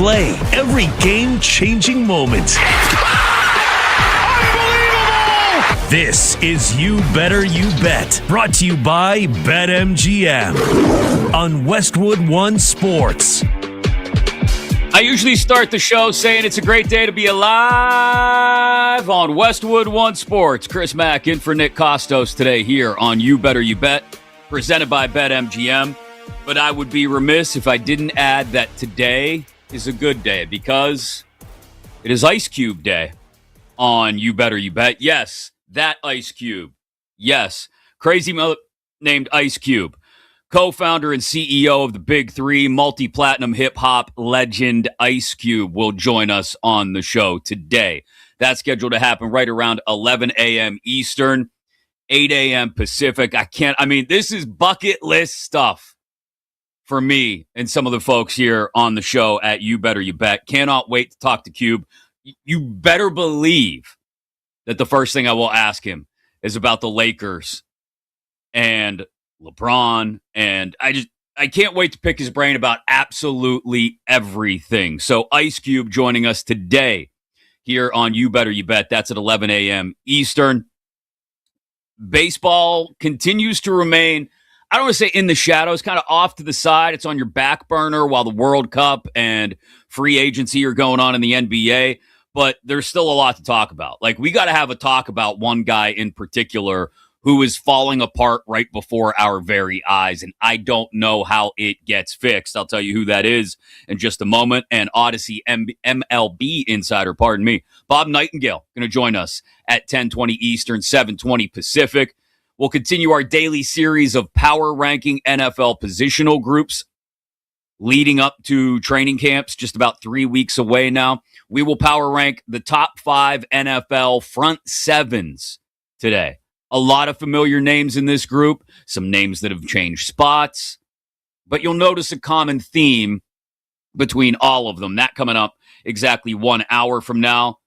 play, every game-changing moment. This is You Better You Bet, brought to you by BetMGM on Westwood One Sports. I usually start the show saying it's a great day to be alive on Westwood One Sports. Chris Mack in for Nick Kostos today here on You Better You Bet, presented by BetMGM. But I would be remiss if I didn't add that today is a good day because it is Ice Cube Day on You Better You Bet. Yes, that Ice Cube. Yes, crazy named Ice Cube. Co-founder and CEO of the Big Three, multi-platinum hip-hop legend Ice Cube will join us on the show today. That's scheduled to happen right around 11 a.m. Eastern, 8 a.m. Pacific. This is bucket list stuff for me and some of the folks here on the show at You Better You Bet. Cannot wait to talk to Cube. You better believe that the first thing I will ask him is about the Lakers and LeBron, and I can't wait to pick his brain about absolutely everything. So Ice Cube joining us today here on You Better You Bet. That's at 11 a.m. Eastern. Baseball continues to remain, I don't want to say in the shadows, kind of off to the side. It's on your back burner while the World Cup and free agency are going on in the NBA, but there's still a lot to talk about. Like, we got to have a talk about one guy in particular who is falling apart right before our very eyes, and I don't know how it gets fixed. I'll tell you who that is in just a moment. And Odyssey MLB insider, Bob Nightingale, going to join us at 10:20 Eastern, 7:20 Pacific. We'll continue our daily series of power ranking NFL positional groups leading up to training camps, just about 3 weeks away now. We will power rank the top 5 NFL front sevens today. A lot of familiar names in this group, some names that have changed spots, but you'll notice a common theme between all of them. That coming up exactly 1 hour from now.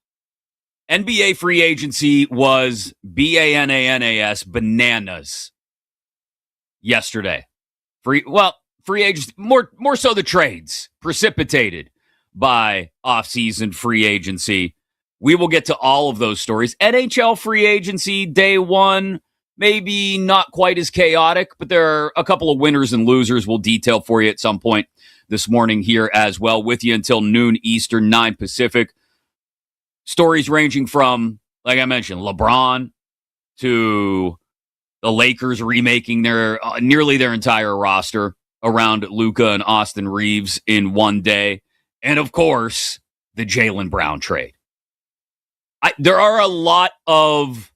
NBA free agency was bananas yesterday. Free agency, more so the trades precipitated by offseason free agency. We will get to all of those stories. NHL free agency, day one, maybe not quite as chaotic, but there are a couple of winners and losers we'll detail for you at some point this morning here as well. With you until noon Eastern, 9 Pacific. Stories ranging from, like I mentioned, LeBron to the Lakers remaking their nearly their entire roster around Luka and Austin Reeves in one day. And, of course, the Jaylen Brown trade. There are a lot of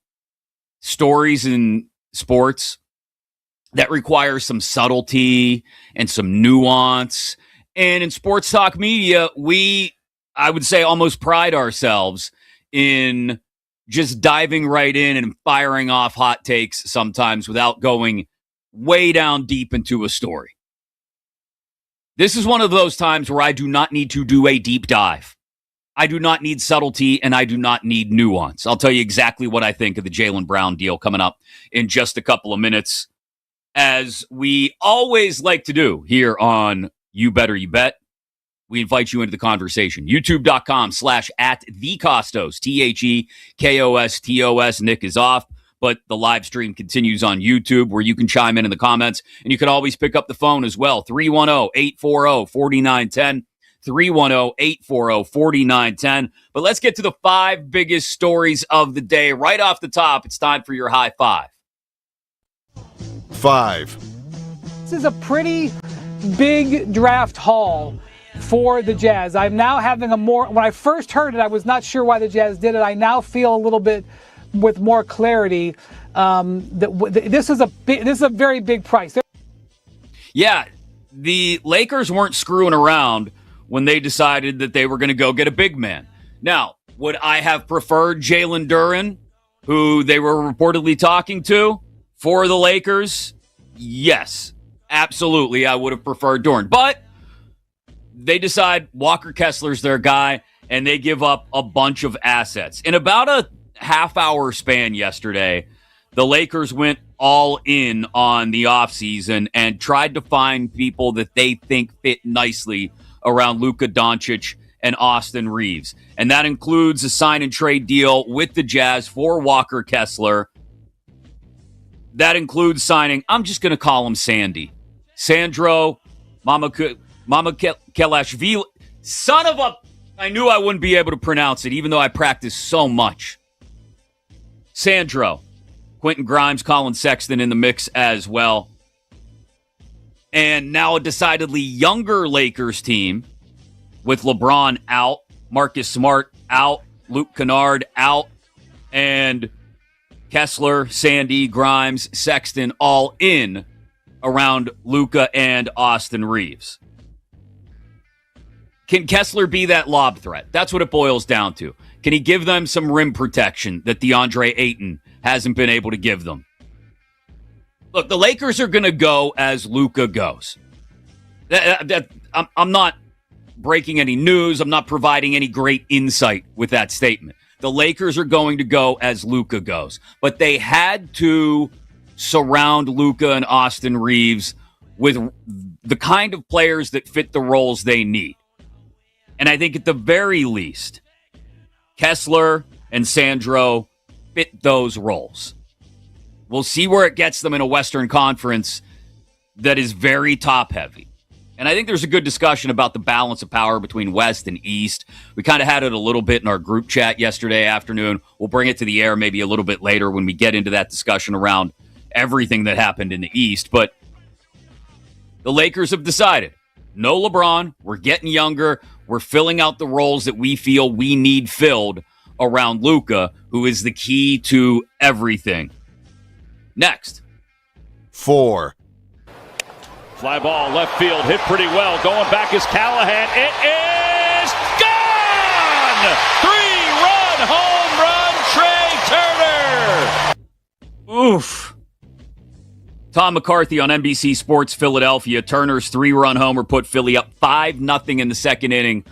stories in sports that require some subtlety and some nuance. And in sports talk media, I would say, almost pride ourselves in just diving right in and firing off hot takes sometimes without going way down deep into a story. This is one of those times where I do not need to do a deep dive. I do not need subtlety, and I do not need nuance. I'll tell you exactly what I think of the Jaylen Brown deal coming up in just a couple of minutes, as we always like to do here on You Better You Bet. We invite you into the conversation. YouTube.com/@TheKostos, TheKostos. Nick is off, but the live stream continues on YouTube, where you can chime in the comments, and you can always pick up the phone as well. 310-840-4910. 310-840-4910. But let's get to the 5 biggest stories of the day. Right off the top, it's time for your high five. 5. This is a pretty big draft haul for the Jazz. I'm now having when I first heard it, I was not sure why the Jazz did it. I now feel a little bit with more clarity that this is a very big price. Yeah, the Lakers weren't screwing around when they decided that they were going to go get a big man. Now, would I have preferred Jalen Duren, who they were reportedly talking to, for the Lakers? Yes, absolutely, I would have preferred Duren. But they decide Walker Kessler's their guy, and they give up a bunch of assets. In about a half-hour span yesterday, the Lakers went all in on the offseason and tried to find people that they think fit nicely around Luka Doncic and Austin Reeves. And that includes a sign and trade deal with the Jazz for Walker Kessler. That includes signing, I'm just going to call him Sandy. Sandro Kelashvili. Son of a... I knew I wouldn't be able to pronounce it, even though I practice so much. Sandro. Quentin Grimes, Colin Sexton in the mix as well. And now a decidedly younger Lakers team with LeBron out, Marcus Smart out, Luke Kennard out, and Kessler, Sandy, Grimes, Sexton all in around Luka and Austin Reeves. Can Kessler be that lob threat? That's what it boils down to. Can he give them some rim protection that DeAndre Ayton hasn't been able to give them? Look, the Lakers are going to go as Luka goes. I'm not breaking any news. I'm not providing any great insight with that statement. The Lakers are going to go as Luka goes. But they had to surround Luka and Austin Reeves with the kind of players that fit the roles they need. And I think at the very least, Kessler and Sandro fit those roles. We'll see where it gets them in a Western Conference that is very top-heavy. And I think there's a good discussion about the balance of power between West and East. We kind of had it a little bit in our group chat yesterday afternoon. We'll bring it to the air maybe a little bit later when we get into that discussion around everything that happened in the East. But the Lakers have decided, no LeBron, we're getting younger, we're filling out the roles that we feel we need filled around Luka, who is the key to everything. Next. 4. Fly ball, left field, hit pretty well. Going back is Callahan. It is gone! 3-run home run, Trey Turner! Oof. Tom McCarthy on NBC Sports Philadelphia. Turner's 3-run homer put Philly up 5-0 in the second inning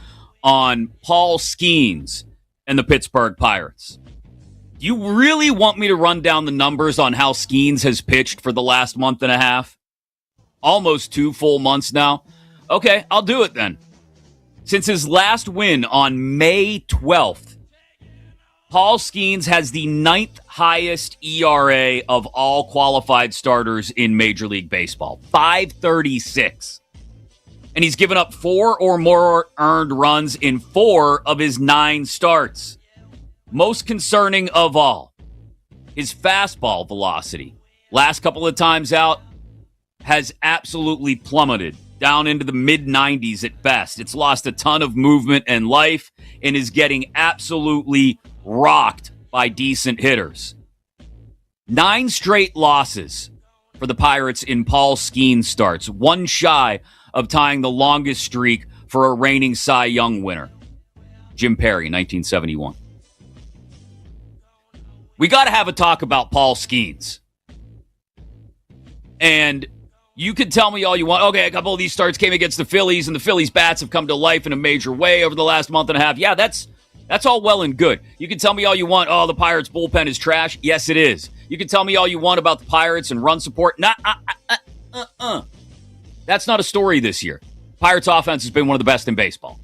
on Paul Skeens and the Pittsburgh Pirates. Do you really want me to run down the numbers on how Skeens has pitched for the last month and a half? Almost 2 full months now. Okay, I'll do it then. Since his last win on May 12th, Paul Skeens has the 9th highest ERA of all qualified starters in Major League Baseball. 5.36. And he's given up 4 or more earned runs in 4 of his 9 starts. Most concerning of all, his fastball velocity, last couple of times out, has absolutely plummeted down into the mid-90s at best. It's lost a ton of movement and life and is getting absolutely rocked by decent hitters. 9 straight losses for the Pirates in Paul Skeens starts, one shy of tying the longest streak for a reigning Cy Young winner, Jim Perry, 1971. We got to have a talk about Paul Skeens. And you could tell me all you want. Okay, a couple of these starts came against the Phillies, and the Phillies' bats have come to life in a major way over the last month and a half. Yeah, that's all well and good. You can tell me all you want, oh, the Pirates' bullpen is trash. Yes, it is. You can tell me all you want about the Pirates and run support. That's not a story this year. Pirates' offense has been one of the best in baseball,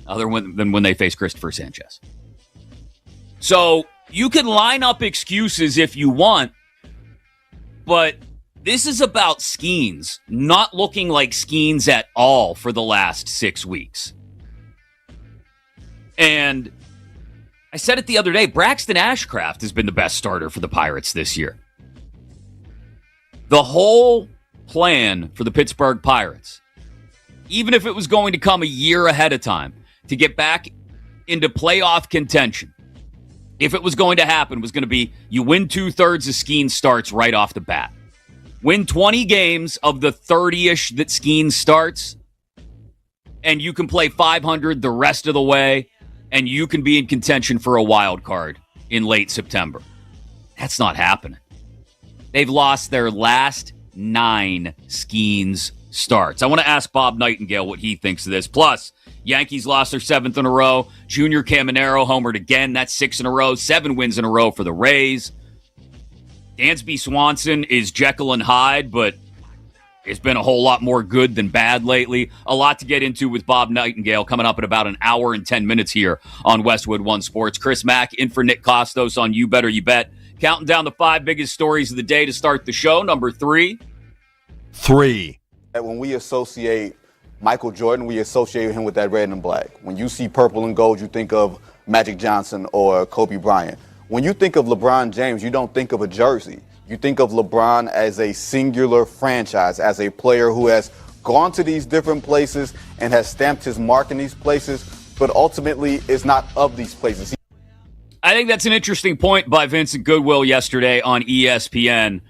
other than when they face Christopher Sanchez. So you can line up excuses if you want, but this is about Skeens not looking like Skeens at all for the last 6 weeks. And I said it the other day, Braxton Ashcraft has been the best starter for the Pirates this year. The whole plan for the Pittsburgh Pirates, even if it was going to come a year ahead of time to get back into playoff contention, if it was going to happen, was going to be you win 2/3 of Skeens starts right off the bat. Win 20 games of the 30-ish that Skeens starts, and you can play 500 the rest of the way, and you can be in contention for a wild card in late September. That's not happening. They've lost their last 9 Skeens starts. I want to ask Bob Nightingale what he thinks of this. Plus, Yankees lost their 7th in a row. Junior Caminero homered again. That's 6 in a row. 7 wins in a row for the Rays. Dansby Swanson is Jekyll and Hyde, but It's been a whole lot more good than bad lately. A lot to get into with Bob Nightingale coming up in about an hour and 10 minutes here on Westwood One Sports. Chris Mack in for Nick Kostos on You Better You Bet. Counting down the 5 biggest stories of the day to start the show. Number 3. 3. When we associate Michael Jordan, we associate him with that red and black. When you see purple and gold, you think of Magic Johnson or Kobe Bryant. When you think of LeBron James, you don't think of a jersey. You think of LeBron as a singular franchise, as a player who has gone to these different places and has stamped his mark in these places, but ultimately is not of these places. I think that's an interesting point by Vincent Goodwill yesterday on ESPN.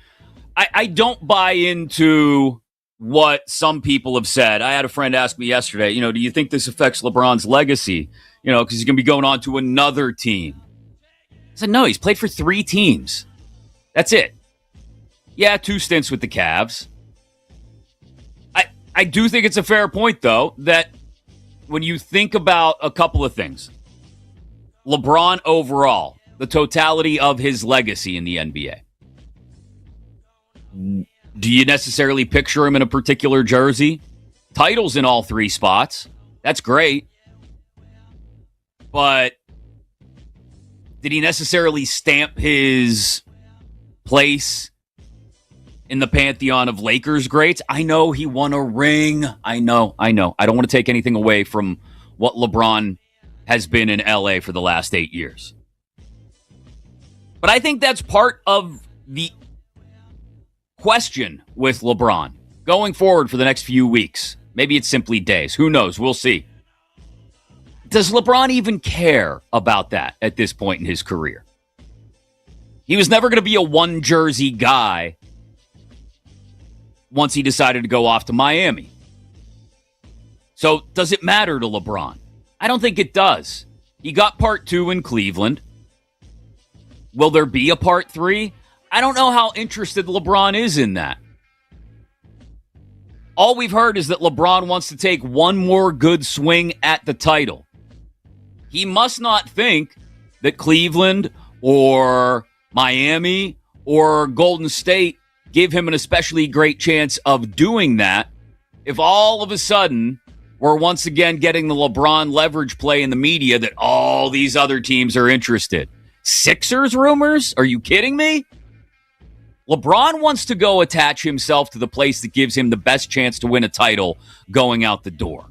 I don't buy into what some people have said. I had a friend ask me yesterday, do you think this affects LeBron's legacy? Because he's going to be going on to another team. I said, no, he's played for 3 teams. That's it. Yeah, 2 stints with the Cavs. I do think it's a fair point, though, that when you think about a couple of things, LeBron overall, the totality of his legacy in the NBA, do you necessarily picture him in a particular jersey? Titles in all 3 spots. That's great. But did he necessarily stamp his place in the pantheon of Lakers greats? I know he won a ring. I know. I don't want to take anything away from what LeBron has been in LA for the last 8 years. But I think that's part of the question with LeBron going forward for the next few weeks. Maybe it's simply days. Who knows? We'll see. Does LeBron even care about that at this point in his career? He was never going to be a one-jersey guy once he decided to go off to Miami. So does it matter to LeBron? I don't think it does. He got part 2 in Cleveland. Will there be a part 3? I don't know how interested LeBron is in that. All we've heard is that LeBron wants to take one more good swing at the title. He must not think that Cleveland or Miami or Golden State give him an especially great chance of doing that if all of a sudden we're once again getting the LeBron leverage play in the media that all these other teams are interested. Sixers rumors? Are you kidding me? LeBron wants to go attach himself to the place that gives him the best chance to win a title going out the door.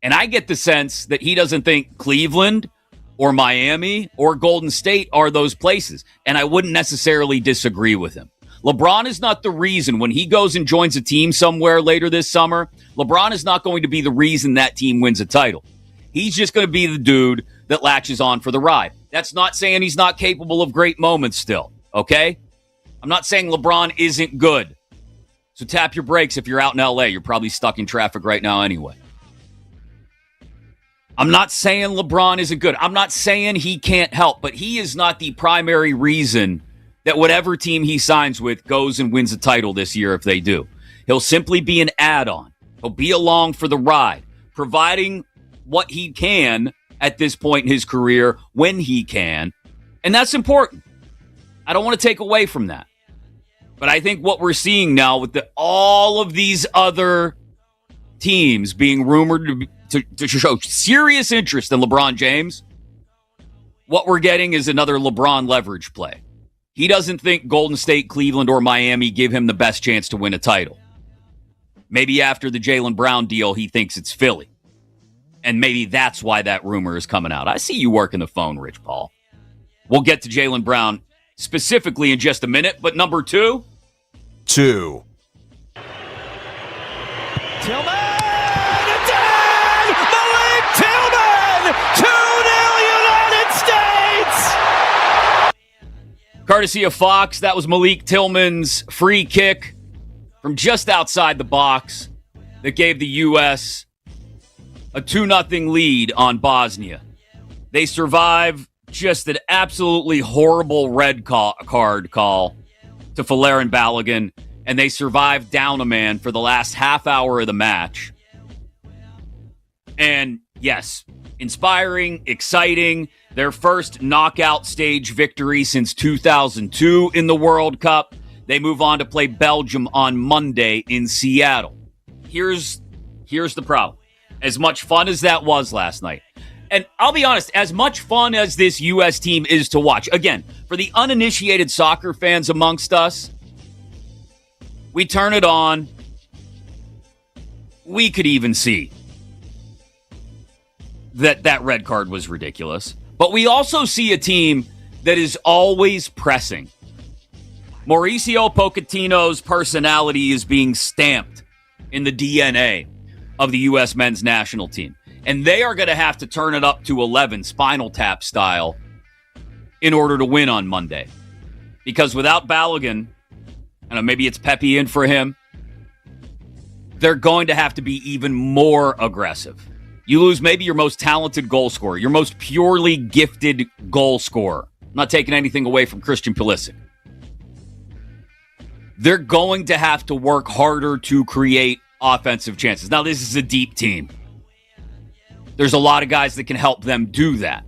And I get the sense that he doesn't think Cleveland or Miami or Golden State are those places. And I wouldn't necessarily disagree with him. LeBron is not the reason when he goes and joins a team somewhere later this summer. LeBron is not going to be the reason that team wins a title. He's just going to be the dude that latches on for the ride. That's not saying he's not capable of great moments still, okay? I'm not saying LeBron isn't good. So tap your brakes if you're out in LA. You're probably stuck in traffic right now anyway. I'm not saying LeBron isn't good. I'm not saying he can't help, but he is not the primary reason that whatever team he signs with goes and wins a title this year if they do. He'll simply be an add-on. He'll be along for the ride, providing what he can at this point in his career when he can. And that's important. I don't want to take away from that. But I think what we're seeing now with all of these other teams being rumored to show serious interest in LeBron James, what we're getting is another LeBron leverage play. He doesn't think Golden State, Cleveland, or Miami give him the best chance to win a title. Maybe after the Jaylen Brown deal, he thinks it's Philly. And maybe that's why that rumor is coming out. I see you working the phone, Rich Paul. We'll get to Jaylen Brown specifically in just a minute, but number 2? 2. Tillman! It's in! Malik Tillman! 2-0 United States! Courtesy of Fox, that was Malik Tillman's free kick from just outside the box that gave the U.S. a 2-0 lead on Bosnia. They survive just an absolutely horrible red card call to Folarin Balogun, and they survive down a man for the last half hour of the match. And yes, inspiring, exciting, their first knockout stage victory since 2002 in the World Cup. They move on to play Belgium on Monday in Seattle. Here's the problem. As much fun as that was last night, and I'll be honest, as much fun as this U.S. team is to watch, again, for the uninitiated soccer fans amongst us, we turn it on, we could even see that red card was ridiculous. But we also see a team that is always pressing. Mauricio Pochettino's personality is being stamped in the DNA of the U.S. men's national team. And they are going to have to turn it up to 11, Spinal Tap style, in order to win on Monday. Because without Balogun, I don't know, maybe it's Pepe in for him, they're going to have to be even more aggressive. You lose maybe your most talented goal scorer, your most purely gifted goal scorer. I'm not taking anything away from Christian Pulisic. They're going to have to work harder to create offensive chances. Now, this is a deep team. There's a lot of guys that can help them do that.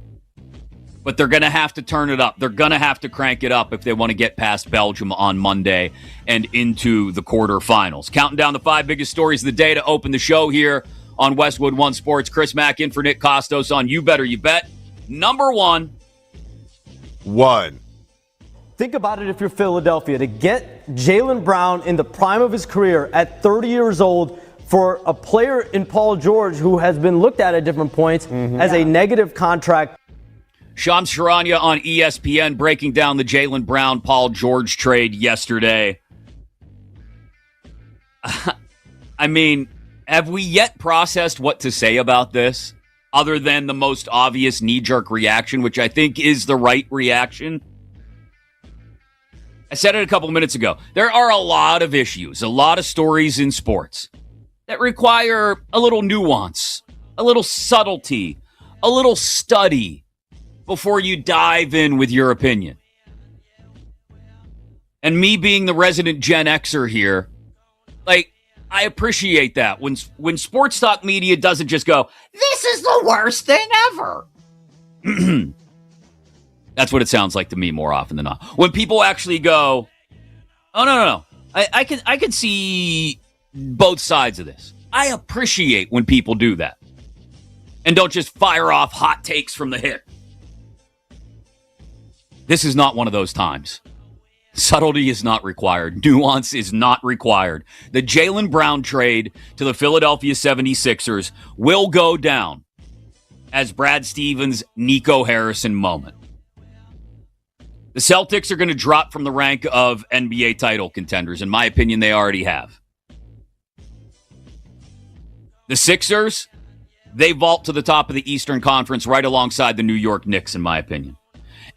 But they're going to have to turn it up. They're going to have to crank it up if they want to get past Belgium on Monday and into the quarterfinals. Counting down the 5 biggest stories of the day to open the show here on Westwood One Sports. Chris Mack in for Nick Kostos on You Better You Bet. Number 1. Think about it if you're Philadelphia. To get Jaylen Brown in the prime of his career at 30 years old for a player in Paul George who has been looked at different points as a negative contract. Shams Charania on ESPN breaking down the Jaylen Brown-Paul George trade yesterday. I mean, have we yet processed what to say about this other than the most obvious knee-jerk reaction, which I think is the right reaction? I said it a couple of minutes ago. There are a lot of issues, a lot of stories in sports that require a little nuance, a little subtlety, a little study before you dive in with your opinion. And me being the resident Gen Xer here, I appreciate that when sports talk media doesn't just go, this is the worst thing ever. That's what it sounds like to me more often than not. When people actually go, oh, no. I can see both sides of this. I appreciate when people do that. And don't just fire off hot takes from the hip. This is not one of those times. Subtlety is not required. Nuance is not required. The Jaylen Brown trade to the Philadelphia 76ers will go down as Brad Stevens' Nico Harrison moment. The Celtics are going to drop from the rank of NBA title contenders. In my opinion, they already have. The Sixers, they vault to the top of the Eastern Conference right alongside the New York Knicks, in my opinion.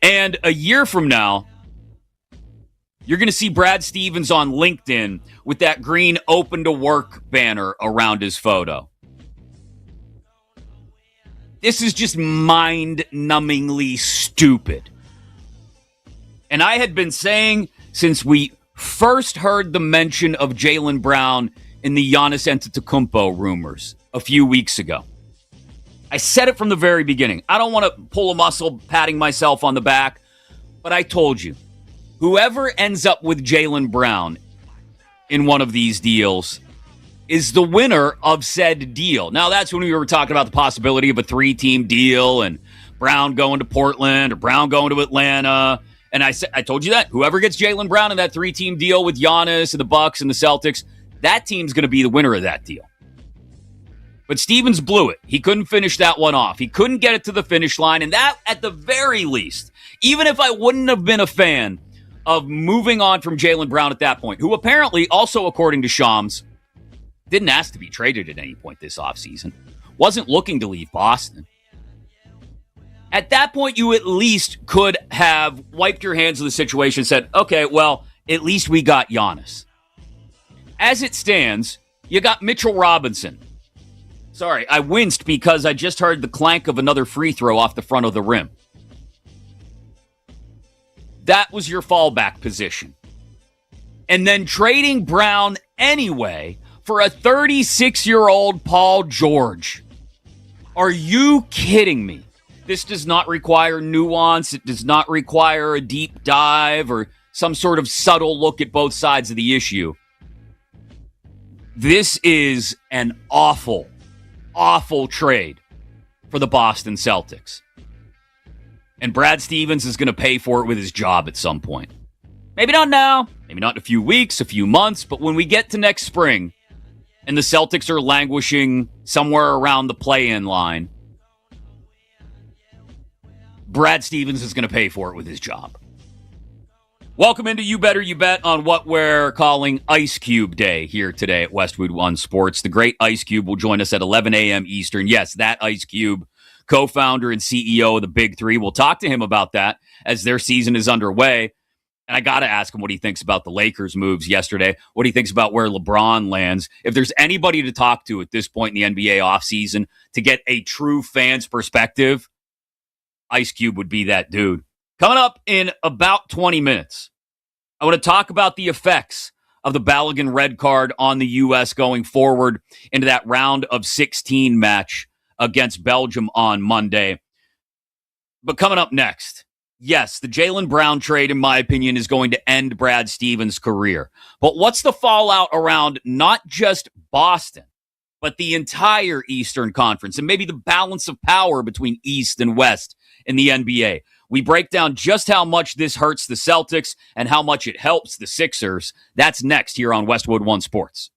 And a year from now, you're going to see Brad Stevens on LinkedIn with that green open to work banner around his photo. This is just mind-numbingly stupid. And I had been saying since we first heard the mention of Jaylen Brown in the Giannis Antetokounmpo rumors a few weeks ago. I said it from the very beginning. I don't want to pull a muscle patting myself on the back, but I told you, whoever ends up with Jaylen Brown in one of these deals is the winner of said deal. Now, that's when we were talking about the possibility of a 3-team deal and Brown going to Portland or Brown going to Atlanta. And I told you that. Whoever gets Jaylen Brown in that 3-team deal with Giannis and the Bucks and the Celtics, that team's going to be the winner of that deal. But Stevens blew it. He couldn't finish that one off. He couldn't get it to the finish line. And that, at the very least, even if I wouldn't have been a fan of moving on from Jaylen Brown at that point, who apparently, also according to Shams, didn't ask to be traded at any point this offseason, wasn't looking to leave Boston. At that point, you at least could have wiped your hands of the situation and said, okay, well, at least we got Giannis. As it stands, you got Mitchell Robinson. Sorry, I winced because I just heard the clank of another free throw off the front of the rim. That was your fallback position. And then trading Brown anyway for a 36-year-old Paul George. Are you kidding me? This does not require nuance. It does not require a deep dive or some sort of subtle look at both sides of the issue. This is an awful, awful trade for the Boston Celtics. And Brad Stevens is going to pay for it with his job at some point. Maybe not now, maybe not in a few weeks, a few months, but when we get to next spring and the Celtics are languishing somewhere around the play-in line, Brad Stevens is going to pay for it with his job. Welcome into You Better You Bet on what we're calling Ice Cube Day here today at Westwood One Sports. The great Ice Cube will join us at 11 a.m. Eastern. Yes, that Ice Cube, co-founder and CEO of the Big Three. We'll talk to him about that as their season is underway. And I got to ask him what he thinks about the Lakers' moves yesterday, what he thinks about where LeBron lands. If there's anybody to talk to at this point in the NBA offseason to get a true fan's perspective, Ice Cube would be that dude. Coming up in about 20 minutes, I want to talk about the effects of the Balogun red card on the U.S. going forward into that round of 16 match against Belgium on Monday. But coming up next, yes, the Jaylen Brown trade, in my opinion, is going to end Brad Stevens' career. But what's the fallout around not just Boston, but the entire Eastern Conference and maybe the balance of power between East and West in the NBA? We break down just how much this hurts the Celtics and how much it helps the Sixers. That's next here on Westwood One Sports.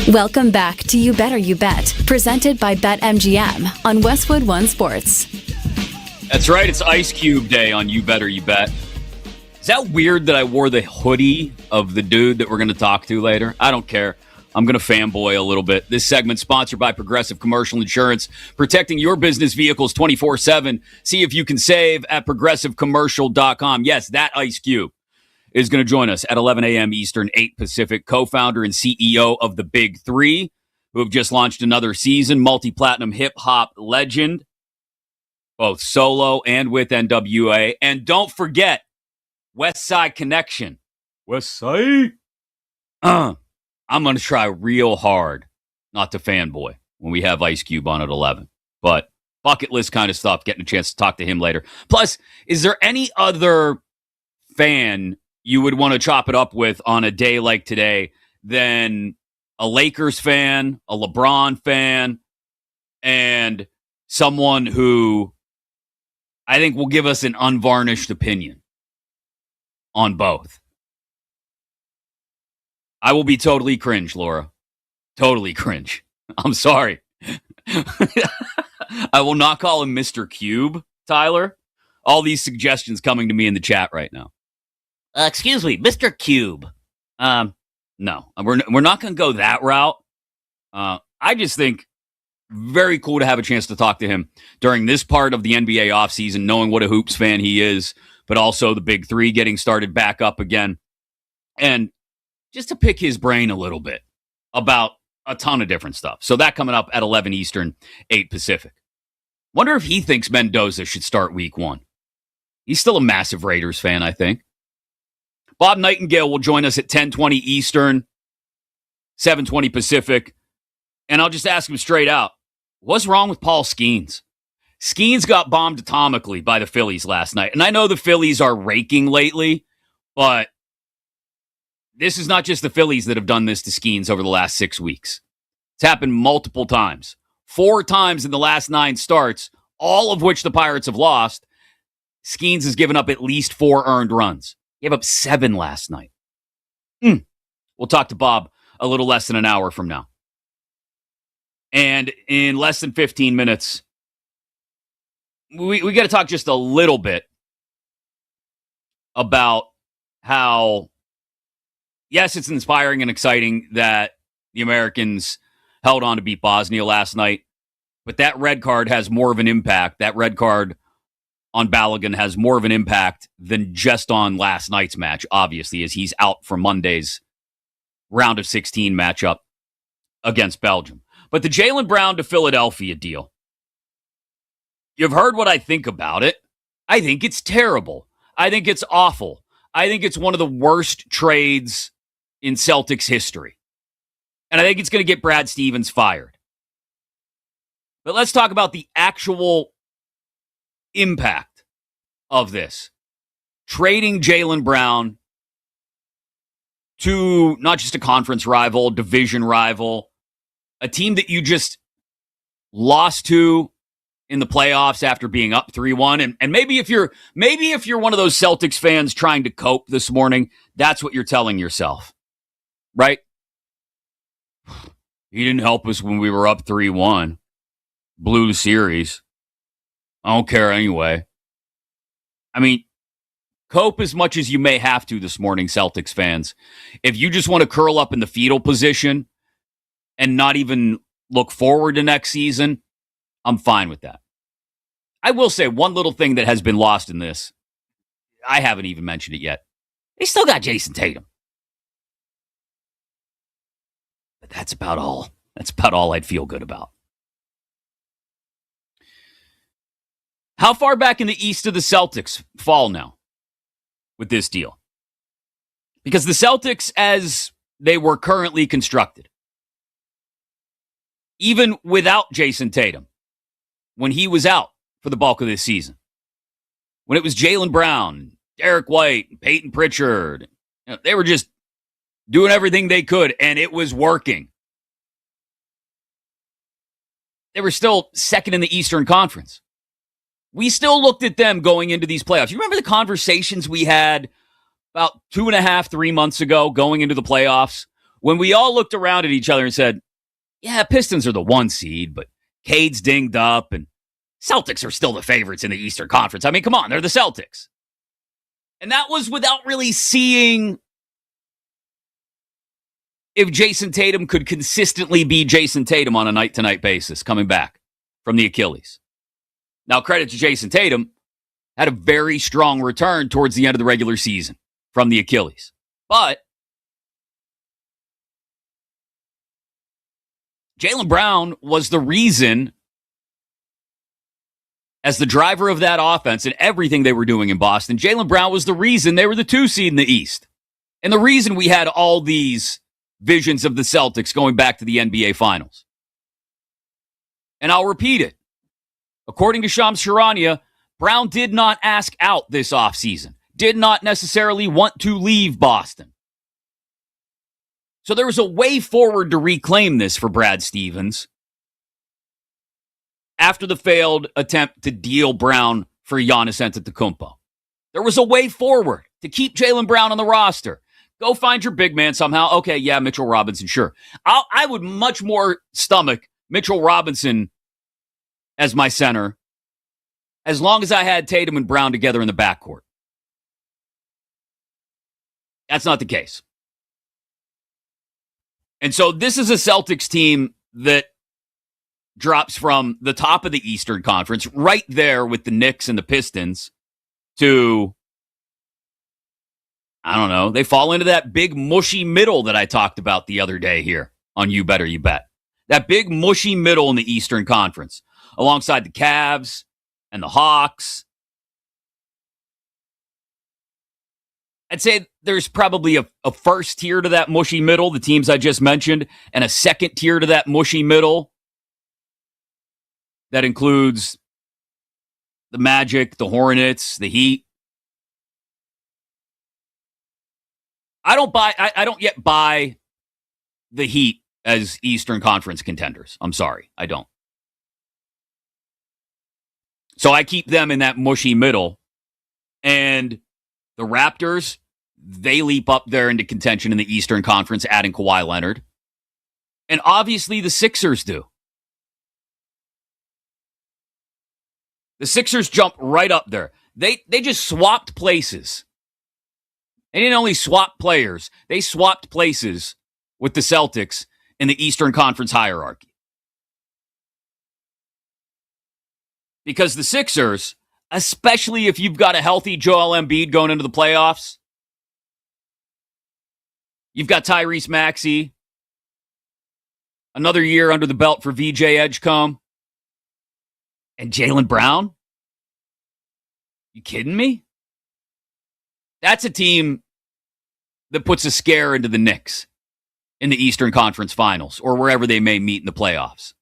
Welcome back to You Better You Bet, presented by BetMGM on Westwood One Sports. That's right. It's Ice Cube Day on You Better You Bet. Is that weird that I wore the hoodie of the dude that we're going to talk to later? I don't care. I'm going to fanboy a little bit. This segment sponsored by Progressive Commercial Insurance, protecting your business vehicles 24/7. See if you can save at progressivecommercial.com. Yes, that Ice Cube is going to join us at 11 a.m. Eastern, 8 Pacific, co-founder and CEO of the Big Three, who have just launched another season, multi-platinum hip-hop legend, both solo and with NWA. And don't forget, West Side Connection. West Side? I'm going to try real hard not to fanboy when we have Ice Cube on at 11. But bucket list kind of stuff, getting a chance to talk to him later. Plus, is there any other fan you would want to chop it up with on a day like today than a Lakers fan, a LeBron fan, and someone who I think will give us an unvarnished opinion on both? I will be totally cringe, Laura. Totally cringe. I'm sorry. I will not call him Mr. Cube, Tyler. All these suggestions coming to me in the chat right now. Excuse me, Mr. Cube. No, we're not going to go that route. I just think very cool to have a chance to talk to him during this part of the NBA offseason, knowing what a hoops fan he is, but also the Big Three getting started back up again. And just to pick his brain a little bit about a ton of different stuff. So that coming up at 11 Eastern, 8 Pacific. Wonder if he thinks Mendoza should start week 1. He's still a massive Raiders fan, I think. Bob Nightingale will join us at 10:20 Eastern, 7:20 Pacific. And I'll just ask him straight out, what's wrong with Paul Skeens? Skeens got bombed atomically by the Phillies last night. And I know the Phillies are raking lately, but this is not just the Phillies that have done this to Skeens over the last 6 weeks. It's happened multiple times. 4 times in the last 9 starts, all of which the Pirates have lost. Skeens has given up at least 4 earned runs. Gave up 7 last night. We'll talk to Bob a little less than an hour from now. And in less than 15 minutes, we got to talk just a little bit about how, yes, it's inspiring and exciting that the Americans held on to beat Bosnia last night, but that red card has more of an impact. That red card on Balogun has more of an impact than just on last night's match, obviously, as he's out for Monday's round of 16 matchup against Belgium. But the Jaylen Brown to Philadelphia deal, you've heard what I think about it. I think it's terrible. I think it's awful. I think it's one of the worst trades in Celtics history. And I think it's going to get Brad Stevens fired. But let's talk about the actual impact of this. Trading Jaylen Brown to not just a conference rival, division rival, a team that you just lost to in the playoffs after being up 3-1. And maybe if you're one of those Celtics fans trying to cope this morning, that's what you're telling yourself. Right? He didn't help us when we were up 3-1. Blew the series. I don't care anyway. I mean, cope as much as you may have to this morning, Celtics fans. If you just want to curl up in the fetal position and not even look forward to next season, I'm fine with that. I will say one little thing that has been lost in this. I haven't even mentioned it yet. They still got Jason Tatum. But that's about all. That's about all I'd feel good about. How far back in the East do the Celtics fall now with this deal? Because the Celtics, as they were currently constructed, even without Jason Tatum, when he was out for the bulk of this season, when it was Jaylen Brown, Derek White, Peyton Pritchard, they were just doing everything they could, and it was working. They were still second in the Eastern Conference. We still looked at them going into these playoffs. You remember the conversations we had about 2.5, 3 months ago going into the playoffs when we all looked around at each other and said, yeah, Pistons are the 1 seed, but Cade's dinged up and Celtics are still the favorites in the Eastern Conference. I mean, come on, they're the Celtics. And that was without really seeing if Jason Tatum could consistently be Jason Tatum on a night-to-night basis coming back from the Achilles. Now, credit to Jason Tatum, had a very strong return towards the end of the regular season from the Achilles. But Jaylen Brown was the reason, as the driver of that offense and everything they were doing in Boston, Jaylen Brown was the reason they were the 2 seed in the East. And the reason we had all these visions of the Celtics going back to the NBA Finals. And I'll repeat it. According to Shams Charania, Brown did not ask out this offseason, did not necessarily want to leave Boston. So there was a way forward to reclaim this for Brad Stevens after the failed attempt to deal Brown for Giannis Antetokounmpo. There was a way forward to keep Jaylen Brown on the roster. Go find your big man somehow. Okay, yeah, Mitchell Robinson, sure. I would much more stomach Mitchell Robinson as my center as long as I had Tatum and Brown together in the backcourt. That's not the case. And so this is a Celtics team that drops from the top of the Eastern Conference, right there with the Knicks and the Pistons, to, I don't know, they fall into that big mushy middle that I talked about the other day here on You Better You Bet. That big mushy middle in the Eastern Conference, alongside the Cavs and the Hawks. I'd say there's probably a first tier to that mushy middle, the teams I just mentioned, and a second tier to that mushy middle that includes the Magic, the Hornets, the Heat. I don't yet buy the Heat as Eastern Conference contenders. I'm sorry, I don't. So I keep them in that mushy middle. And the Raptors, they leap up there into contention in the Eastern Conference, adding Kawhi Leonard. And obviously the Sixers do. The Sixers jump right up there. They just swapped places. They didn't only swap players, they swapped places with the Celtics in the Eastern Conference hierarchy. Because the Sixers, especially if you've got a healthy Joel Embiid going into the playoffs, you've got Tyrese Maxey, another year under the belt for VJ Edgecombe, and Jaylen Brown? You kidding me? That's a team that puts a scare into the Knicks in the Eastern Conference Finals or wherever they may meet in the playoffs.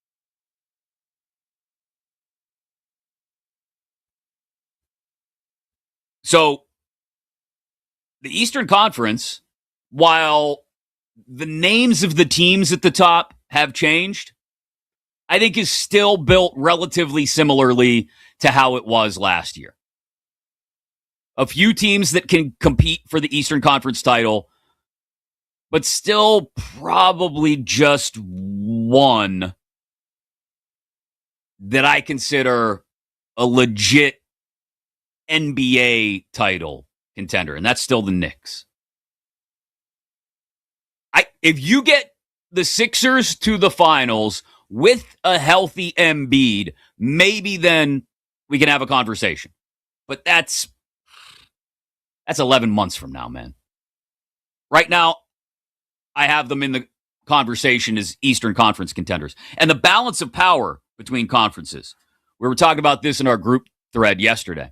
So, the Eastern Conference, while the names of the teams at the top have changed, I think is still built relatively similarly to how it was last year. A few teams that can compete for the Eastern Conference title, but still probably just one that I consider a legit NBA title contender, and that's still the Knicks. If you get the Sixers to the finals with a healthy Embiid, maybe then we can have a conversation. But that's 11 months from now, man. Right now, I have them in the conversation as Eastern Conference contenders. And the balance of power between conferences. We were talking about this in our group thread yesterday.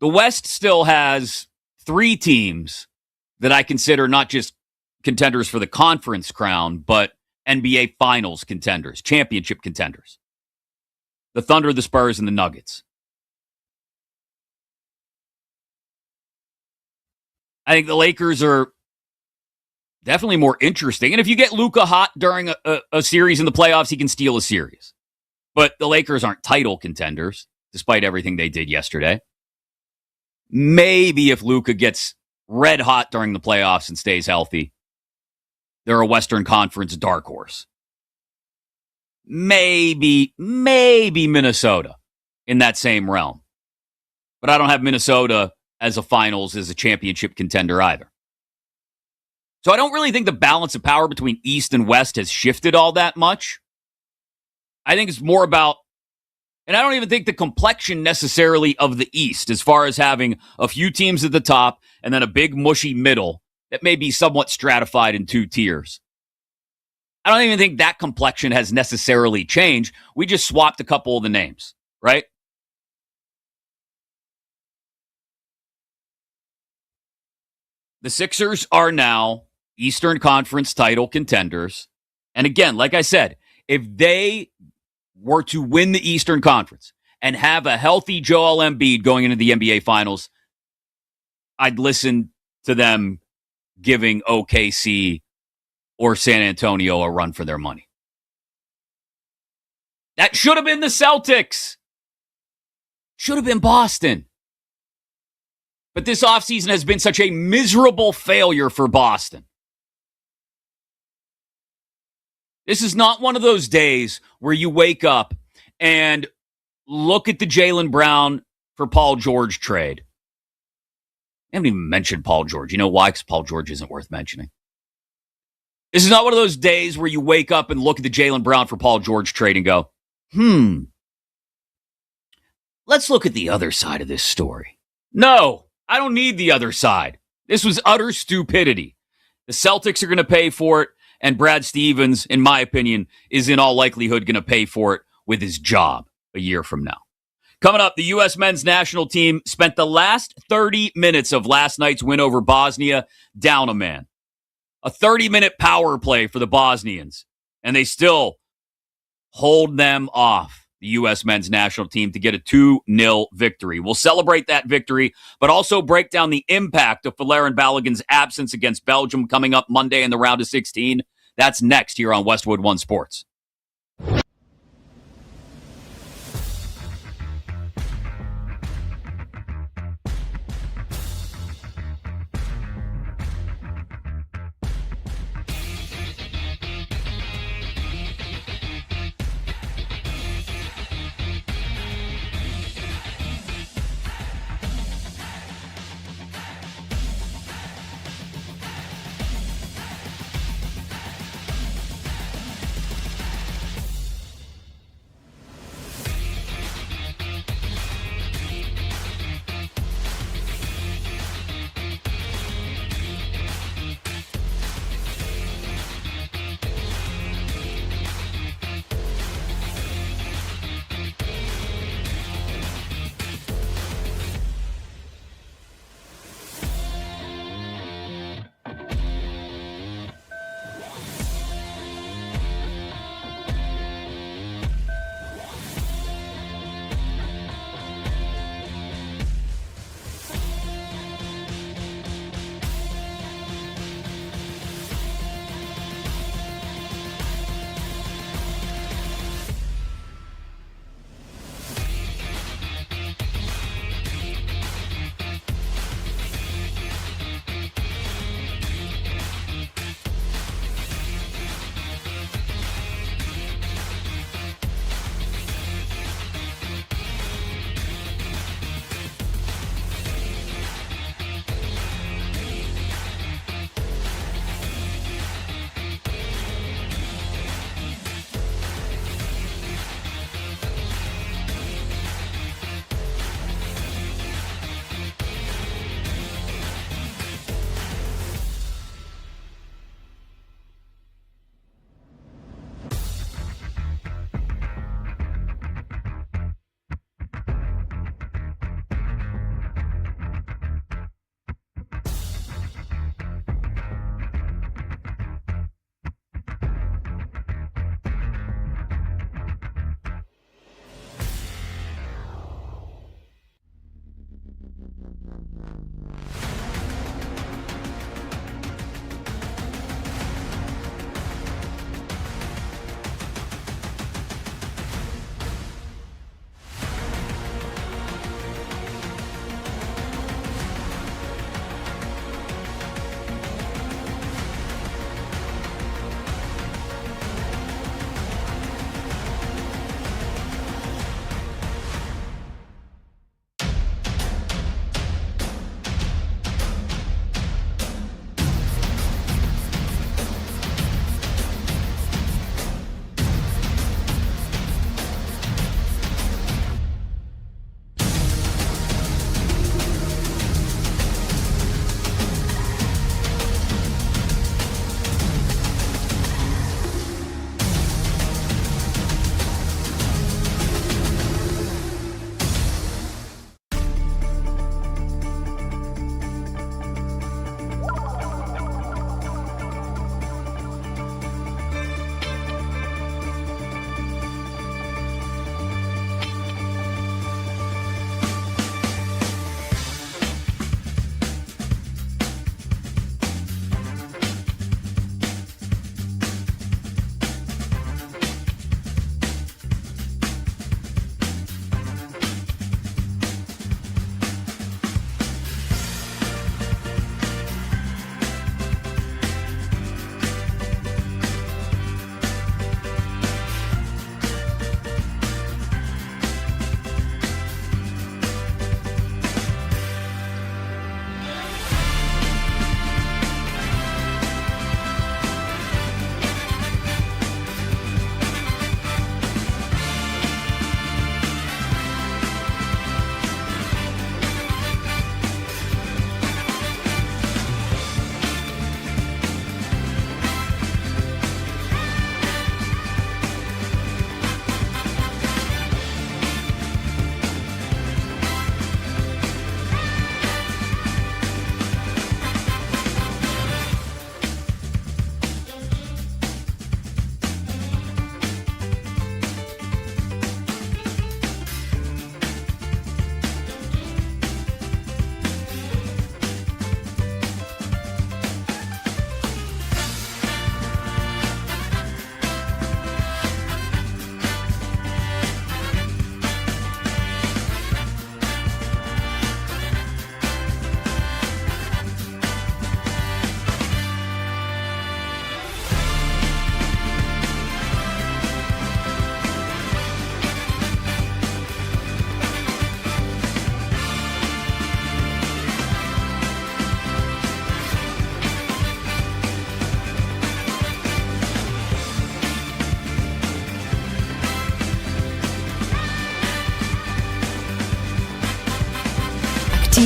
The West still has 3 teams that I consider not just contenders for the conference crown, but NBA Finals contenders, championship contenders. The Thunder, the Spurs, and the Nuggets. I think the Lakers are definitely more interesting. And if you get Luka hot during a series in the playoffs, he can steal a series. But the Lakers aren't title contenders, despite everything they did yesterday. Maybe if Luka gets red hot during the playoffs and stays healthy, they're a Western Conference dark horse. Maybe Minnesota in that same realm. But I don't have Minnesota as a championship contender either. So I don't really think the balance of power between East and West has shifted all that much. I think it's more about, and I don't even think the complexion necessarily of the East, as far as having a few teams at the top and then a big mushy middle that may be somewhat stratified in two tiers. I don't even think that complexion has necessarily changed. We just swapped a couple of the names, right? The Sixers are now Eastern Conference title contenders. And again, like I said, if they were to win the Eastern Conference and have a healthy Joel Embiid going into the NBA Finals, I'd listen to them giving OKC or San Antonio a run for their money. That should have been the Celtics. Should have been Boston. But this offseason has been such a miserable failure for Boston. This is not one of those days where you wake up and look at the Jaylen Brown for Paul George trade. I haven't even mentioned Paul George. You know why? Because Paul George isn't worth mentioning. This is not one of those days where you wake up and look at the Jaylen Brown for Paul George trade and go, let's look at the other side of this story. No, I don't need the other side. This was utter stupidity. The Celtics are going to pay for it, and Brad Stevens, in my opinion, is in all likelihood going to pay for it with his job a year from now. Coming up, the U.S. men's national team spent the last 30 minutes of last night's win over Bosnia down a man. A 30-minute power play for the Bosnians, and they still hold them off, the U.S. men's national team, to get a 2-0 victory. We'll celebrate that victory, but also break down the impact of Valerian Balogun's absence against Belgium coming up Monday in the round of 16. That's next here on Westwood One Sports.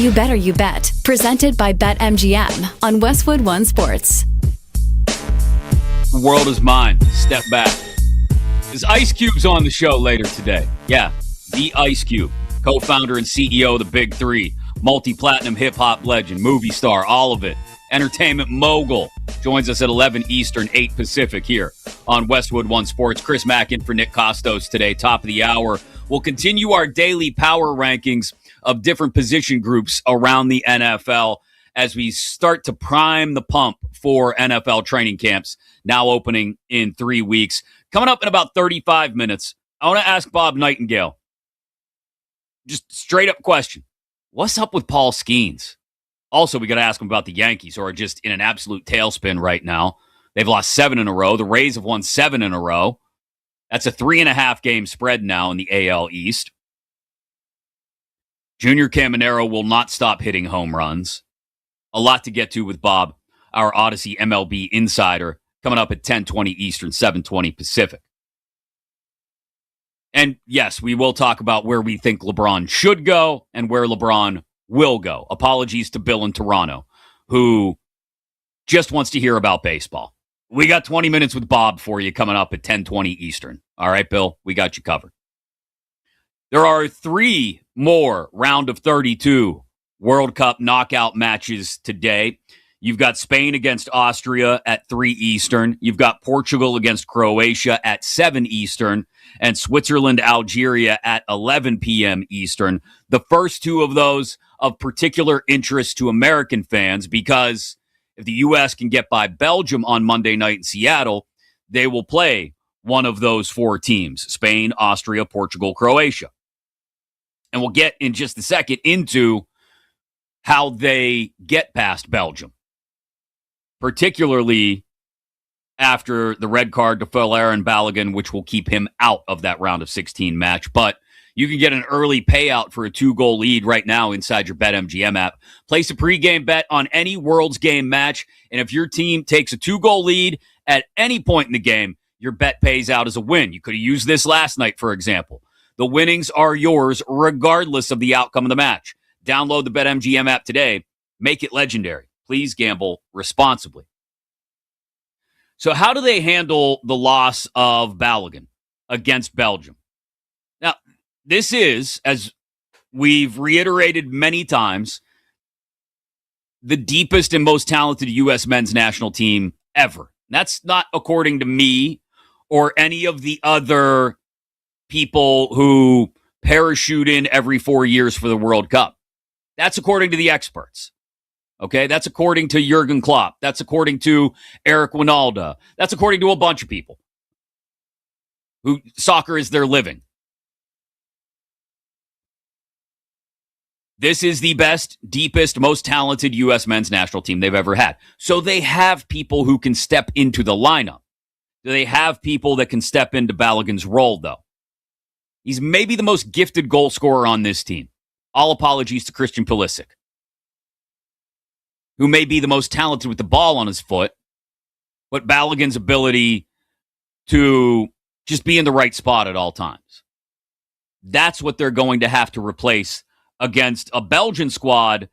You Better You Bet, presented by BetMGM on Westwood One Sports. The world is mine. Step back. Is Ice Cube's on the show later today? Yeah, the Ice Cube, co-founder and CEO of the Big Three, multi-platinum hip-hop legend, movie star, all of it, entertainment mogul, joins us at 11 Eastern, 8 Pacific here on Westwood One Sports. Chris Mack in for Nick Kostos today, top of the hour. We'll continue our daily power rankings of different position groups around the NFL as we start to prime the pump for NFL training camps, now opening in 3 weeks. Coming up in about 35 minutes, I want to ask Bob Nightingale, just straight up question. What's up with Paul Skeens? Also, we got to ask him about the Yankees, who are just in an absolute tailspin right now. They've lost 7 in a row. The Rays have won 7 in a row. That's a 3.5 game spread now in the AL East. Junior Caminero will not stop hitting home runs. A lot to get to with Bob, our Odyssey MLB insider, coming up at 10:20 Eastern, 7:20 Pacific. And yes, we will talk about where we think LeBron should go and where LeBron will go. Apologies to Bill in Toronto, who just wants to hear about baseball. We got 20 minutes with Bob for you coming up at 10:20 Eastern. All right, Bill, we got you covered. There are 3 more round of 32 World Cup knockout matches today. You've got Spain against Austria at 3 Eastern. You've got Portugal against Croatia at 7 Eastern. And Switzerland, Algeria at 11 p.m. Eastern. The first 2 of those of particular interest to American fans because if the U.S. can get by Belgium on Monday night in Seattle, they will play one of those 4 teams, Spain, Austria, Portugal, Croatia. And we'll get in just a second into how they get past Belgium, particularly after the red card to Aaron Balogun, which will keep him out of that round of 16 match. But you can get an early payout for a 2-goal lead right now inside your BetMGM app. Place a pregame bet on any World's Game match, and if your team takes a 2-goal lead at any point in the game, your bet pays out as a win. You could have used this last night, for example. The winnings are yours regardless of the outcome of the match. Download the BetMGM app today. Make it legendary. Please gamble responsibly. So how do they handle the loss of Balogun against Belgium? Now, this is, as we've reiterated many times, the deepest and most talented U.S. men's national team ever. That's not according to me or any of the other people who parachute in every 4 years for the World Cup. That's according to the experts. Okay, that's according to Jurgen Klopp. That's according to Eric Winalda. That's according to a bunch of people who soccer is their living. This is the best, deepest, most talented U.S. men's national team they've ever had. So they have people who can step into the lineup. They have people that can step into Balogun's role, though. He's maybe the most gifted goal scorer on this team. All apologies to Christian Pulisic, who may be the most talented with the ball on his foot, but Balogun's ability to just be in the right spot at all times. That's what they're going to have to replace against a Belgian squad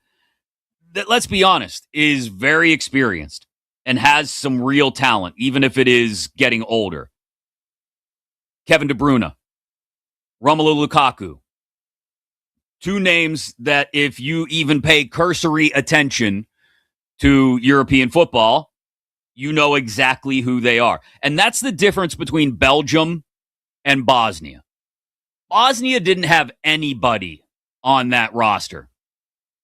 that, let's be honest, is very experienced and has some real talent, even if it is getting older. Kevin De Bruyne, Romelu Lukaku, 2 names that if you even pay cursory attention to European football, you know exactly who they are. And that's the difference between Belgium and Bosnia. Bosnia didn't have anybody on that roster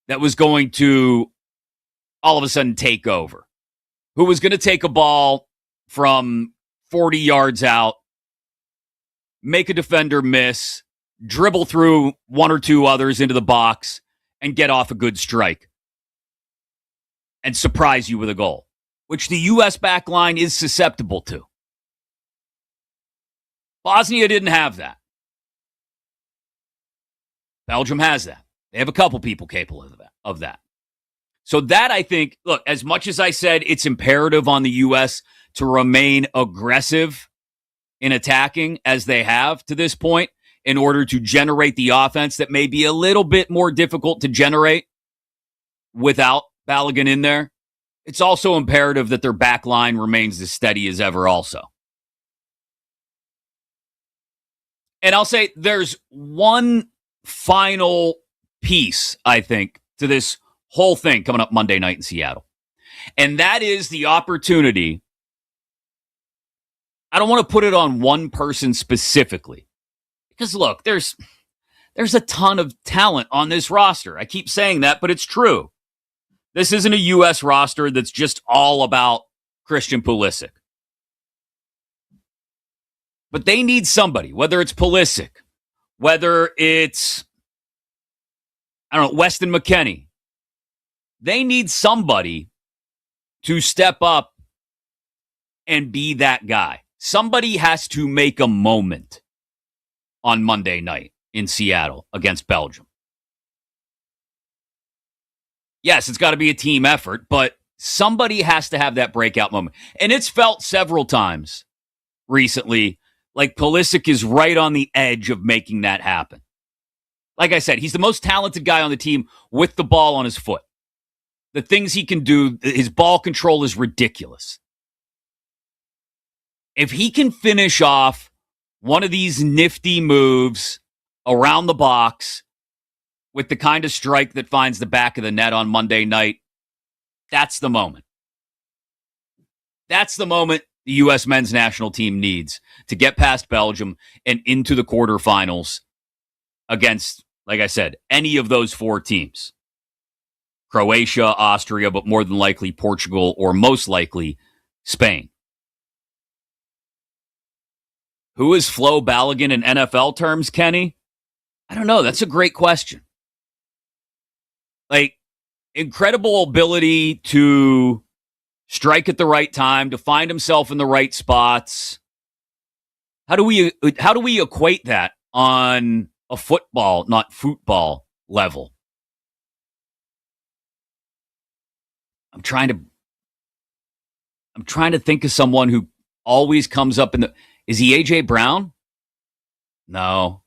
that was going to all of a sudden take over, who was going to take a ball from 40 yards out, make a defender miss, dribble through 1 or 2 others into the box, and get off a good strike and surprise you with a goal, which the U.S. back line is susceptible to. Bosnia didn't have that. Belgium has that. They have a couple people capable of that. So that, I think, look, as much as I said it's imperative on the U.S. to remain aggressive in attacking as they have to this point in order to generate the offense that may be a little bit more difficult to generate without Balogun in there, it's also imperative that their back line remains as steady as ever also. And I'll say there's one final piece, I think, to this whole thing coming up Monday night in Seattle. And that is the opportunity. I don't want to put it on one person specifically. Because look, there's a ton of talent on this roster. I keep saying that, but it's true. This isn't a U.S. roster that's just all about Christian Pulisic. But they need somebody, whether it's Pulisic, whether it's, Weston McKennie. They need somebody to step up and be that guy. Somebody has to make a moment on Monday night in Seattle against Belgium. Yes, it's got to be a team effort, but somebody has to have that breakout moment. And it's felt several times recently like Pulisic is right on the edge of making that happen. Like I said, he's the most talented guy on the team with the ball on his foot. The things he can do, his ball control is ridiculous. If he can finish off one of these nifty moves around the box with the kind of strike that finds the back of the net on Monday night, that's the moment. That's the moment the U.S. men's national team needs to get past Belgium and into the quarterfinals against, like I said, any of those four teams. Croatia, Austria, but more than likely Portugal, or most likely Spain. Who is Flo Balogun in NFL terms, Kenny? I don't know. That's a great question. Like, incredible ability to strike at the right time, to find himself in the right spots. How do we equate that on a football, not football level? I'm trying to think of someone who always comes up in the. Is he AJ Brown? No.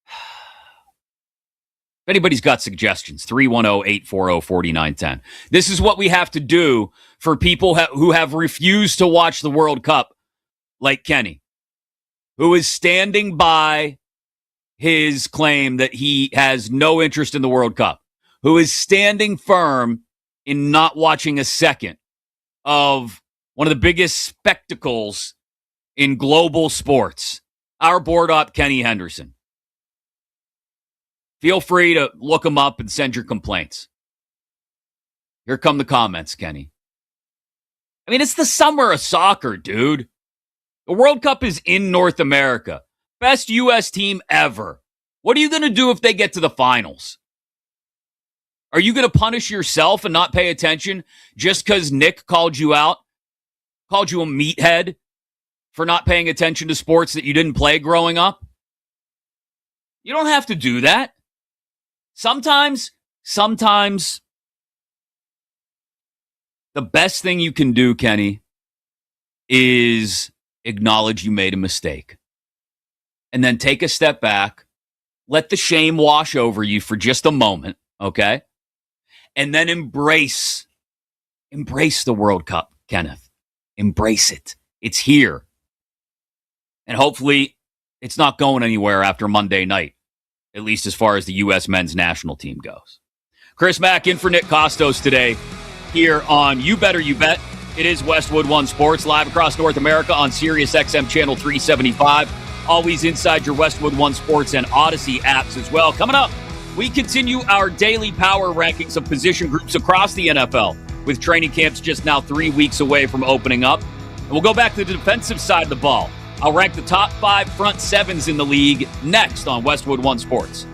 If anybody's got suggestions, 310-840-4910. This is what we have to do for people who have refused to watch the World Cup, like Kenny, who is standing by his claim that he has no interest in the World Cup, who is standing firm in not watching a second of one of the biggest spectacles in global sports, our board op, Kenny Henderson. Feel free to look him up and send your complaints. Here come the comments, Kenny. I mean, it's the summer of soccer, dude. The World Cup is in North America. Best U.S. team ever. What are you going to do if they get to the finals? Are you going to punish yourself and not pay attention just because Nick called you out? Called you a meathead for not paying attention to sports that you didn't play growing up? You don't have to do that. Sometimes the best thing you can do, Kenny, is acknowledge you made a mistake. And then take a step back, let the shame wash over you for just a moment, okay? And then embrace the World Cup, Kenneth. Embrace it. It's here. And hopefully it's not going anywhere after Monday night, at least as far as the U.S. men's national team goes. Chris Mack in for Nick Kostos today here on You Better You Bet. It is Westwood One Sports, live across North America on Sirius XM Channel 375. Always inside your Westwood One Sports and Odyssey apps as well. Coming up, we continue our daily power rankings of position groups across the NFL, with training camps just now 3 weeks away from opening up. And we'll go back to the defensive side of the ball. I'll rank the top 5 front sevens in the league next on Westwood One Sports.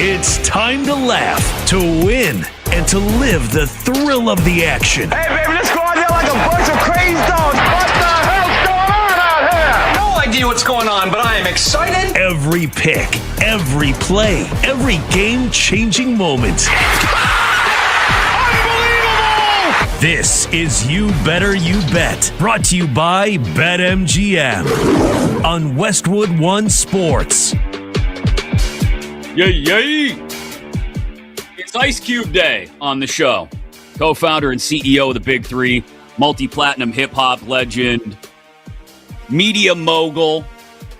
It's time to laugh, to win, and to live the thrill of the action. Hey, baby, let's go out there like a bunch of crazy dogs. What the hell's going on out here? No idea what's going on, but I am excited. Every pick, every play, every game-changing moment. Unbelievable! This is You Better You Bet, brought to you by BetMGM on Westwood One Sports. Yay! It's Ice Cube Day on the show. Co-founder and CEO of the Big Three, multi-platinum hip-hop legend, media mogul,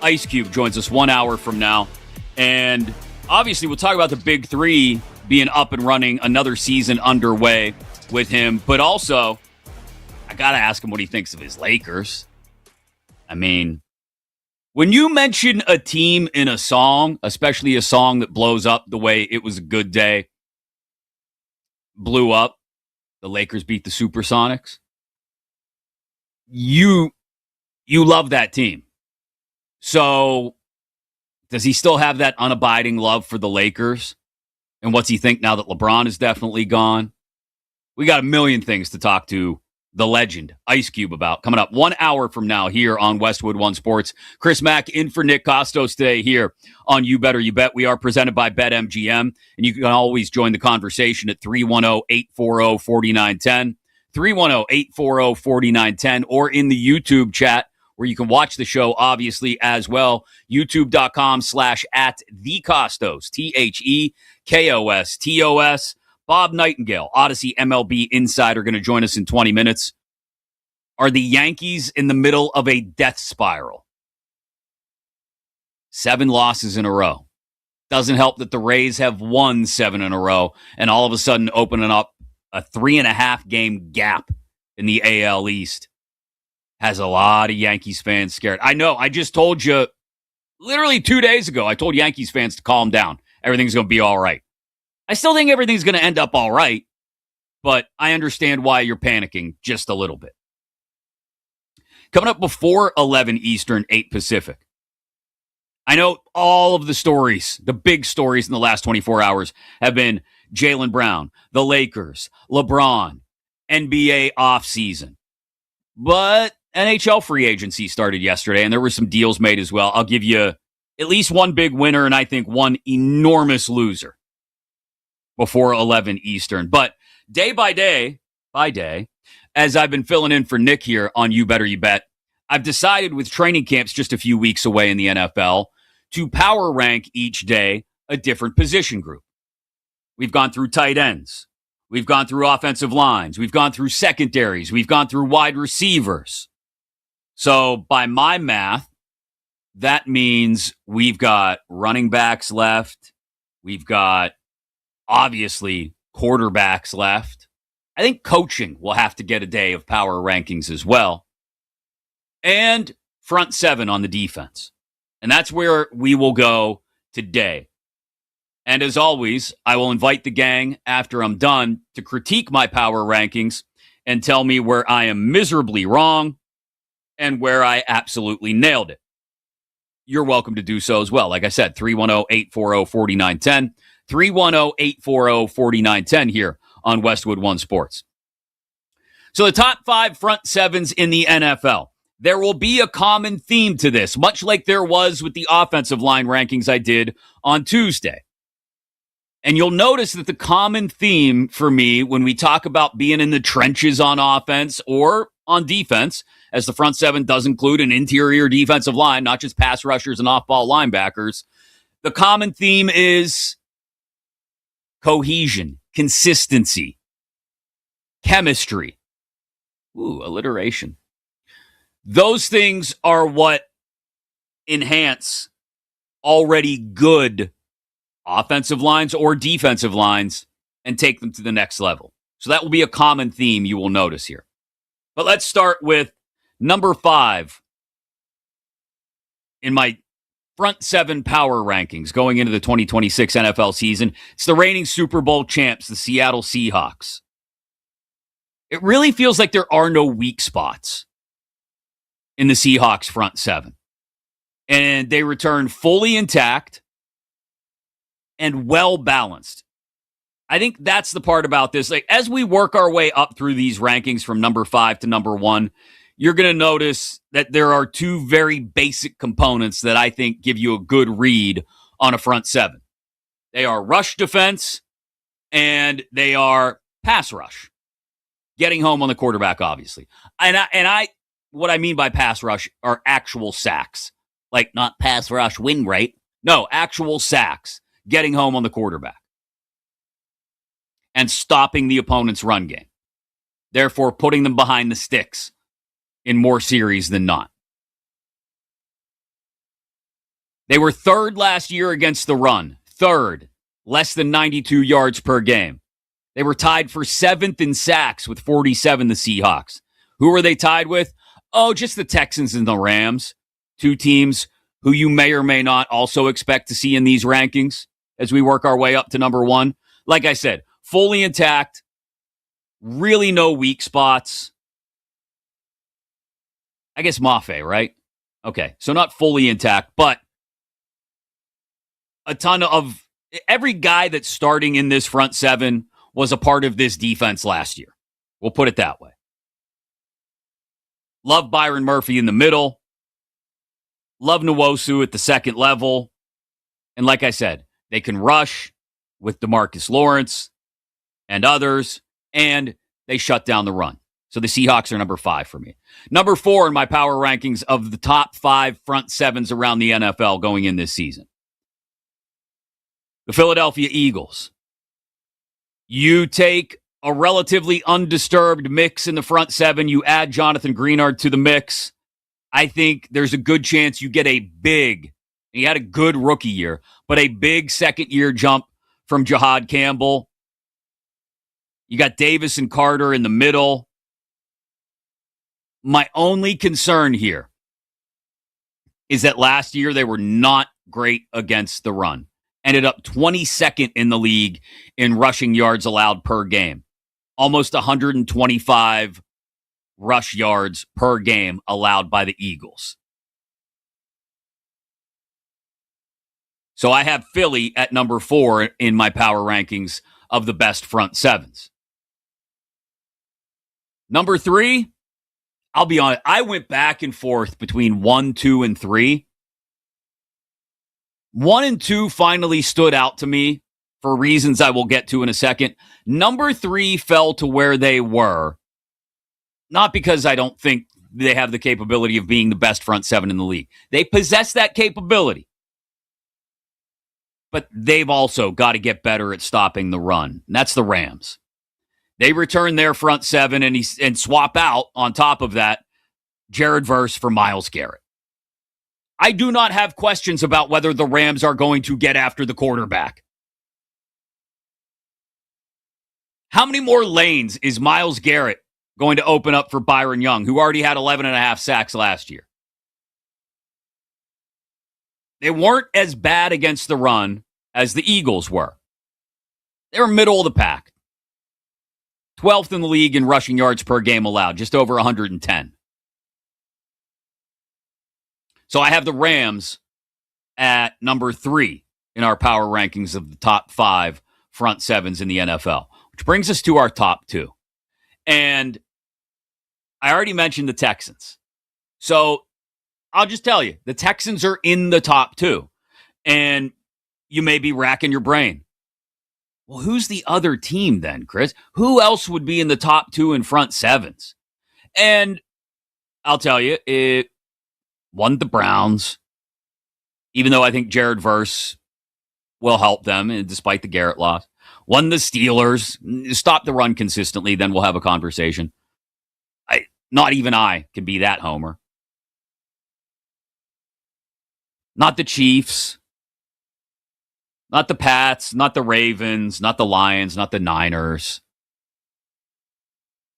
Ice Cube joins us 1 hour from now. And obviously we'll talk about the Big Three being up and running, another season underway with him. But also, I got to ask him what he thinks of his Lakers. I mean, when you mention a team in a song, especially a song that blows up the way It Was a Good Day blew up, the Lakers beat the Supersonics, you love that team. So does he still have that unabiding love for the Lakers? And what's he think now that LeBron is definitely gone? We got a million things to talk to the legend, Ice Cube, about coming up 1 hour from now here on Westwood One Sports. Chris Mack in for Nick Kostos today here on You Better You Bet. We are presented by BetMGM, and you can always join the conversation at 310-840-4910, 310-840-4910, or in the YouTube chat where you can watch the show, obviously, as well. YouTube.com/@TheKostos, TheKostos. Bob Nightingale, Odyssey MLB insider, going to join us in 20 minutes. Are the Yankees in the middle of a death spiral? 7 losses in a row. Doesn't help that the Rays have won 7 in a row and all of a sudden opening up a 3.5 game gap in the AL East. Has a lot of Yankees fans scared. I know, I just told you literally 2 days ago, I told Yankees fans to calm down. Everything's going to be all right. I still think everything's going to end up all right, but I understand why you're panicking just a little bit. Coming up before 11 Eastern, 8 Pacific. I know all of the stories, the big stories in the last 24 hours have been Jaylen Brown, the Lakers, LeBron, NBA offseason. But NHL free agency started yesterday, and there were some deals made as well. I'll give you at least one big winner and I think one enormous loser before 11 Eastern. But day by day, as I've been filling in for Nick here on You Better You Bet, I've decided with training camps just a few weeks away in the NFL to power rank each day a different position group. We've gone through tight ends. We've gone through offensive lines. We've gone through secondaries. We've gone through wide receivers. So by my math, that means we've got running backs left. We've got obviously quarterbacks left. I think coaching will have to get a day of power rankings as well. And front 7 on the defense. And that's where we will go today. And as always, I will invite the gang after I'm done to critique my power rankings and tell me where I am miserably wrong and where I absolutely nailed it. You're welcome to do so as well. Like I said, 310-840-4910. 310-840-4910 here on Westwood One Sports. So the top 5 front 7s in the NFL. There will be a common theme to this, much like there was with the offensive line rankings I did on Tuesday. And you'll notice that the common theme for me when we talk about being in the trenches on offense or on defense, as the front 7 does include an interior defensive line, not just pass rushers and off-ball linebackers, the common theme is cohesion, consistency, chemistry. Ooh, alliteration. Those things are what enhance already good offensive lines or defensive lines and take them to the next level. So that will be a common theme you will notice here. But let's start with number 5 in my front 7 power rankings going into the 2026 NFL season. It's the reigning Super Bowl champs, the Seattle Seahawks. It really feels like there are no weak spots in the Seahawks front 7. And they return fully intact. and well-balanced. I think that's the part about this. Like, as we work our way up through these rankings from number 5 to number 1, you're going to notice that there are two very basic components that I think give you a good read on a front seven. They are rush defense and they are pass rush. Getting home on the quarterback, obviously. And what I mean by pass rush are actual sacks. Like, not pass rush win rate. No, actual sacks. Getting home on the quarterback. And stopping the opponent's run game. Therefore, putting them behind the sticks in more series than not. They were third last year against the run. Third. Less than 92 yards per game. They were tied for 7th in sacks with 47, the Seahawks. Who were they tied with? Oh, just the Texans and the Rams. Two teams who you may or may not also expect to see in these rankings as we work our way up to number 1. Like I said, fully intact. Really no weak spots. I guess Mafe, right? Okay, so not fully intact, but a ton of... Every guy that's starting in this front seven was a part of this defense last year. We'll put it that way. Love Byron Murphy in the middle. Love Nwosu at the second level. And like I said, they can rush with DeMarcus Lawrence and others, and they shut down the run. So the Seahawks are number 5 for me. Number 4 in my power rankings of the top 5 front sevens around the NFL going in this season. The Philadelphia Eagles. You take a relatively undisturbed mix in the front seven. You add Jonathan Greenard to the mix. I think there's a good chance you get a big, he had a good rookie year, but a big second-year jump from Jahad Campbell. You got Davis and Carter in the middle. My only concern here is that last year they were not great against the run. Ended up 22nd in the league in rushing yards allowed per game. Almost 125 rush yards per game allowed by the Eagles. So I have Philly at number 4 in my power rankings of the best front sevens. Number 3, I'll be honest, I went back and forth between 1, 2, and 3. 1 and 2 finally stood out to me for reasons I will get to in a second. Number 3 fell to where they were. Not because I don't think they have the capability of being the best front seven in the league. They possess that capability. But they've also got to get better at stopping the run. And that's the Rams. They return their front seven and swap out, on top of that, Jared Verse for Myles Garrett. I do not have questions about whether the Rams are going to get after the quarterback. How many more lanes is Myles Garrett going to open up for Byron Young, who already had 11.5 sacks last year? They weren't as bad against the run as the Eagles were. They were middle of the pack. 12th in the league in rushing yards per game allowed, just over 110. So I have the Rams at number 3 in our power rankings of the top 5 front sevens in the NFL, which brings us to our top 2. And I already mentioned the Texans. So I'll just tell you, the Texans are in the top 2. And you may be racking your brain. Well, who's the other team then, Chris? Who else would be in the top 2 in front sevens? And I'll tell you, it won the Browns, even though I think Jared Verse will help them, despite the Garrett loss. Won the Steelers. Stop the run consistently, then we'll have a conversation. Not even I can be that homer. Not the Chiefs. Not the Pats. Not the Ravens. Not the Lions. Not the Niners.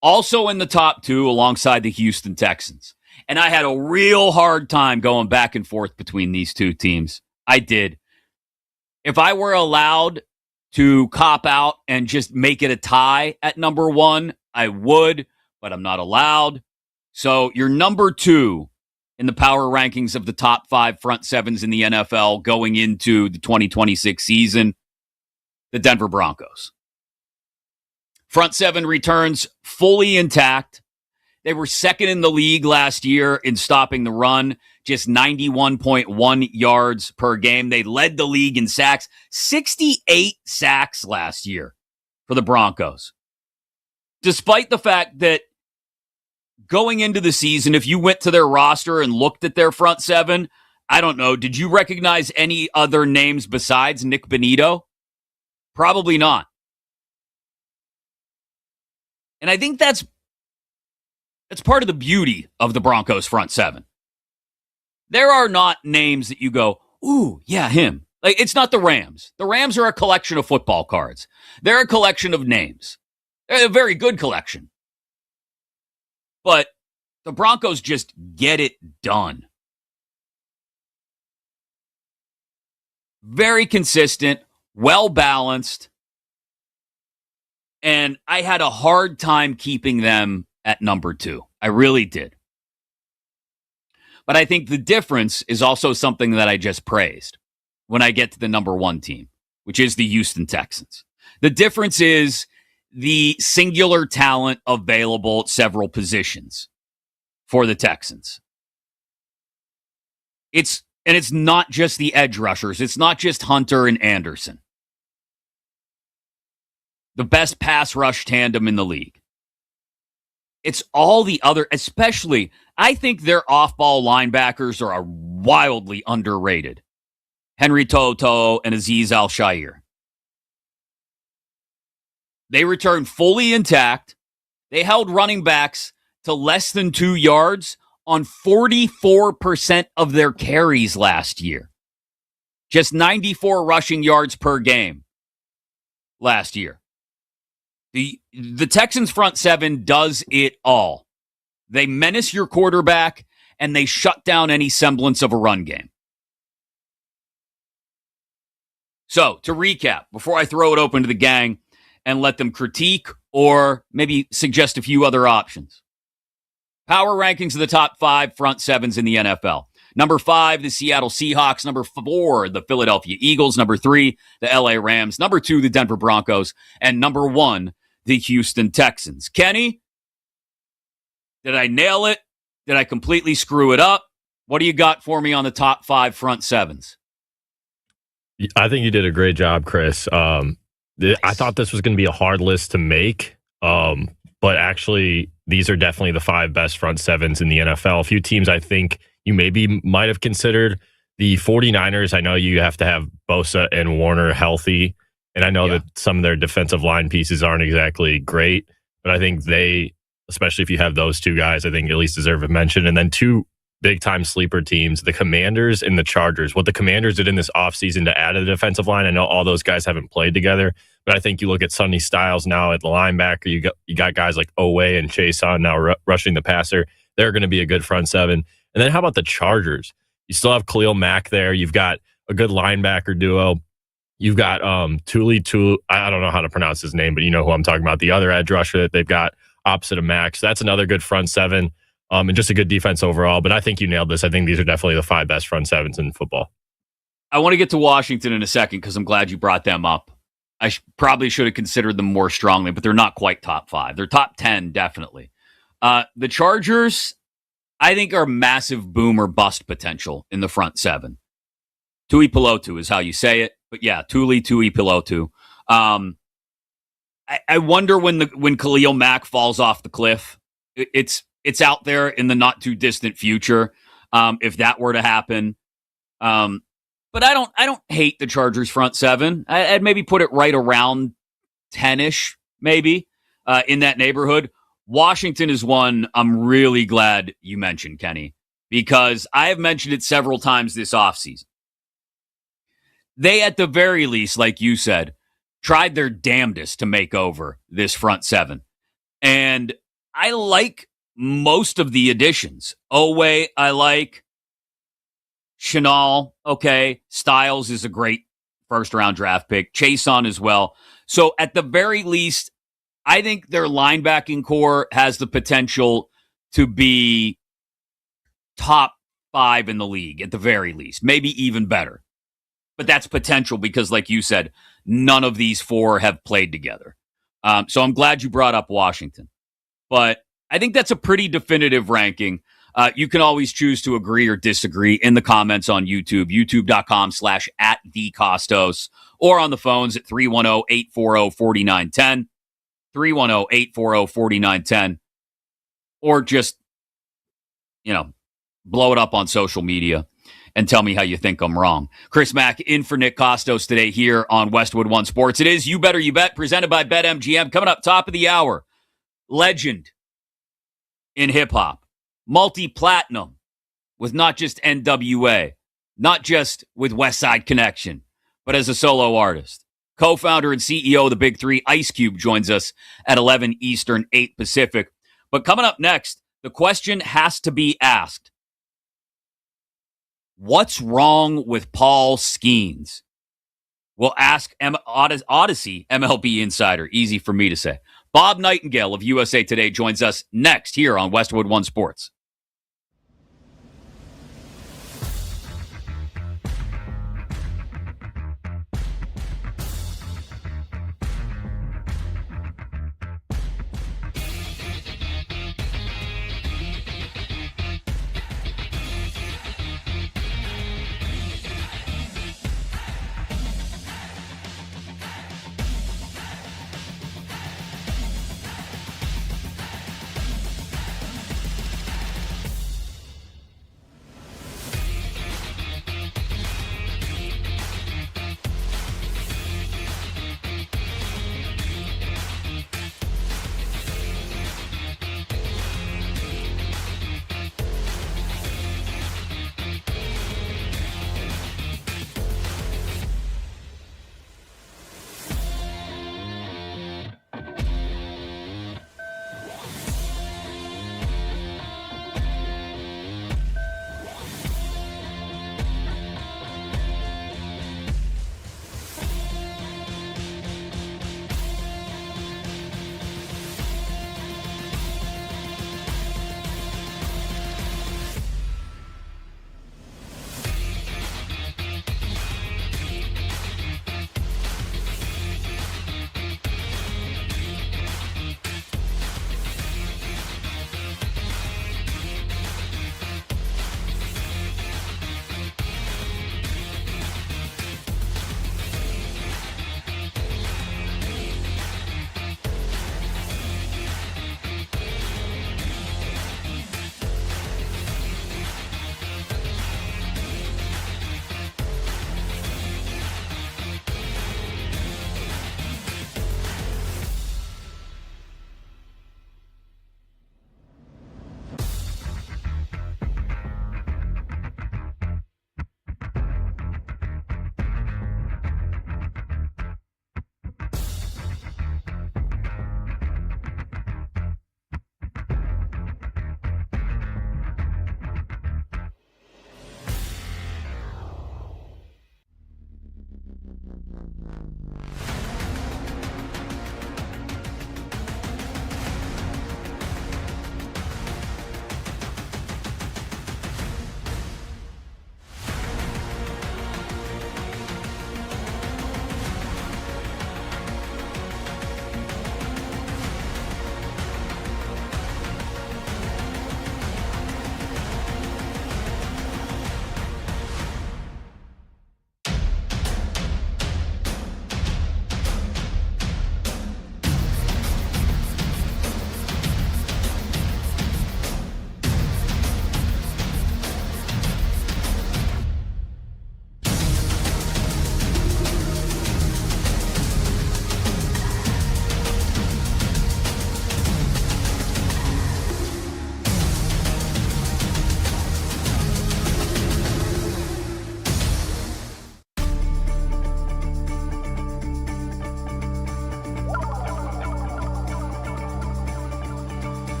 Also in the top 2 alongside the Houston Texans. And I had a real hard time going back and forth between these two teams. I did. If I were allowed to cop out and just make it a tie at number 1, I would, but I'm not allowed. So your number 2 in the power rankings of the top 5 front sevens in the NFL going into the 2026 season the Denver Broncos. Front seven returns fully intact. They were second in the league last year in stopping the run, just 91.1 yards per game. They led the league in sacks, 68 sacks last year for the Broncos. Despite the fact that going into the season, if you went to their roster and looked at their front seven, I don't know, did you recognize any other names besides Nick Bonito? Probably not. And I think that's part of the beauty of the Broncos front seven. There are not names that you go, ooh, yeah, him. Like, it's not the Rams. The Rams are a collection of football cards. They're a collection of names. They're a very good collection. But the Broncos just get it done. Very consistent, well-balanced, and I had a hard time keeping them at number 2. I really did. But I think the difference is also something that I just praised when I get to the number 1 team, which is the Houston Texans. The difference is the singular talent available at several positions for the Texans. It's not just the edge rushers. It's not just Hunter and Anderson. The best pass rush tandem in the league. It's all the other, especially, I think their off-ball linebackers are wildly underrated. Henry Toto and Azeez Al-Shaair. They returned fully intact. They held running backs to less than 2 yards on 44% of their carries last year. Just 94 rushing yards per game last year. The Texans front seven does it all. They menace your quarterback, and they shut down any semblance of a run game. So, to recap, before I throw it open to the gang and let them critique or maybe suggest a few other options. Power rankings of the top 5 front sevens in the NFL. Number 5, the Seattle Seahawks. Number 4, the Philadelphia Eagles. Number 3, the LA Rams. Number 2, the Denver Broncos. And number 1, the Houston Texans. Kenny, did I nail it? Did I completely screw it up? What do you got for me on the top 5 front sevens? I think you did a great job, Chris. Nice. I thought this was going to be a hard list to make, but actually these are definitely the 5 best front sevens in the NFL. A few teams I think you maybe might have considered. The 49ers, I know you have to have Bosa and Warner healthy, and I know that some of their defensive line pieces aren't exactly great, but I think they, especially if you have those 2 guys, I think at least deserve a mention. And then 2 big-time sleeper teams, the Commanders and the Chargers. What the Commanders did in this offseason to add a defensive line, I know all those guys haven't played together, but I think you look at Sonny Styles now at the linebacker, you got guys like Owe and Chason now rushing the passer. They're going to be a good front seven. And then how about the Chargers? You still have Khalil Mack there. You've got a good linebacker duo. You've got Tuli. I don't know how to pronounce his name, but you know who I'm talking about. The other edge rusher that they've got opposite of Max. That's another good front seven, and just a good defense overall. But I think you nailed this. I think these are definitely the 5 best front sevens in football. I want to get to Washington in a second because I'm glad you brought them up. I probably should have considered them more strongly, but they're not quite top 5. They're top 10, definitely. The Chargers, I think, are massive boom or bust potential in the front seven. Tui Pelotu is how you say it. But yeah, Tui Pelotu. I wonder when Khalil Mack falls off the cliff. It's out there in the not too distant future. If that were to happen, but I don't hate the Chargers front seven. I'd maybe put it right around 10-ish, maybe in that neighborhood. Washington is one I'm really glad you mentioned, Kenny, because I have mentioned it several times this offseason. They, at the very least, like you said, tried their damnedest to make over this front seven. And I like most of the additions. Owe, I like. Chenal, okay. Styles is a great first-round draft pick. Chason as well. So, at the very least, I think their linebacking core has the potential to be top 5 in the league, at the very least. Maybe even better. But that's potential because, like you said, none of these four have played together. So I'm glad you brought up Washington. But I think that's a pretty definitive ranking. You can always choose to agree or disagree in the comments on YouTube, youtube.com/@thekostos, or on the phones at 310-840-4910, 310-840-4910, or just, blow it up on social media and tell me how you think I'm wrong. Chris Mack in for Nick Kostos today here on Westwood One Sports. It is You Better You Bet, presented by BetMGM. Coming up top of the hour, legend in hip-hop, multi-platinum with not just NWA, not just with West Side Connection, but as a solo artist. Co-founder and CEO of the Big Three, Ice Cube, joins us at 11 Eastern, 8 Pacific. But coming up next, the question has to be asked. What's wrong with Paul Skeens? We'll ask Odyssey MLB insider. Easy for me to say. Bob Nightingale of USA Today joins us next here on Westwood One Sports.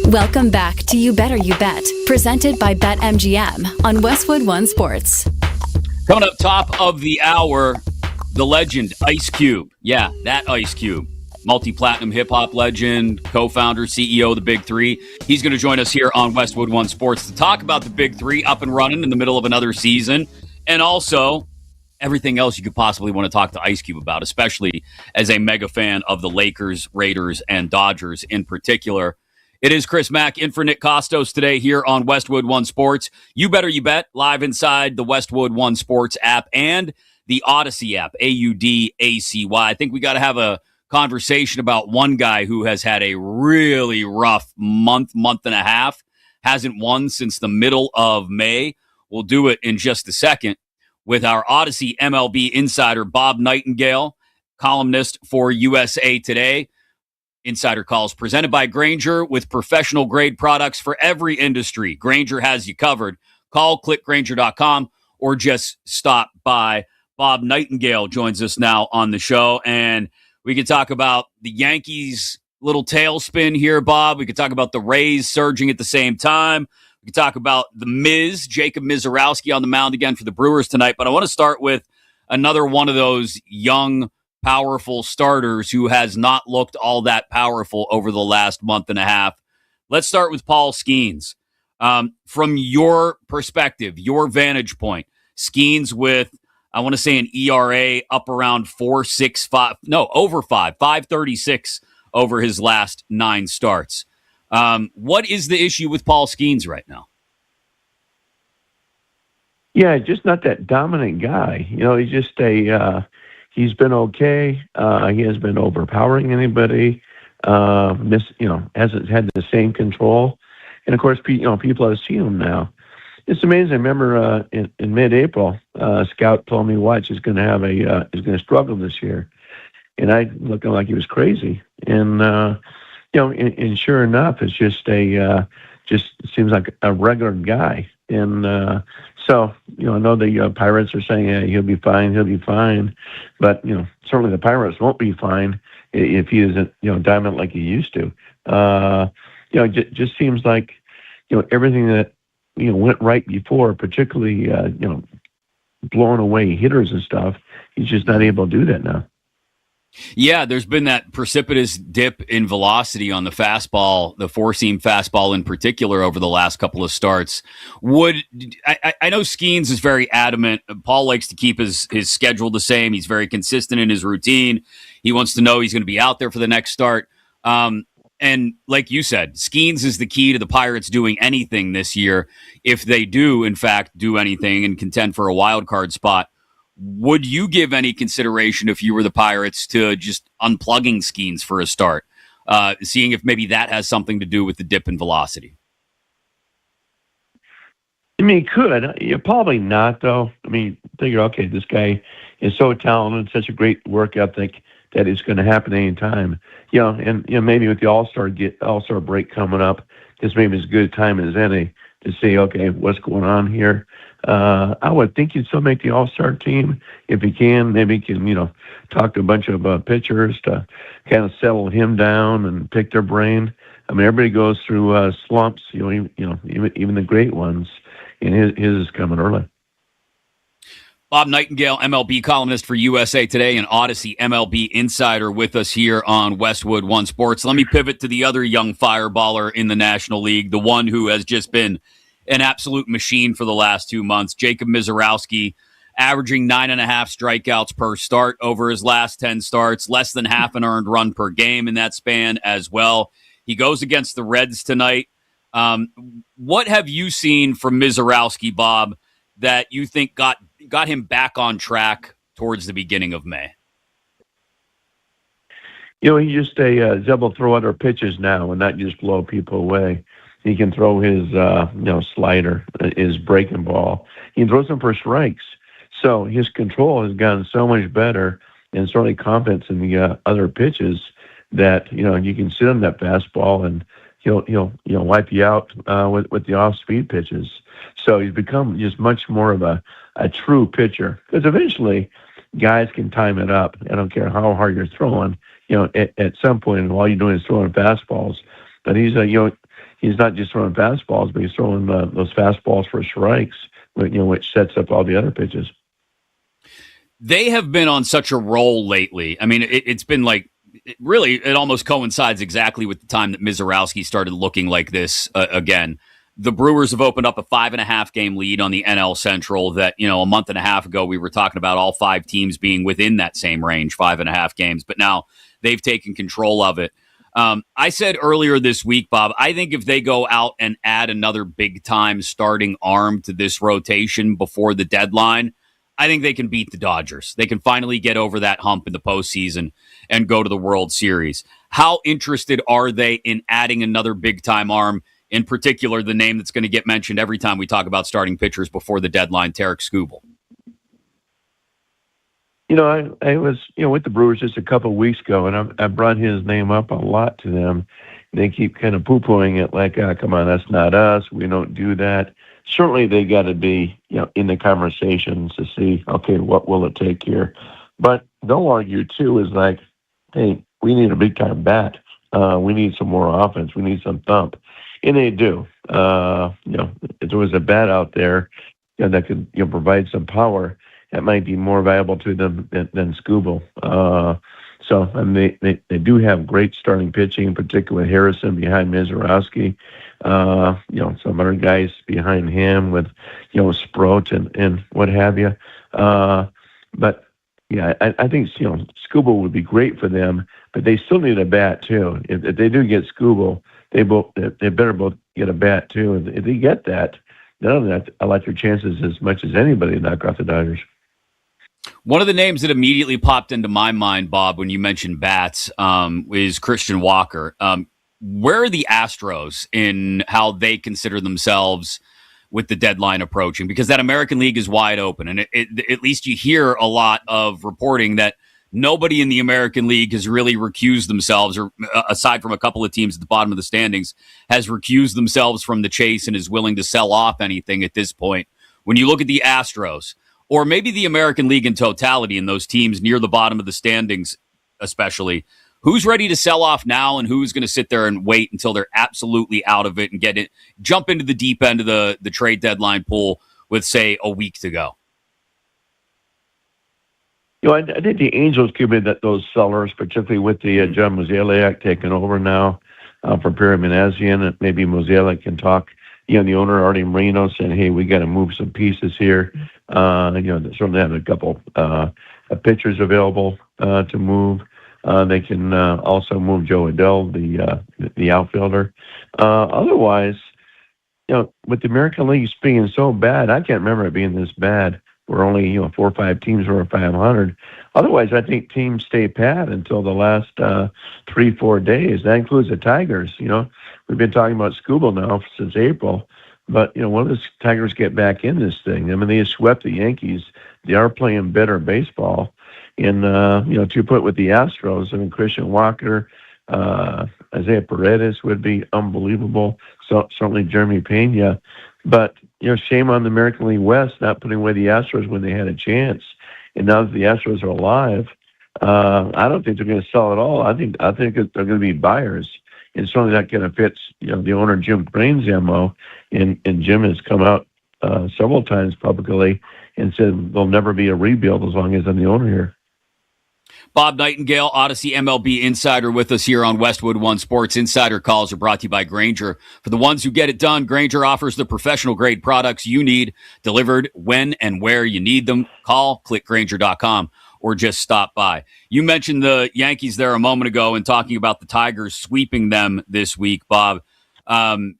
Welcome back to You Better You Bet, presented by BetMGM on Westwood One Sports. Coming up top of the hour, the legend Ice Cube. Yeah, that Ice Cube. Multi-platinum hip-hop legend, co-founder, CEO of the Big Three. He's going to join us here on Westwood One Sports to talk about the Big Three up and running in the middle of another season, and also everything else you could possibly want to talk to Ice Cube about, especially as a mega fan of the Lakers, Raiders, and Dodgers in particular. It is Chris Mack in for Nick Kostos today here on Westwood One Sports. You Better You Bet, live inside the Westwood One Sports app and the Odyssey app, AUDACY. I think we got to have a conversation about one guy who has had a really rough month and a half, hasn't won since the middle of May. We'll do it in just a second with our Odyssey MLB insider, Bob Nightingale, columnist for USA Today. Insider Calls presented by Grainger with professional grade products for every industry. Grainger has you covered. Call, click Grainger.com, or just stop by. Bob Nightingale joins us now on the show, and we could talk about the Yankees' little tailspin here, Bob. We could talk about the Rays surging at the same time. We could talk about the Miz, Jacob Mizorowski on the mound again for the Brewers tonight. But I want to start with another one of those young, powerful starters who has not looked all that powerful over the last month and a half. Let's start with Paul Skeens. From your perspective, your vantage point, Skeens with, I want to say, an ERA up around 4.65, no, over 536 over his last 9 starts. What is the issue with Paul Skeens right now? Yeah, just not that dominant guy. You know, he's just he's been okay. He hasn't been overpowering anybody. Hasn't had the same control. And of course, people have seen him now. It's amazing. I remember in mid-April, Scout told me Watch is going to struggle this year, and I looking like he was crazy. And and sure enough, it's just just seems like a regular guy. And so I know the Pirates are saying, yeah, he'll be fine. But certainly the Pirates won't be fine if he isn't dominant like he used to. Just seems like everything that went right before, particularly blowing away hitters and stuff. He's just not able to do that now. Yeah, there's been that precipitous dip in velocity on the fastball, the four-seam fastball in particular, over the last couple of starts. I know Skeens is very adamant. Paul likes to keep his schedule the same. He's very consistent in his routine. He wants to know he's going to be out there for the next start. And like you said, Skeens is the key to the Pirates doing anything this year. If they do, in fact, do anything and contend for a wild card spot, would you give any consideration, if you were the Pirates, to just unplugging Skeens for a start, seeing if maybe that has something to do with the dip in velocity? I mean, he could. Probably not, though. I mean, figure, okay, this guy is so talented, such a great work ethic, that it's going to happen anytime. Maybe with the All-Star break coming up, this maybe is as good a time as any to say, okay, what's going on here? I would think he'd still make the All-Star team if he can. Maybe he can, talk to a bunch of pitchers to kind of settle him down and pick their brain. I mean, everybody goes through slumps, even the great ones, and his is coming early. Bob Nightingale, MLB columnist for USA Today and Odyssey MLB insider, with us here on Westwood One Sports. Let me pivot to the other young fireballer in the National League, the one who has just been an absolute machine for the last 2 months, Jacob Mizorowski, averaging 9.5 strikeouts per start over his last 10 starts, less than half an earned run per game in that span as well. He goes against the Reds tonight. What have you seen from Mizorowski, Bob, that you think got him back on track towards the beginning of May? He just is able to throw other pitches now and not just blow people away. He can throw his slider, his breaking ball. He throws them for strikes. So his control has gotten so much better, and certainly confidence in the other pitches that you can sit on that fastball and he'll wipe you out with the off-speed pitches. So he's become just much more of a true pitcher, because eventually guys can time it up. I don't care how hard you're throwing. At some point, all you're doing is throwing fastballs. But he's he's not just throwing fastballs, but he's throwing those fastballs for strikes, which sets up all the other pitches. They have been on such a roll lately. I mean, it's been like, it almost coincides exactly with the time that Mizorowski started looking like this again. The Brewers have opened up a 5.5 game lead on the NL Central that, a month and a half ago, we were talking about all 5 teams being within that same range, 5.5 games, but now they've taken control of it. I said earlier this week, Bob, I think if they go out and add another big time starting arm to this rotation before the deadline, I think they can beat the Dodgers. They can finally get over that hump in the postseason and go to the World Series. How interested are they in adding another big-time arm, in particular the name that's going to get mentioned every time we talk about starting pitchers before the deadline, Tarik Skubal? I was, with the Brewers just a couple of weeks ago, and I brought his name up a lot to them. They keep kind of poo-pooing it like, come on, that's not us. We don't do that. Certainly they got to be, in the conversations to see, okay, what will it take here? But they'll argue too is like, hey, we need a big time bat. We need some more offense. We need some thump. And they do. If there was a bat out there that could provide some power, that might be more valuable to them than Skubal. So they do have great starting pitching, in particular with Harrison behind Mizorowski. Some other guys behind him with, Sproat and what have you. But yeah, I think, Skubal would be great for them, but they still need a bat too. If they do get Skubal, they better both get a bat too. And if they get that, then I like their chances as much as anybody to knock off the Dodgers. One of the names that immediately popped into my mind, Bob, when you mentioned bats, is Christian Walker. Where are the Astros in how they consider themselves with the deadline approaching? Because that American League is wide open, and at least you hear a lot of reporting that nobody in the American League has really recused themselves, or aside from a couple of teams at the bottom of the standings, has recused themselves from the chase and is willing to sell off anything at this point. When you look at the Astros, or maybe the American League in totality, in those teams near the bottom of the standings especially, who's ready to sell off now and who's going to sit there and wait until they're absolutely out of it and jump into the deep end of the trade deadline pool with, say, a week to go? I think the Angels could be those sellers, particularly with the John Mozeliak taking over now for Perry Manassian. And maybe Mozeliak can talk, the owner, Artie Moreno, saying, hey, we got to move some pieces here. They certainly have a couple pitchers available to move. They can also move Joe Adell, the outfielder. Otherwise, with the American League being so bad, I can't remember it being this bad. We're only 4 or 5 teams over 500. Otherwise, I think teams stay pat until the last 3-4 days. That includes the Tigers. We've been talking about Skubal now since April, but when does Tigers get back in this thing? I mean, they swept the Yankees. They are playing better baseball. And to put with the Astros, I mean, Christian Walker, Isaiah Paredes would be unbelievable. So certainly Jeremy Pena, but shame on the American League West not putting away the Astros when they had a chance. And now that the Astros are alive, I don't think they're going to sell at all. I think they're going to be buyers. And certainly that kind of fits, the owner Jim Crane's MO. And Jim has come out several times publicly and said there'll never be a rebuild as long as I'm the owner here. Bob Nightingale, Odyssey MLB Insider, with us here on Westwood One Sports. Insider calls are brought to you by Grainger. For the ones who get it done, Grainger offers the professional-grade products you need, delivered when and where you need them. Call, click Grainger.com, or just stop by. You mentioned the Yankees there a moment ago and talking about the Tigers sweeping them this week, Bob. Aaron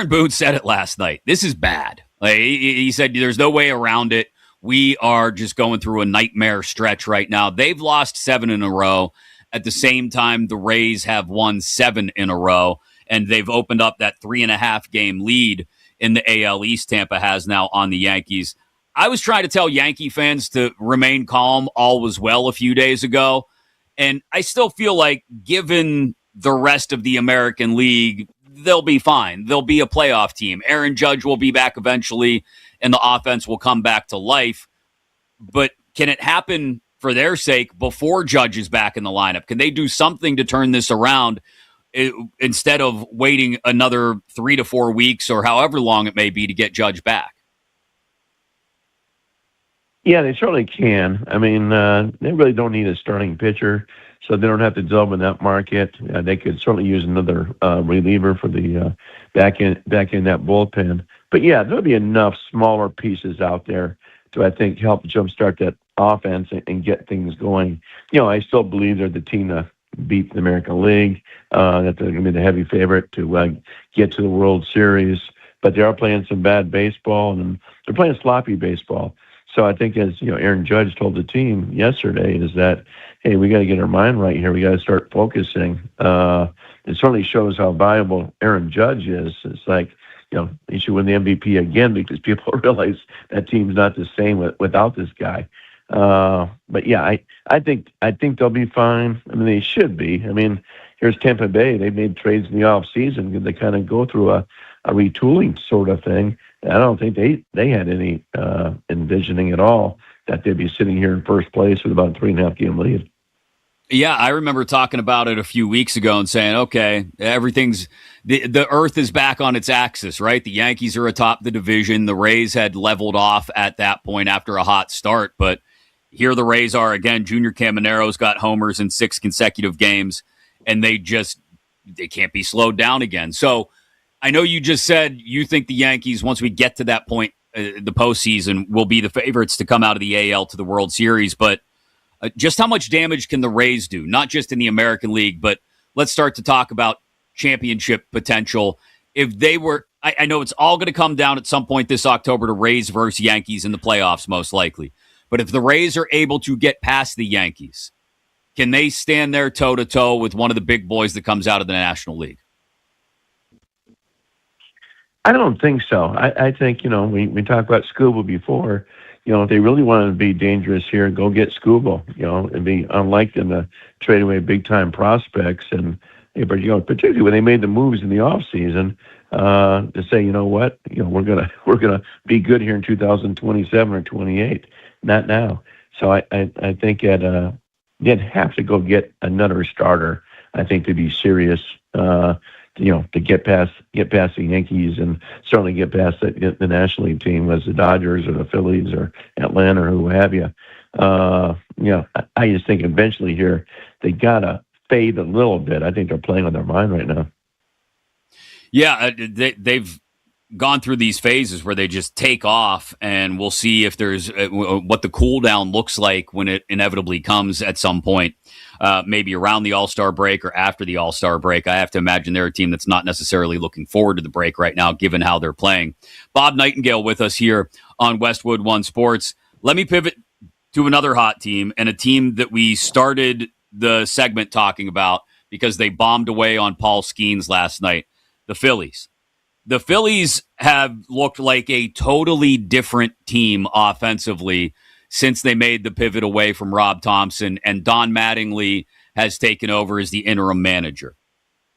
Boone said it last night. This is bad. He said there's no way around it. We are just going through a nightmare stretch right now. They've lost 7 in a row. At the same time, the Rays have won 7 in a row, and they've opened up that 3.5 game lead in the AL East. Tampa has now on the Yankees. I was trying to tell Yankee fans to remain calm. All was well a few days ago. And I still feel like, given the rest of the American League, they'll be fine. They'll be a playoff team. Aaron Judge will be back eventually, and the offense will come back to life. But can it happen for their sake before Judge is back in the lineup? Can they do something to turn this around? instead of waiting another 3 to 4 weeks or however long it may be to get Judge back? Yeah, they certainly can. I mean, they really don't need a starting pitcher, so they don't have to delve in that market. They could certainly use another reliever for the back in that bullpen. But yeah, there'll be enough smaller pieces out there to, I think, help jumpstart that offense and get things going. I still believe they're the team to beat the American League, that they're going to be the heavy favorite to get to the World Series. But they are playing some bad baseball, and they're playing sloppy baseball. So I think, as Aaron Judge told the team yesterday, is that, hey, we got to get our mind right here. We got to start focusing. It certainly shows how valuable Aaron Judge is. It's like, he should win the MVP again because people realize that team's not the same without this guy. But yeah, I think they'll be fine. I mean, they should be. I mean, here's Tampa Bay. They made trades in the off season. They kind of go through a retooling sort of thing. I don't think they had any envisioning at all that they'd be sitting here in first place with about a 3.5 game lead. Yeah, I remember talking about it a few weeks ago and saying, okay, everything's the earth is back on its axis, right? The Yankees are atop the division. The Rays had leveled off at that point after a hot start, but here the Rays are again. Junior Camanero's got homers in 6 consecutive games, and they can't be slowed down again. So I know you just said you think the Yankees, once we get to that point, the postseason, will be the favorites to come out of the AL to the World Series. But just how much damage can the Rays do? Not just in the American League, but let's start to talk about championship potential. If they were, I know it's all going to come down at some point this October to Rays versus Yankees in the playoffs, most likely. But if the Rays are able to get past the Yankees, can they stand there toe-to-toe with one of the big boys that comes out of the National League? I don't think so. I think, we talked about Skubal before. If they really wanted to be dangerous here, go get Skubal, and be unlike them to trade away big-time prospects. And, particularly when they made the moves in the offseason, to say, we're gonna be good here in 2027 or 28, not now. So I think that they'd have to go get another starter, I think, to be serious, to get past the Yankees and certainly get past the National League team, as the Dodgers or the Phillies or Atlanta or who have you. I just think eventually here they gotta fade a little bit. I think they're playing on their mind right now. Yeah, they've gone through these phases where they just take off, and we'll see if there's what the cool down looks like when it inevitably comes at some point, maybe around the All-Star break or after the All-Star break. I have to imagine they're a team that's not necessarily looking forward to the break right now, given how they're playing. Bob Nightingale with us here on Westwood One Sports. Let me pivot to another hot team, and a team that we started the segment talking about because they bombed away on Paul Skeens last night, the Phillies. The Phillies have looked like a totally different team offensively since they made the pivot away from Rob Thompson, and Don Mattingly has taken over as the interim manager.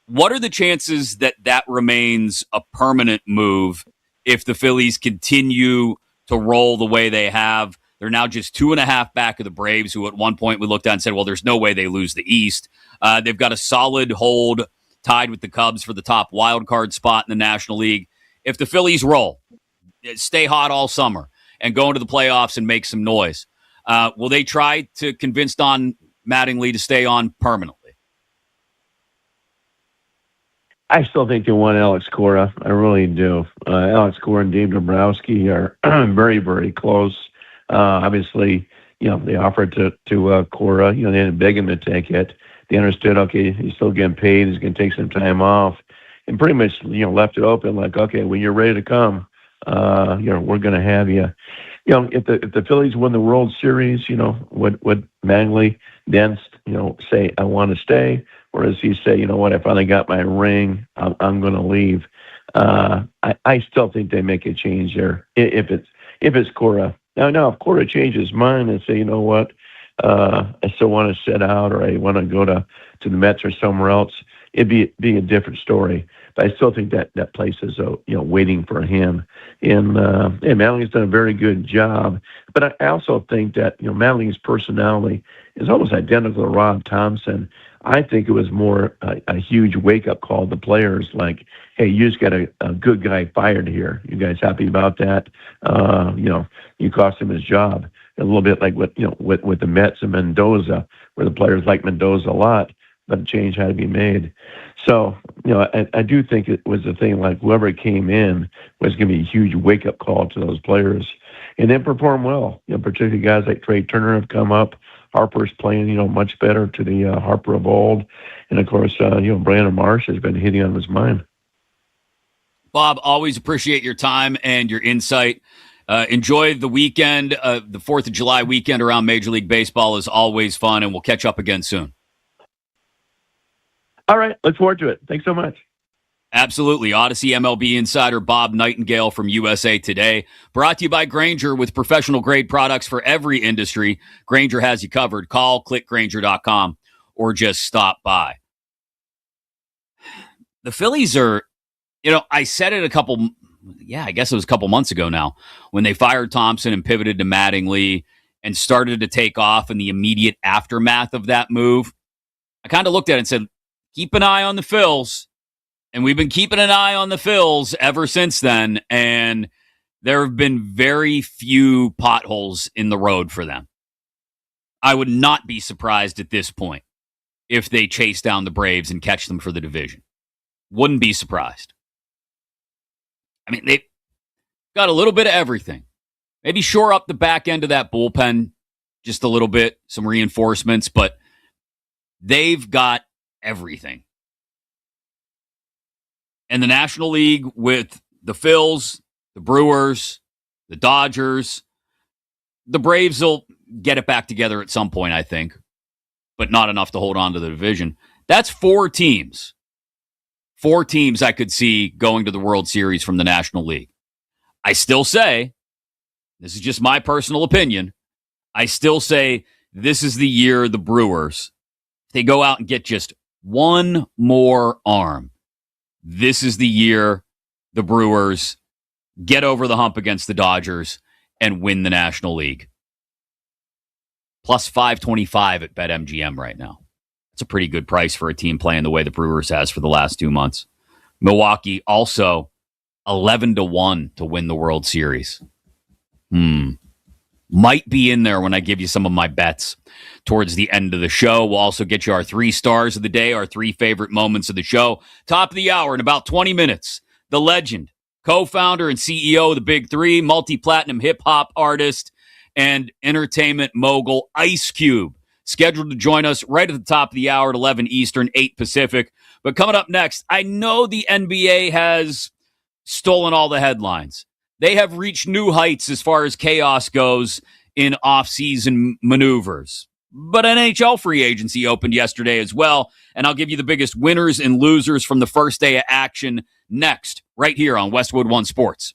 What are the chances that remains a permanent move if the Phillies continue to roll the way they have? They're now just 2.5 back of the Braves, who at one point we looked at and said, well, there's no way they lose the East. They've got a solid hold tied with the Cubs for the top wild card spot in the National League. If the Phillies roll, stay hot all summer, and go into the playoffs and make some noise, will they try to convince Don Mattingly to stay on permanently? I still think they want Alex Cora. I really do. Alex Cora and Dave Dombrowski are very, very close. Obviously, they offered to Cora. They didn't beg him to take it. They understood, okay, he's still getting paid. He's going to take some time off, and pretty much, left it open. Like, okay, when you're ready to come, we're going to have you. If the Phillies win the World Series, would Mattingly then, say, I want to stay, or does he say, what, I finally got my ring, I'm going to leave? I still think they make a change there if it's Cora. Now, if Cora changes his mind and say, what, I still want to sit out, or I want to go to the Mets or somewhere else, it'd be a different story. But I still think that place is waiting for him. And Mattingly's done a very good job. But I also think that Mattingly's personality is almost identical to Rob Thompson. I think it was more a huge wake-up call to players like, hey, you just got a good guy fired here. You guys happy about that? You cost him his job. A little bit like with the Mets and Mendoza, where the players like Mendoza a lot, but a change had to be made. So, I do think it was a thing like whoever came in was going to be a huge wake-up call to those players and then perform well. Particularly guys like Trey Turner have come up. Harper's playing, much better to the Harper of old. And, of course, Brandon Marsh has been hitting on his mind. Bob, always appreciate your time and your insight. Enjoy the weekend. The 4th of July weekend around Major League Baseball is always fun, and we'll catch up again soon. All right. Look forward to it. Thanks so much. Absolutely. Odyssey MLB insider Bob Nightingale from USA Today. Brought to you by Grainger, with professional-grade products for every industry. Grainger has you covered. Call, click Grainger.com, or just stop by. The Phillies are, I said it I guess it was a couple months ago now, when they fired Thompson and pivoted to Mattingly and started to take off in the immediate aftermath of that move. I kind of looked at it and said, keep an eye on the Phils. And we've been keeping an eye on the Phils ever since then, and there have been very few potholes in the road for them. I would not be surprised at this point if they chase down the Braves and catch them for the division. Wouldn't be surprised. I mean, they've got a little bit of everything. Maybe shore up the back end of that bullpen just a little bit, some reinforcements, but they've got everything. And the National League with the Phils, the Brewers, the Dodgers, the Braves will get it back together at some point, I think, but not enough to hold on to the division. That's 4 teams. 4 teams I could see going to the World Series from the National League. I still say, this is just my personal opinion, I still say this is the year the Brewers, if they go out and get just one more arm, this is the year the Brewers get over the hump against the Dodgers and win the National League. Plus 525 at BetMGM right now. It's a pretty good price for a team playing the way the Brewers has for the last 2 months. Milwaukee also 11-1 to win the World Series. Might be in there when I give you some of my bets towards the end of the show. We'll also get you our 3 stars of the day, our 3 favorite moments of the show. Top of the hour in about 20 minutes. The legend, co-founder and CEO of the Big Three, multi-platinum hip-hop artist, and entertainment mogul Ice Cube, scheduled to join us right at the top of the hour at 11 Eastern, 8 Pacific. But coming up next, I know the NBA has stolen all the headlines. They have reached new heights as far as chaos goes in off-season maneuvers. But NHL free agency opened yesterday as well, and I'll give you the biggest winners and losers from the first day of action next, right here on Westwood One Sports.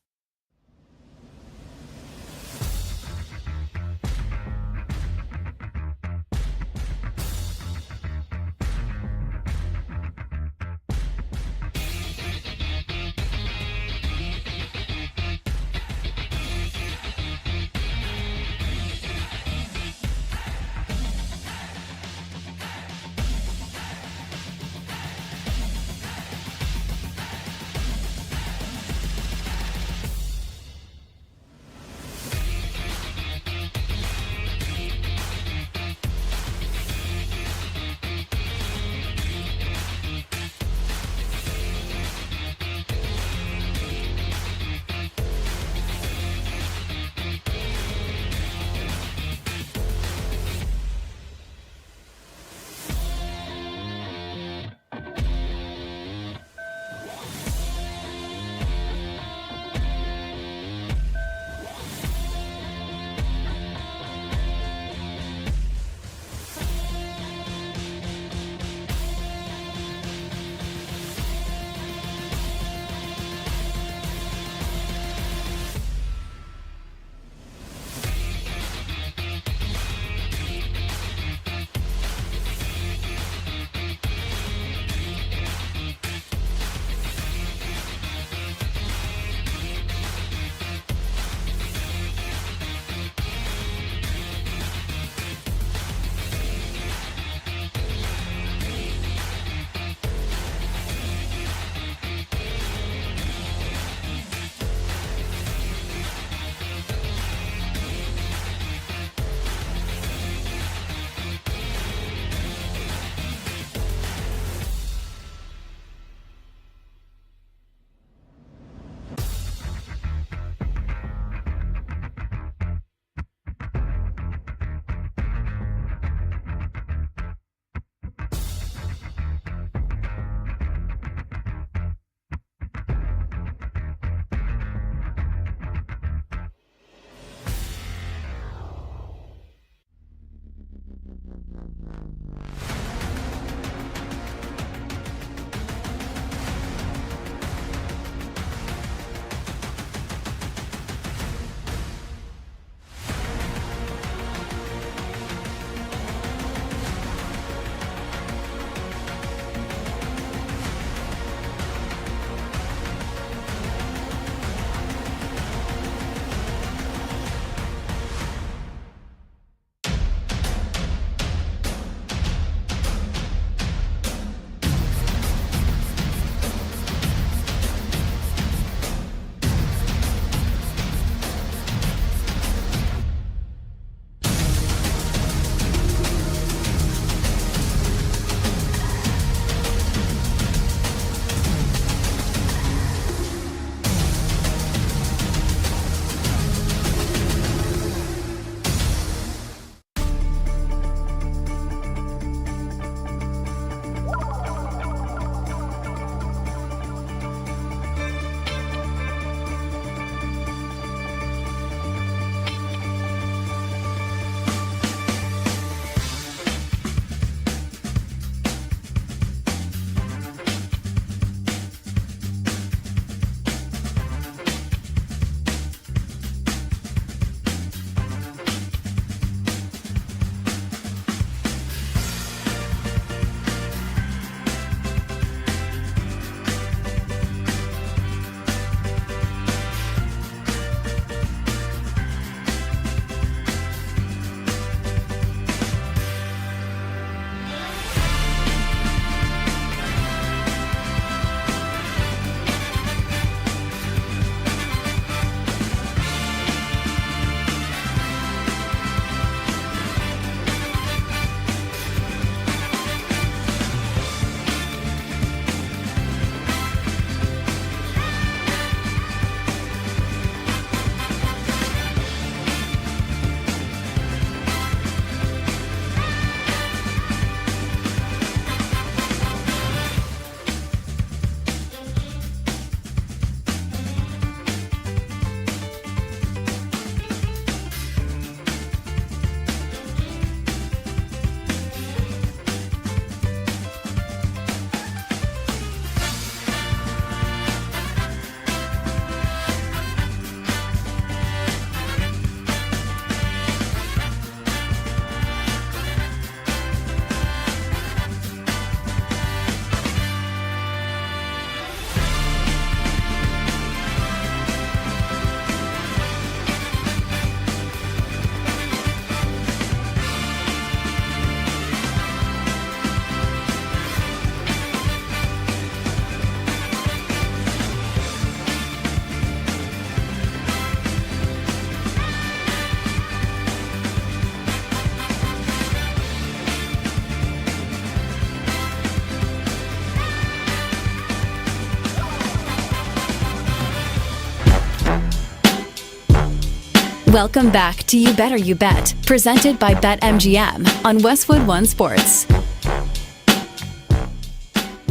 Welcome back to You Better You Bet, presented by BetMGM on Westwood One Sports.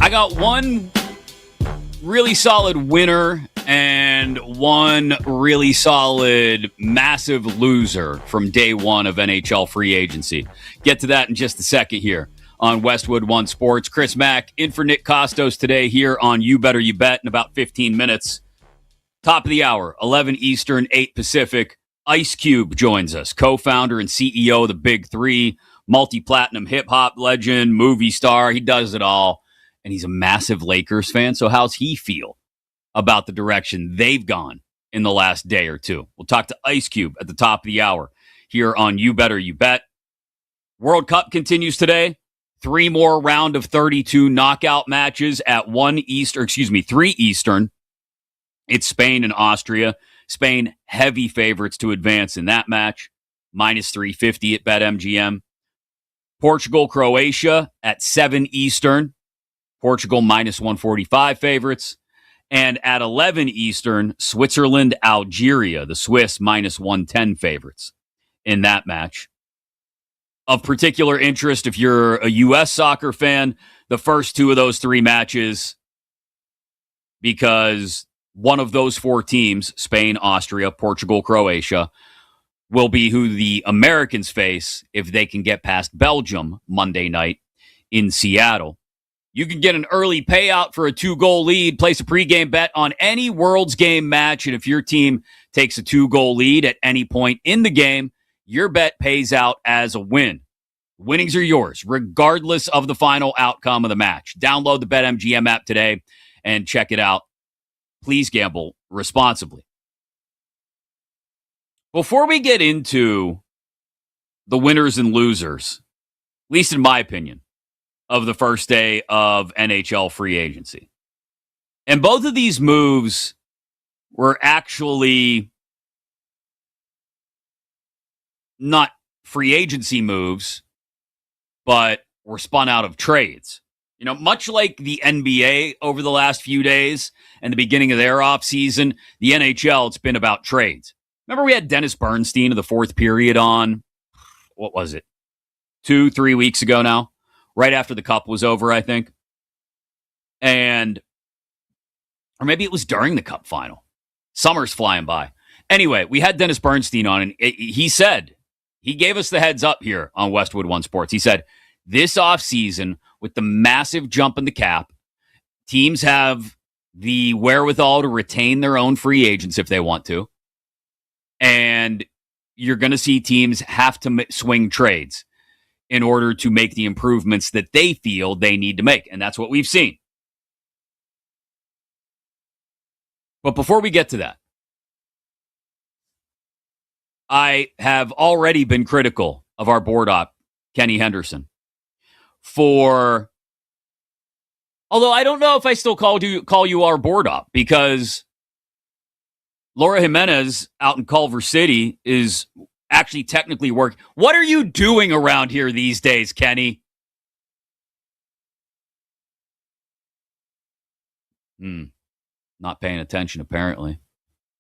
I got one really solid winner and one really solid massive loser from day one of NHL free agency. Get to that in just a second here on Westwood One Sports. Chris Mack in for Nick Kostos today here on You Better You Bet in about 15 minutes. Top of the hour, 11 Eastern, 8 Pacific. Ice Cube joins us, co-founder and CEO of the Big Three, multi-platinum hip-hop legend, movie star. He does it all, and he's a massive Lakers fan. So how's he feel about the direction they've gone in the last day or two? We'll talk to Ice Cube at the top of the hour here on You Better You Bet. World Cup continues today. 3 more round of 32 knockout matches at 3 Eastern. It's Spain and Austria. Spain, heavy favorites to advance in that match. Minus 350 at BetMGM. Portugal, Croatia at 7 Eastern. Portugal minus 145 favorites. And at 11 Eastern, Switzerland, Algeria, the Swiss minus 110 favorites in that match. Of particular interest, if you're a U.S. soccer fan, the first 2 of those 3 matches, because one of those 4 teams, Spain, Austria, Portugal, Croatia, will be who the Americans face if they can get past Belgium Monday night in Seattle. You can get an early payout for a 2-goal lead. Place a pregame bet on any World's Game match, and if your team takes a 2-goal lead at any point in the game, your bet pays out as a win. Winnings are yours, regardless of the final outcome of the match. Download the BetMGM app today and check it out. Please gamble responsibly. Before we get into the winners and losers, at least in my opinion, of the first day of NHL free agency, and both of these moves were actually not free agency moves, but were spun out of trades. You know, much like the NBA over the last few days and the beginning of their offseason, the NHL, it's been about trades. Remember we had Dennis Bernstein of the Fourth Period on, what was it, 2-3 weeks ago now? Right after the Cup was over, I think. Or maybe it was during the Cup final. Summer's flying by. Anyway, we had Dennis Bernstein on, and he gave us the heads up here on Westwood One Sports. He said, this offseason, with the massive jump in the cap, teams have the wherewithal to retain their own free agents if they want to. And you're going to see teams have to swing trades in order to make the improvements that they feel they need to make. And that's what we've seen. But before we get to that, I have already been critical of our board op, Kenny Henderson, although I don't know if I still call you our board op, because Laura Jimenez out in Culver City is actually technically working. What are you doing around here these days, Kenny? Not paying attention, apparently.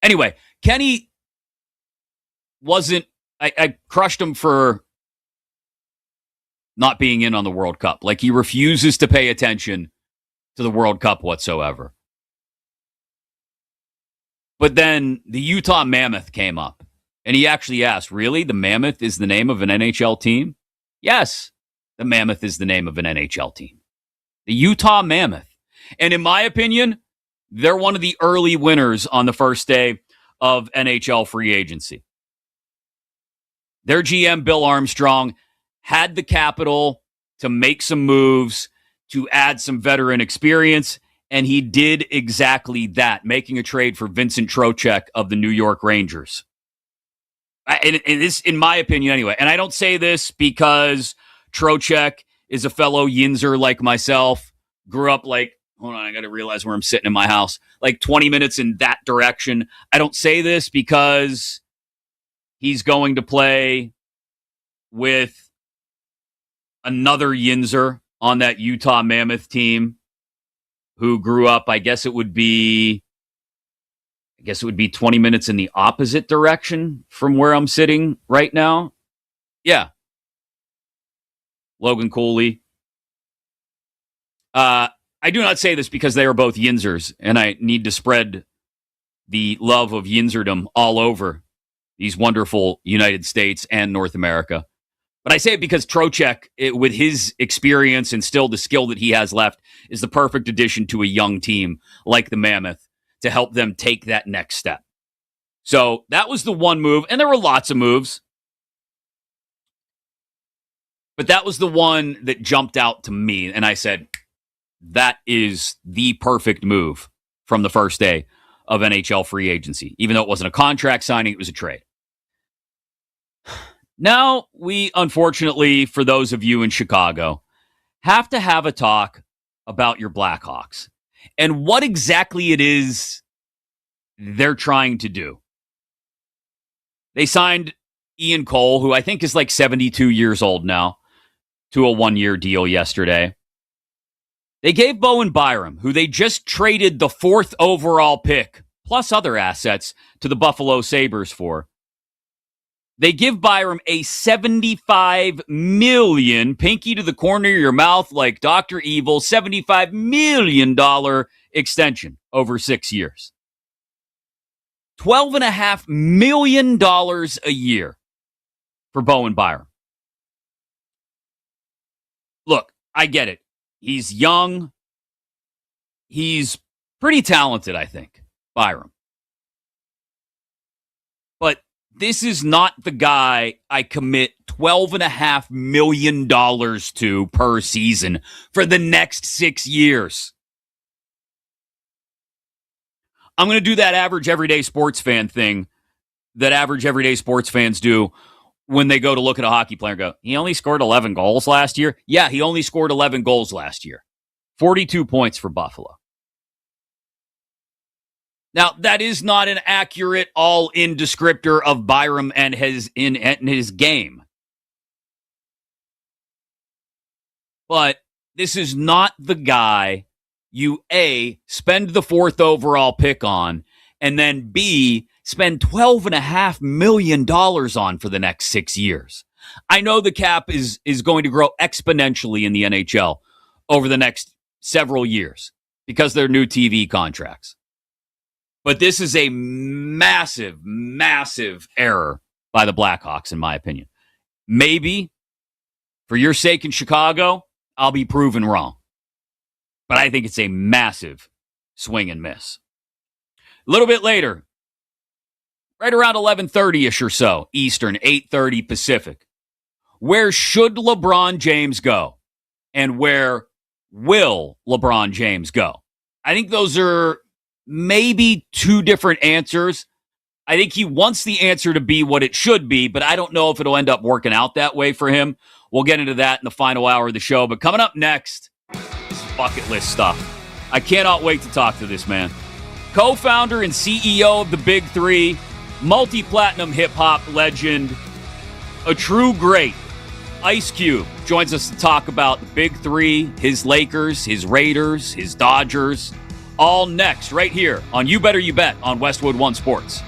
Anyway, Kenny wasn't... I crushed him for not being in on the World Cup. Like, he refuses to pay attention to the World Cup whatsoever. But then the Utah Mammoth came up, and he actually asked, really? The Mammoth is the name of an NHL team? Yes, the Mammoth is the name of an NHL team. The Utah Mammoth. And in my opinion, they're one of the early winners on the first day of NHL free agency. Their GM, Bill Armstrong, had the capital to make some moves, to add some veteran experience, and he did exactly that, making a trade for Vincent Trocheck of the New York Rangers. And this, in my opinion anyway, and I don't say this because Trocheck is a fellow Yinzer like myself, grew up like, hold on, I got to realize where I'm sitting in my house, like 20 minutes in that direction. I don't say this because he's going to play with another Yinzer on that Utah Mammoth team who grew up, I guess it would be I guess it would be 20 minutes in the opposite direction from where I'm sitting right now. Yeah. Logan Cooley. I do not say this because they are both Yinzers, and I need to spread the love of Yinzerdom all over these wonderful United States and North America. But I say it because Trocheck, with his experience and still the skill that he has left, is the perfect addition to a young team like the Mammoth to help them take that next step. So that was the one move, and there were lots of moves. But that was the one that jumped out to me, and I said, that is the perfect move from the first day of NHL free agency. Even though it wasn't a contract signing, it was a trade. Now, we, unfortunately, for those of you in Chicago, have to have a talk about your Blackhawks and what exactly it is they're trying to do. They signed Ian Cole, who I think is like 72 years old now, to a one-year deal yesterday. They gave Bowen Byram, who they just traded the 4th overall pick, plus other assets, to the Buffalo Sabres for. They give Byram a $75 million, pinky to the corner of your mouth like Dr. Evil, $75 million extension over 6 years. $12.5 million a year for Bowen Byram. Look, I get it. He's young. He's pretty talented, I think, Byram. But this is not the guy I commit $12.5 million to per season for the next 6 years. I'm going to do that average everyday sports fan thing that average everyday sports fans do when they go to look at a hockey player and go, he only scored 11 goals last year? Yeah, he only scored 11 goals last year. 42 points for Buffalo. Now, that is not an accurate all-in descriptor of Byram and his game. But this is not the guy you, A, spend the 4th overall pick on, and then B, spend $12.5 million on for the next 6 years. I know the cap is going to grow exponentially in the NHL over the next several years because they're new TV contracts. But this is a massive, massive error by the Blackhawks, in my opinion. Maybe, for your sake in Chicago, I'll be proven wrong. But I think it's a massive swing and miss. A little bit later, right around 11:30-ish or so, Eastern, 8:30 Pacific. Where should LeBron James go? And where will LeBron James go? I think those are maybe two different answers. I think he wants the answer to be what it should be, but I don't know if it'll end up working out that way for him. We'll get into that in the final hour of the show. But coming up next, this is bucket list stuff. I cannot wait to talk to this man. Co-founder and CEO of the Big Three, multi-platinum hip-hop legend, a true great, Ice Cube, joins us to talk about the Big Three, his Lakers, his Raiders, his Dodgers, all next right here on You Better You Bet on Westwood One Sports.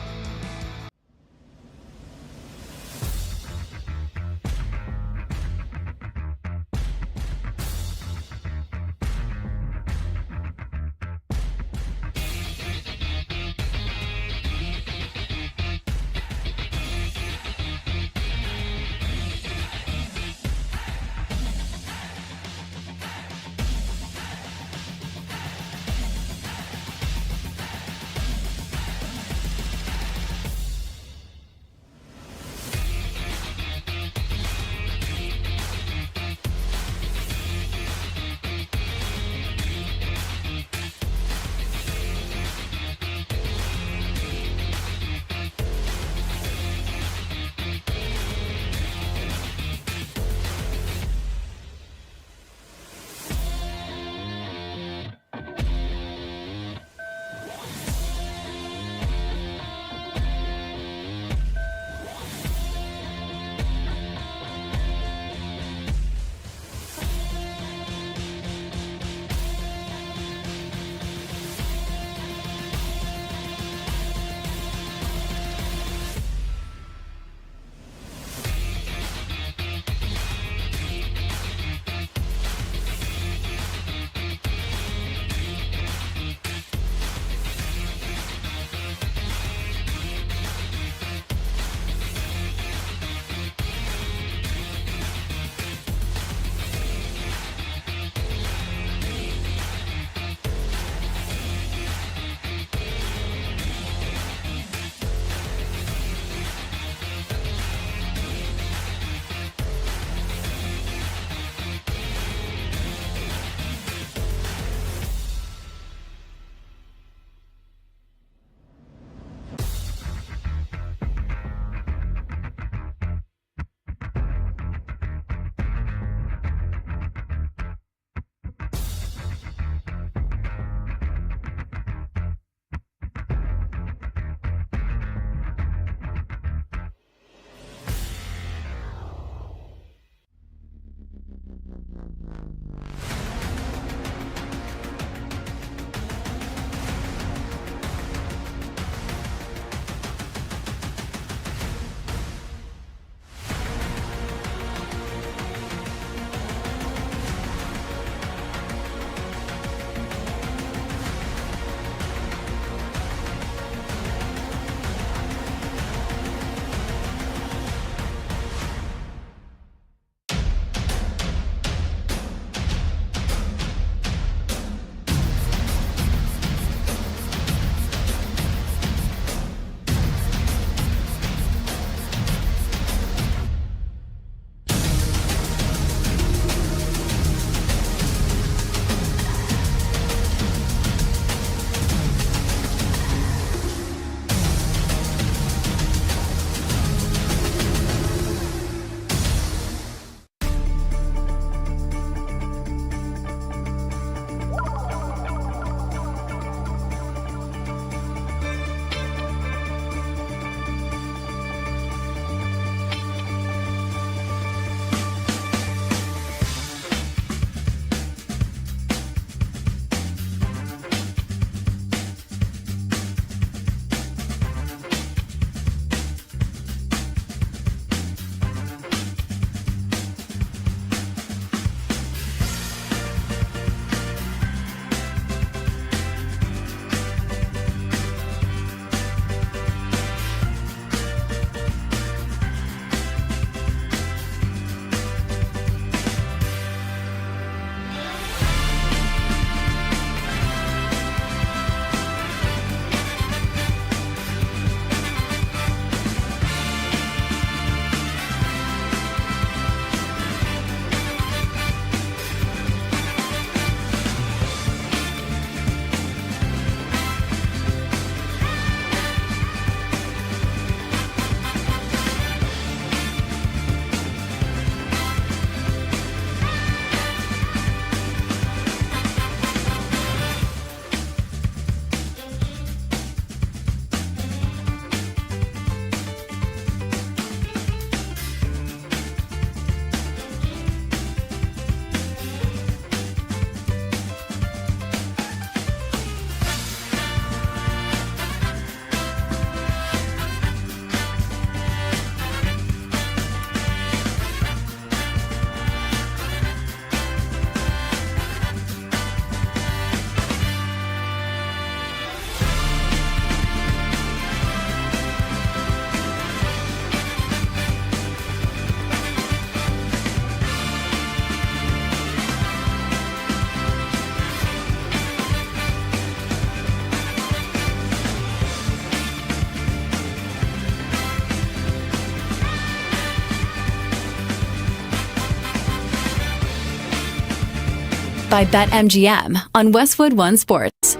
by BetMGM on Westwood One Sports.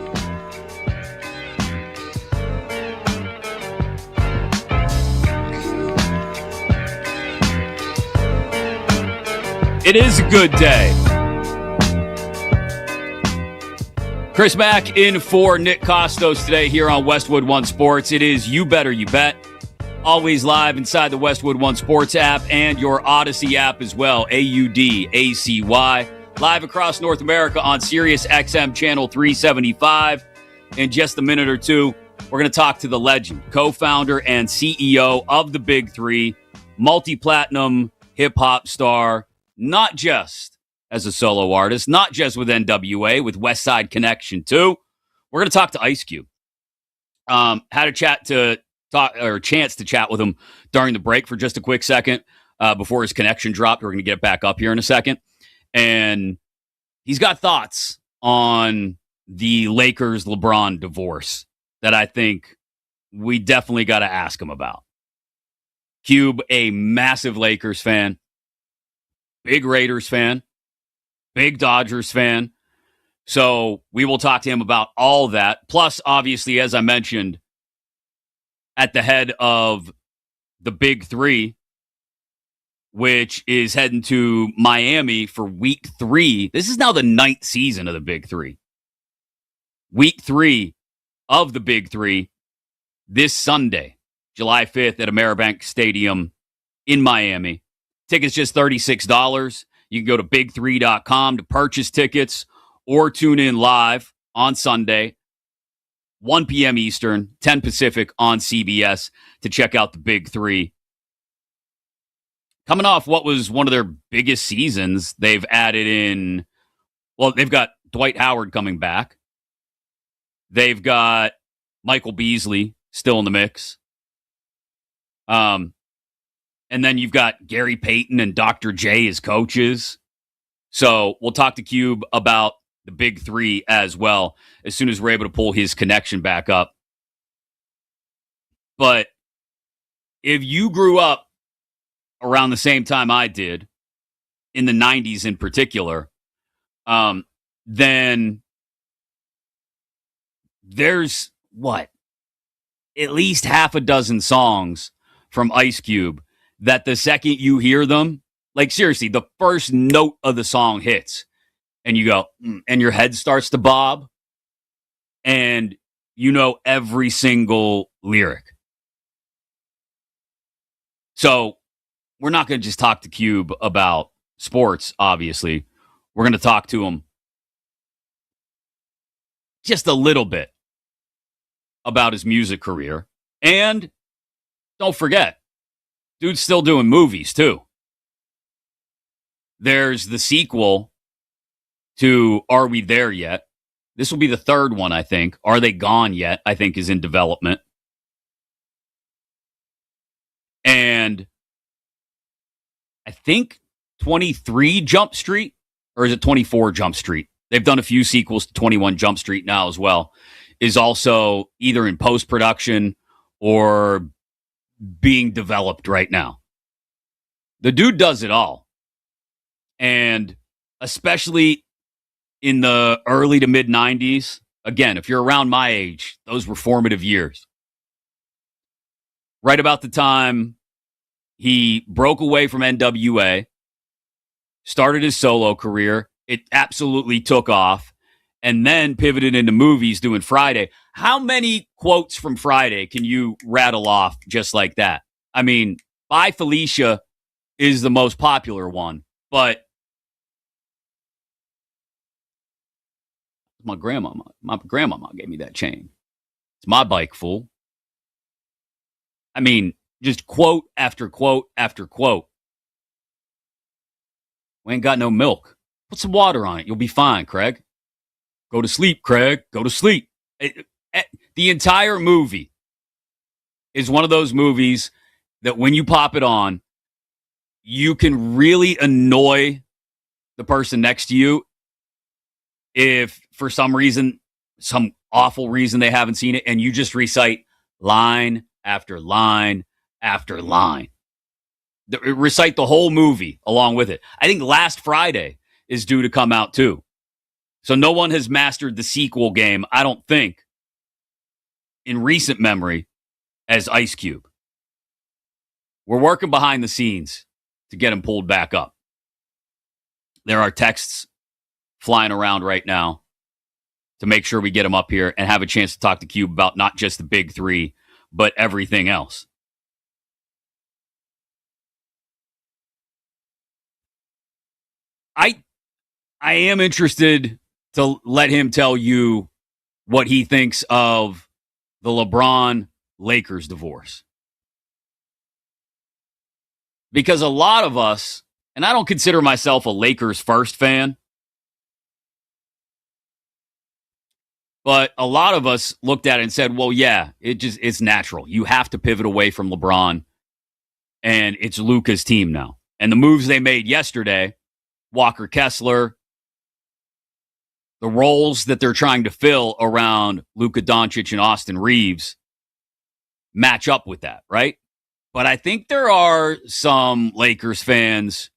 It is a good day. Chris Mack in for Nick Kostos today here on Westwood One Sports. It is You Better You Bet. Always live inside the Westwood One Sports app and your Odyssey app as well. AUDACY. Live across North America on Sirius XM Channel 375. In just a minute or two, we're going to talk to the legend, co-founder and CEO of the Big Three, multi-platinum hip-hop star, not just as a solo artist, not just with NWA, with West Side Connection too. We're going to talk to Ice Cube. Had a chance to chat with him during the break for just a quick second before his connection dropped. We're going to get back up here in a second. And he's got thoughts on the Lakers-LeBron divorce that I think we definitely got to ask him about. Cube, a massive Lakers fan, big Raiders fan, big Dodgers fan. So we will talk to him about all that. Plus, obviously, as I mentioned, at the head of the Big Three, which is heading to Miami for Week 3. This is now the 9th season of the Big Three. Week 3 of the Big Three this Sunday, July 5th at Ameribank Stadium in Miami. Tickets just $36. You can go to big3.com to purchase tickets or tune in live on Sunday, 1 p.m. Eastern, 10 Pacific on CBS to check out the Big Three. Coming off what was one of their biggest seasons, they've added in, well, they've got Dwight Howard coming back. They've got Michael Beasley still in the mix. And then you've got Gary Payton and Dr. J as coaches. So we'll talk to Cube about the Big Three as well as soon as we're able to pull his connection back up. But if you grew up around the same time I did, in the 90s in particular, then there's, at least half a dozen songs from Ice Cube that the second you hear them, like seriously, the first note of the song hits and you go, and your head starts to bob and you know every single lyric. So we're not going to just talk to Cube about sports, obviously. We're going to talk to him just a little bit about his music career. And don't forget, dude's still doing movies, too. There's the sequel to Are We There Yet? This will be the third one, I think. Are They Gone Yet? I think is in development. And I think 23 Jump Street, or is it 24 Jump Street? They've done a few sequels to 21 Jump Street now as well, is also either in post-production or being developed right now. The dude does it all. And especially in the early to mid 90s, again, if you're around my age, those were formative years. Right about the time he broke away from NWA, started his solo career. It absolutely took off, and then pivoted into movies doing Friday. How many quotes from Friday can you rattle off just like that? I mean, Bye Felicia is the most popular one, but my grandmama gave me that chain. It's my bike, fool. I mean, just quote after quote after quote. We ain't got no milk. Put some water on it. You'll be fine, Craig. Go to sleep, Craig. Go to sleep. The entire movie is one of those movies that when you pop it on, you can really annoy the person next to you if for some reason, some awful reason they haven't seen it, and you just recite line after line after line. Recite the whole movie along with it. I think Last Friday is due to come out too. So no one has mastered the sequel game, I don't think, in recent memory as Ice Cube. We're working behind the scenes to get him pulled back up. There are texts flying around right now to make sure we get him up here and have a chance to talk to Cube about not just the big three, but everything else. I am interested to let him tell you what he thinks of the LeBron-Lakers divorce. Because a lot of us, and I don't consider myself a Lakers first fan, but a lot of us looked at it and said, well, yeah, it's natural. You have to pivot away from LeBron, and it's Luka's team now. And the moves they made yesterday, Walker Kessler, the roles that they're trying to fill around Luka Doncic and Austin Reeves match up with that, right? But I think there are some Lakers fans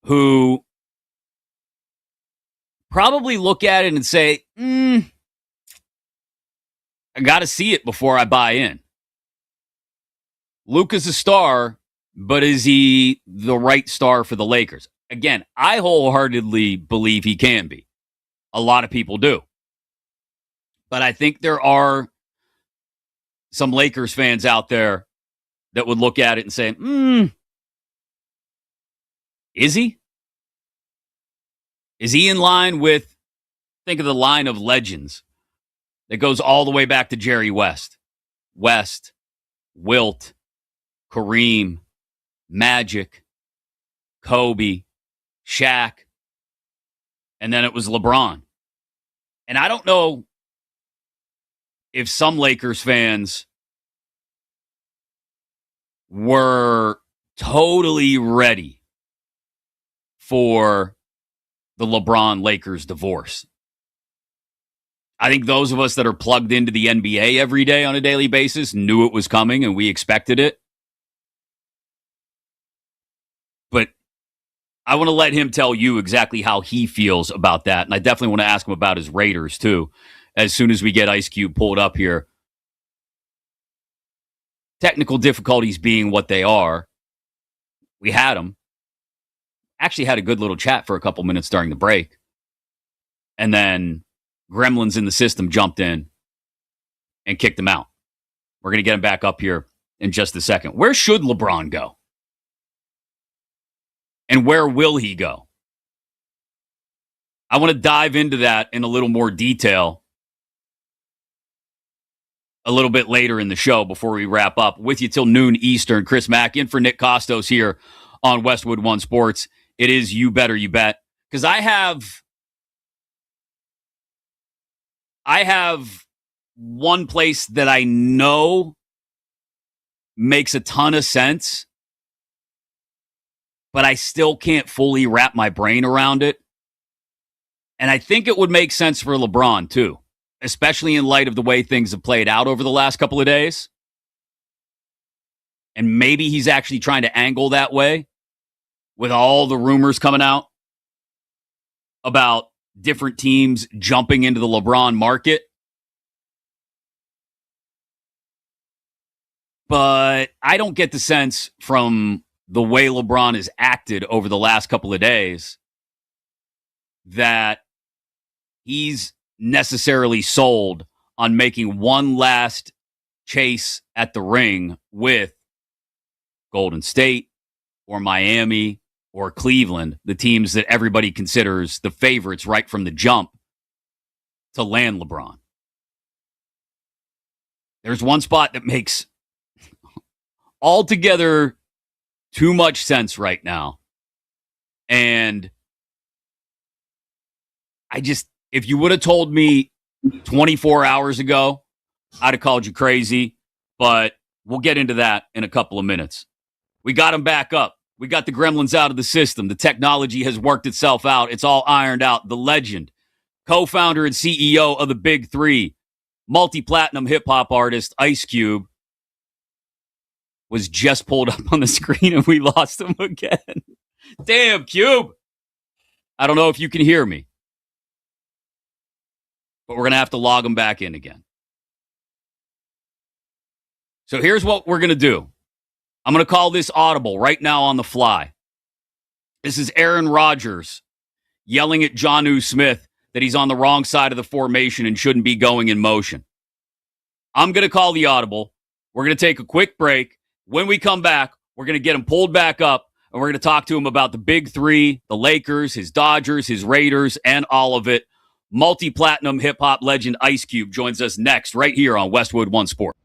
who probably look at it and say, I got to see it before I buy in. Luka's a star, but is he the right star for the Lakers? Again, I wholeheartedly believe he can be. A lot of people do. But I think there are some Lakers fans out there that would look at it and say, is he? Is he in line with, think of the line of legends that goes all the way back to Jerry West. West, Wilt, Kareem, Magic, Kobe, Shaq, and then it was LeBron. And I don't know if some Lakers fans were totally ready for the LeBron-Lakers divorce. I think those of us that are plugged into the NBA every day on a daily basis knew it was coming and we expected it. But I want to let him tell you exactly how he feels about that. And I definitely want to ask him about his Raiders, too, as soon as we get Ice Cube pulled up here. Technical difficulties being what they are, we had him. Actually had a good little chat for a couple minutes during the break. And then gremlins in the system jumped in and kicked him out. We're going to get him back up here in just a second. Where should LeBron go? And where will he go? I want to dive into that in a little more detail a little bit later in the show before we wrap up. With you till noon Eastern, Chris Mack in for Nick Kostos here on Westwood One Sports. It is You Better You Bet. Because I have one place that I know makes a ton of sense, but I still can't fully wrap my brain around it. And I think it would make sense for LeBron, too, especially in light of the way things have played out over the last couple of days. And maybe he's actually trying to angle that way with all the rumors coming out about different teams jumping into the LeBron market. But I don't get the sense from the way LeBron has acted over the last couple of days that he's necessarily sold on making one last chase at the ring with Golden State or Miami or Cleveland, the teams that everybody considers the favorites right from the jump to land LeBron. There's one spot that makes altogether too much sense right now. And if you would have told me 24 hours ago, I'd have called you crazy, but we'll get into that in a couple of minutes. We got him back up. We got the gremlins out of the system. The technology has worked itself out. It's all ironed out. The legend, co-founder and CEO of the Big Three, multi-platinum hip-hop artist Ice Cube, was just pulled up on the screen and we lost him again. Damn, Cube. I don't know if you can hear me, but we're going to have to log him back in again. So here's what we're going to do. I'm going to call this audible right now on the fly. This is Aaron Rodgers yelling at Jonnu Smith that he's on the wrong side of the formation and shouldn't be going in motion. I'm going to call the audible. We're going to take a quick break. When we come back, we're going to get him pulled back up, and we're going to talk to him about the big three, the Lakers, his Dodgers, his Raiders, and all of it. Multi-platinum hip-hop legend Ice Cube joins us next right here on Westwood One Sport.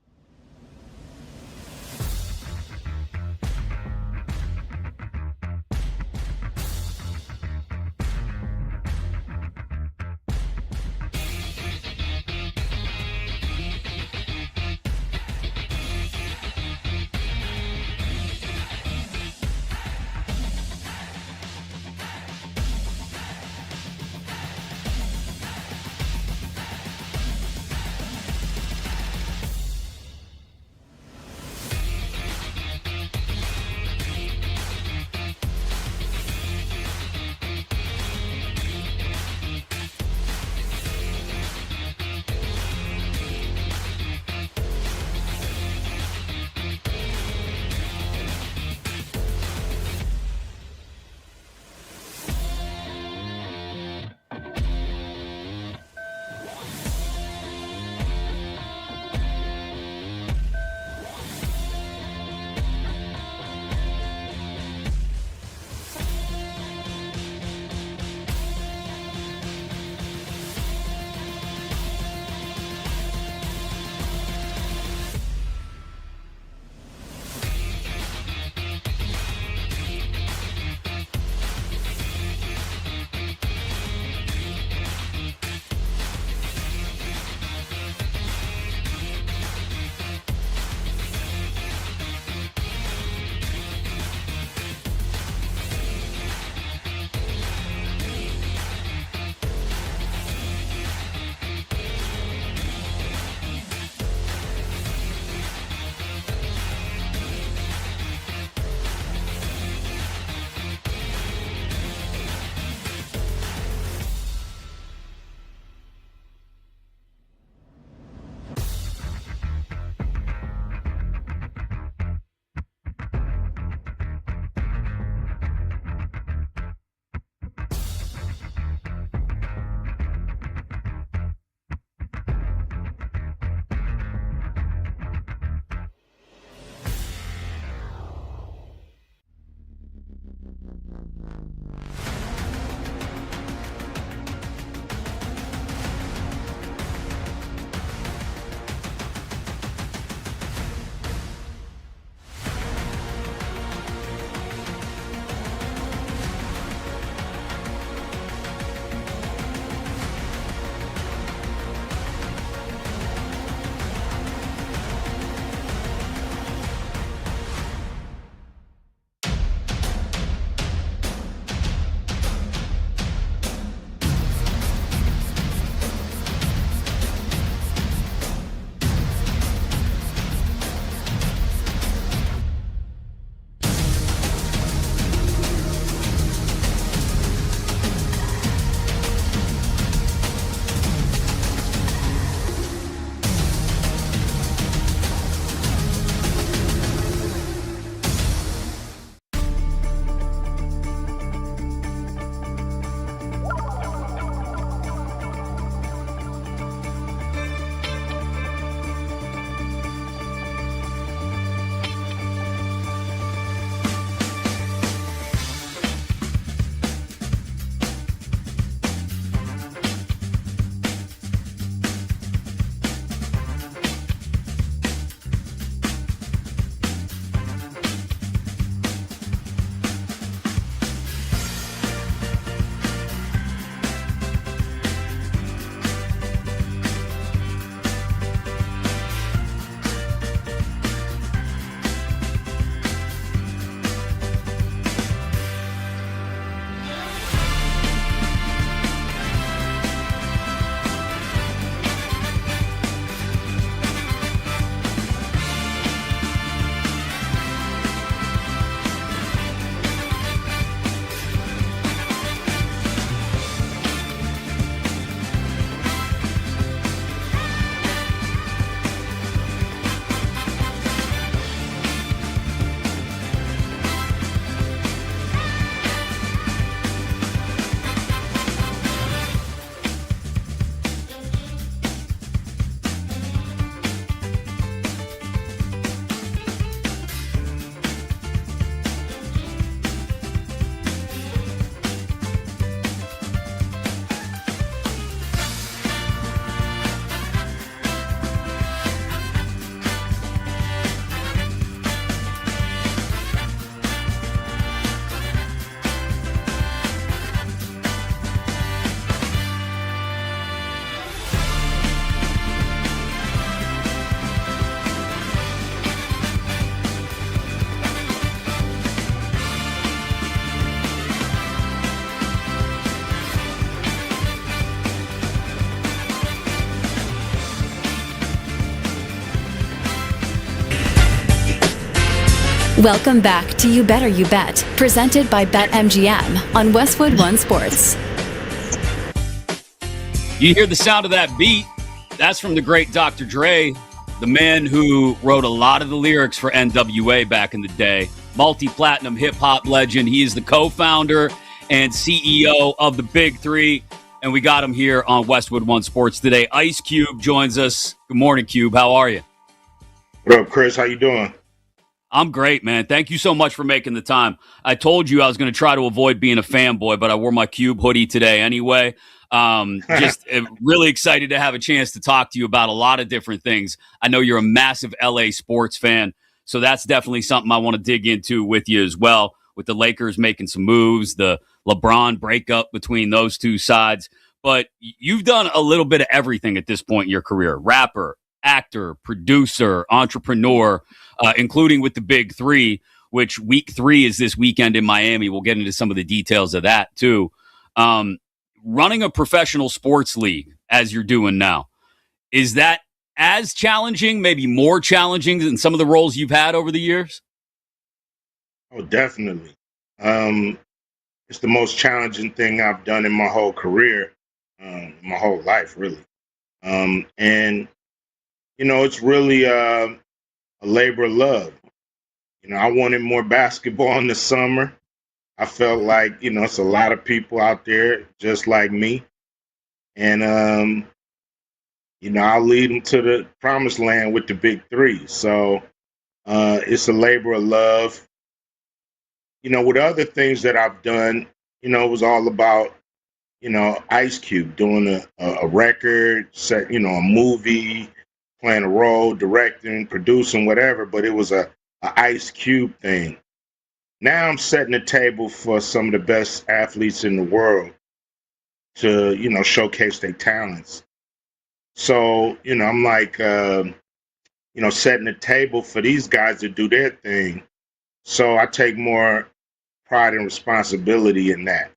Welcome back to You Better You Bet, presented by BetMGM on Westwood One Sports. You hear the sound of that beat? That's from the great Dr. Dre, the man who wrote a lot of the lyrics for NWA back in the day. Multi-platinum hip-hop legend. He is the co-founder and CEO of the Big Three, and we got him here on Westwood One Sports today. Ice Cube joins us. Good morning, Cube. How are you? What up, Chris? How you doing? I'm great, man. Thank you so much for making the time. I told you I was going to try to avoid being a fanboy, but I wore my Cube hoodie today anyway. Just really excited to have a chance to talk to you about a lot of different things. I know you're a massive LA sports fan, so that's definitely something I want to dig into with you as well, with the Lakers making some moves, the LeBron breakup between those two sides. But you've done a little bit of everything at this point in your career: rapper, actor, producer, entrepreneur, including with the Big Three, which week 3 is this weekend in Miami. We'll get into some of the details of that too. Running a professional sports league, as you're doing now, is that as challenging, maybe more challenging than some of the roles you've had over the years? Oh, definitely. It's the most challenging thing I've done in my whole career, my whole life, really. And, you know, it's really a labor of love. You know, I wanted more basketball in the summer. I felt like, you know, it's a lot of people out there just like me. And, you know, I'll lead them to the promised land with the Big Three. So it's a labor of love. You know, with other things that I've done, you know, it was all about, you know, Ice Cube doing a record, set, you know, a movie, playing a role, directing, producing, whatever. But it was a Ice Cube thing. Now I'm setting the table for some of the best athletes in the world to, you know, showcase their talents. So, you know, I'm like, you know, setting the table for these guys to do their thing. So I take more pride and responsibility in that.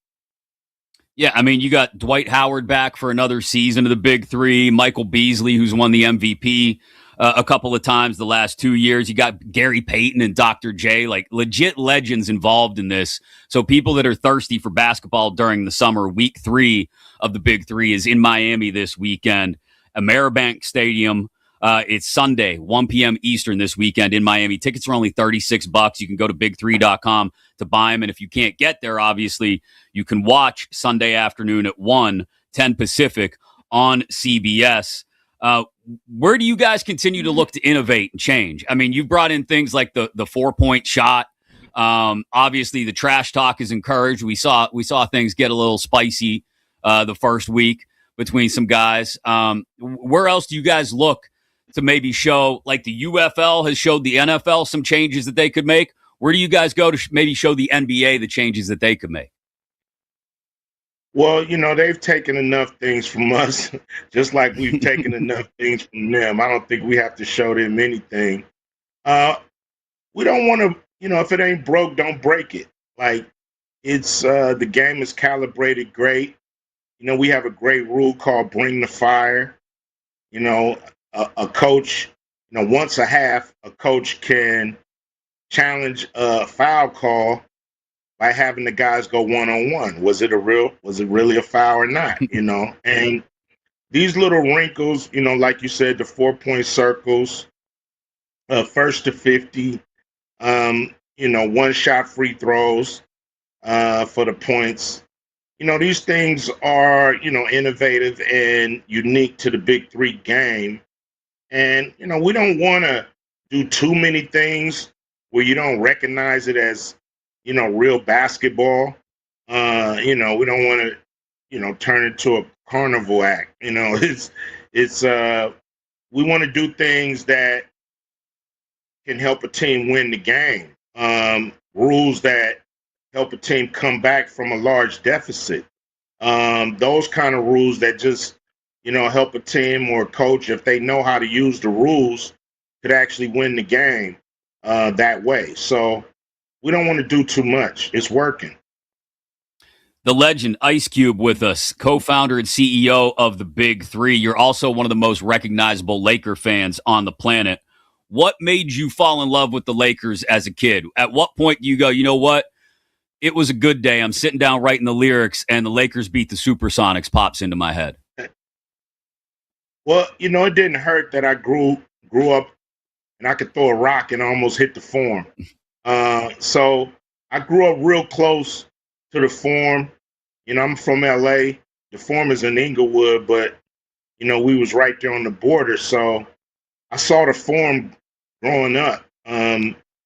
Yeah, I mean, you got Dwight Howard back for another season of the Big Three, Michael Beasley, who's won the MVP a couple of times the last 2 years. You got Gary Payton and Dr. J, like legit legends involved in this. So people that are thirsty for basketball during the summer, week 3 of the Big Three is in Miami this weekend, Ameribank Stadium. It's Sunday, 1 p.m. Eastern this weekend in Miami. Tickets are only $36. You can go to big3.com to buy them. And if you can't get there, obviously, you can watch Sunday afternoon at 1:10 Pacific on CBS. Where do you guys continue to look to innovate and change? I mean, you've brought in things like the 4-point shot. Obviously, the trash talk is encouraged. We saw things get a little spicy the first week between some guys. Where else do you guys look to maybe show, like the UFL has showed the NFL some changes that they could make? Where do you guys go to maybe show the NBA the changes that they could make? Well, you know, they've taken enough things from us, just like we've taken enough things from them. I don't think we have to show them anything. We don't want to, you know, if it ain't broke, don't break it. Like, it's the game is calibrated great. You know, we have a great rule called bring the fire. You know, a coach, you know, once a half, a coach can challenge a foul call by having the guys go one-on-one. Was it really a foul or not? You know, and these little wrinkles, you know, like you said, the 4-point circles, first to 50, you know, one-shot free throws for the points. You know, these things are, you know, innovative and unique to the Big Three game. And, you know, we don't want to do too many things where you don't recognize it as, you know, real basketball. You know, we don't want to, you know, turn it to a carnival act. You know, we want to do things that can help a team win the game. Rules that help a team come back from a large deficit. Those kind of rules that just, you know, help a team or a coach, if they know how to use the rules, could actually win the game that way. So we don't want to do too much. It's working. The legend Ice Cube with us, co-founder and CEO of the Big Three. You're also one of the most recognizable Laker fans on the planet. what made you fall in love with the Lakers as a kid? At what point do you go, you know what? It was a good day. I'm sitting down writing the lyrics, and the Lakers beat the Supersonics pops into my head. Well, it didn't hurt that I grew up and I could throw a rock and almost hit the Forum. So I grew up real close to the Forum. I'm from LA. The Forum is in Inglewood, but we was right there on the border. So I saw the Forum growing up,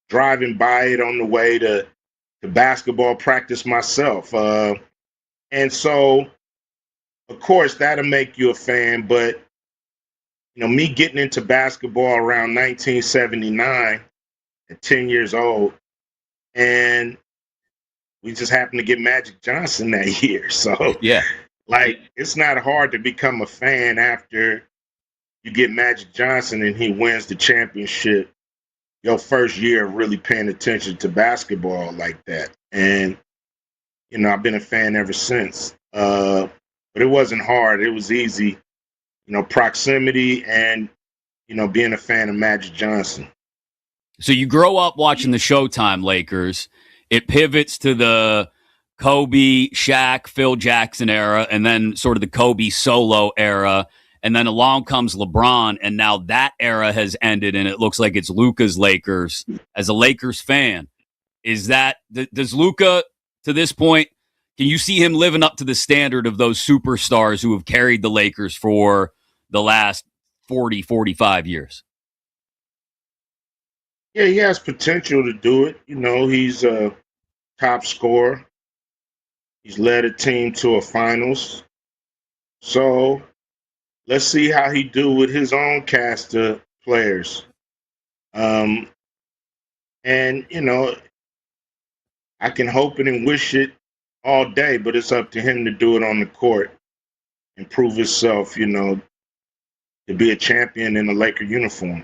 driving by it on the way to basketball practice myself. And so, of course, that'll make you a fan. But, me getting into basketball around 1979 at 10 years old, and we just happened to get Magic Johnson that year. So, yeah, it's not hard to become a fan after you get Magic Johnson and he wins the championship your first year of really paying attention to basketball like that. And, I've been a fan ever since. But it wasn't hard. It was easy, proximity and, being a fan of Magic Johnson. So you grow up watching the Showtime Lakers. It pivots to the Kobe, Shaq, Phil Jackson era, and then sort of the Kobe solo era. And then along comes LeBron, and now that era has ended, and it looks like it's Luka's Lakers. As a Lakers fan, does Luka, to this point, can you see him living up to the standard of those superstars who have carried the Lakers for the last 40, 45 years? Yeah, he has potential to do it. He's a top scorer. He's led a team to a finals. So let's see how he do with his own cast of players. And, I can hope it and wish it all day, but it's up to him to do it on the court and prove himself, to be a champion in a Laker uniform.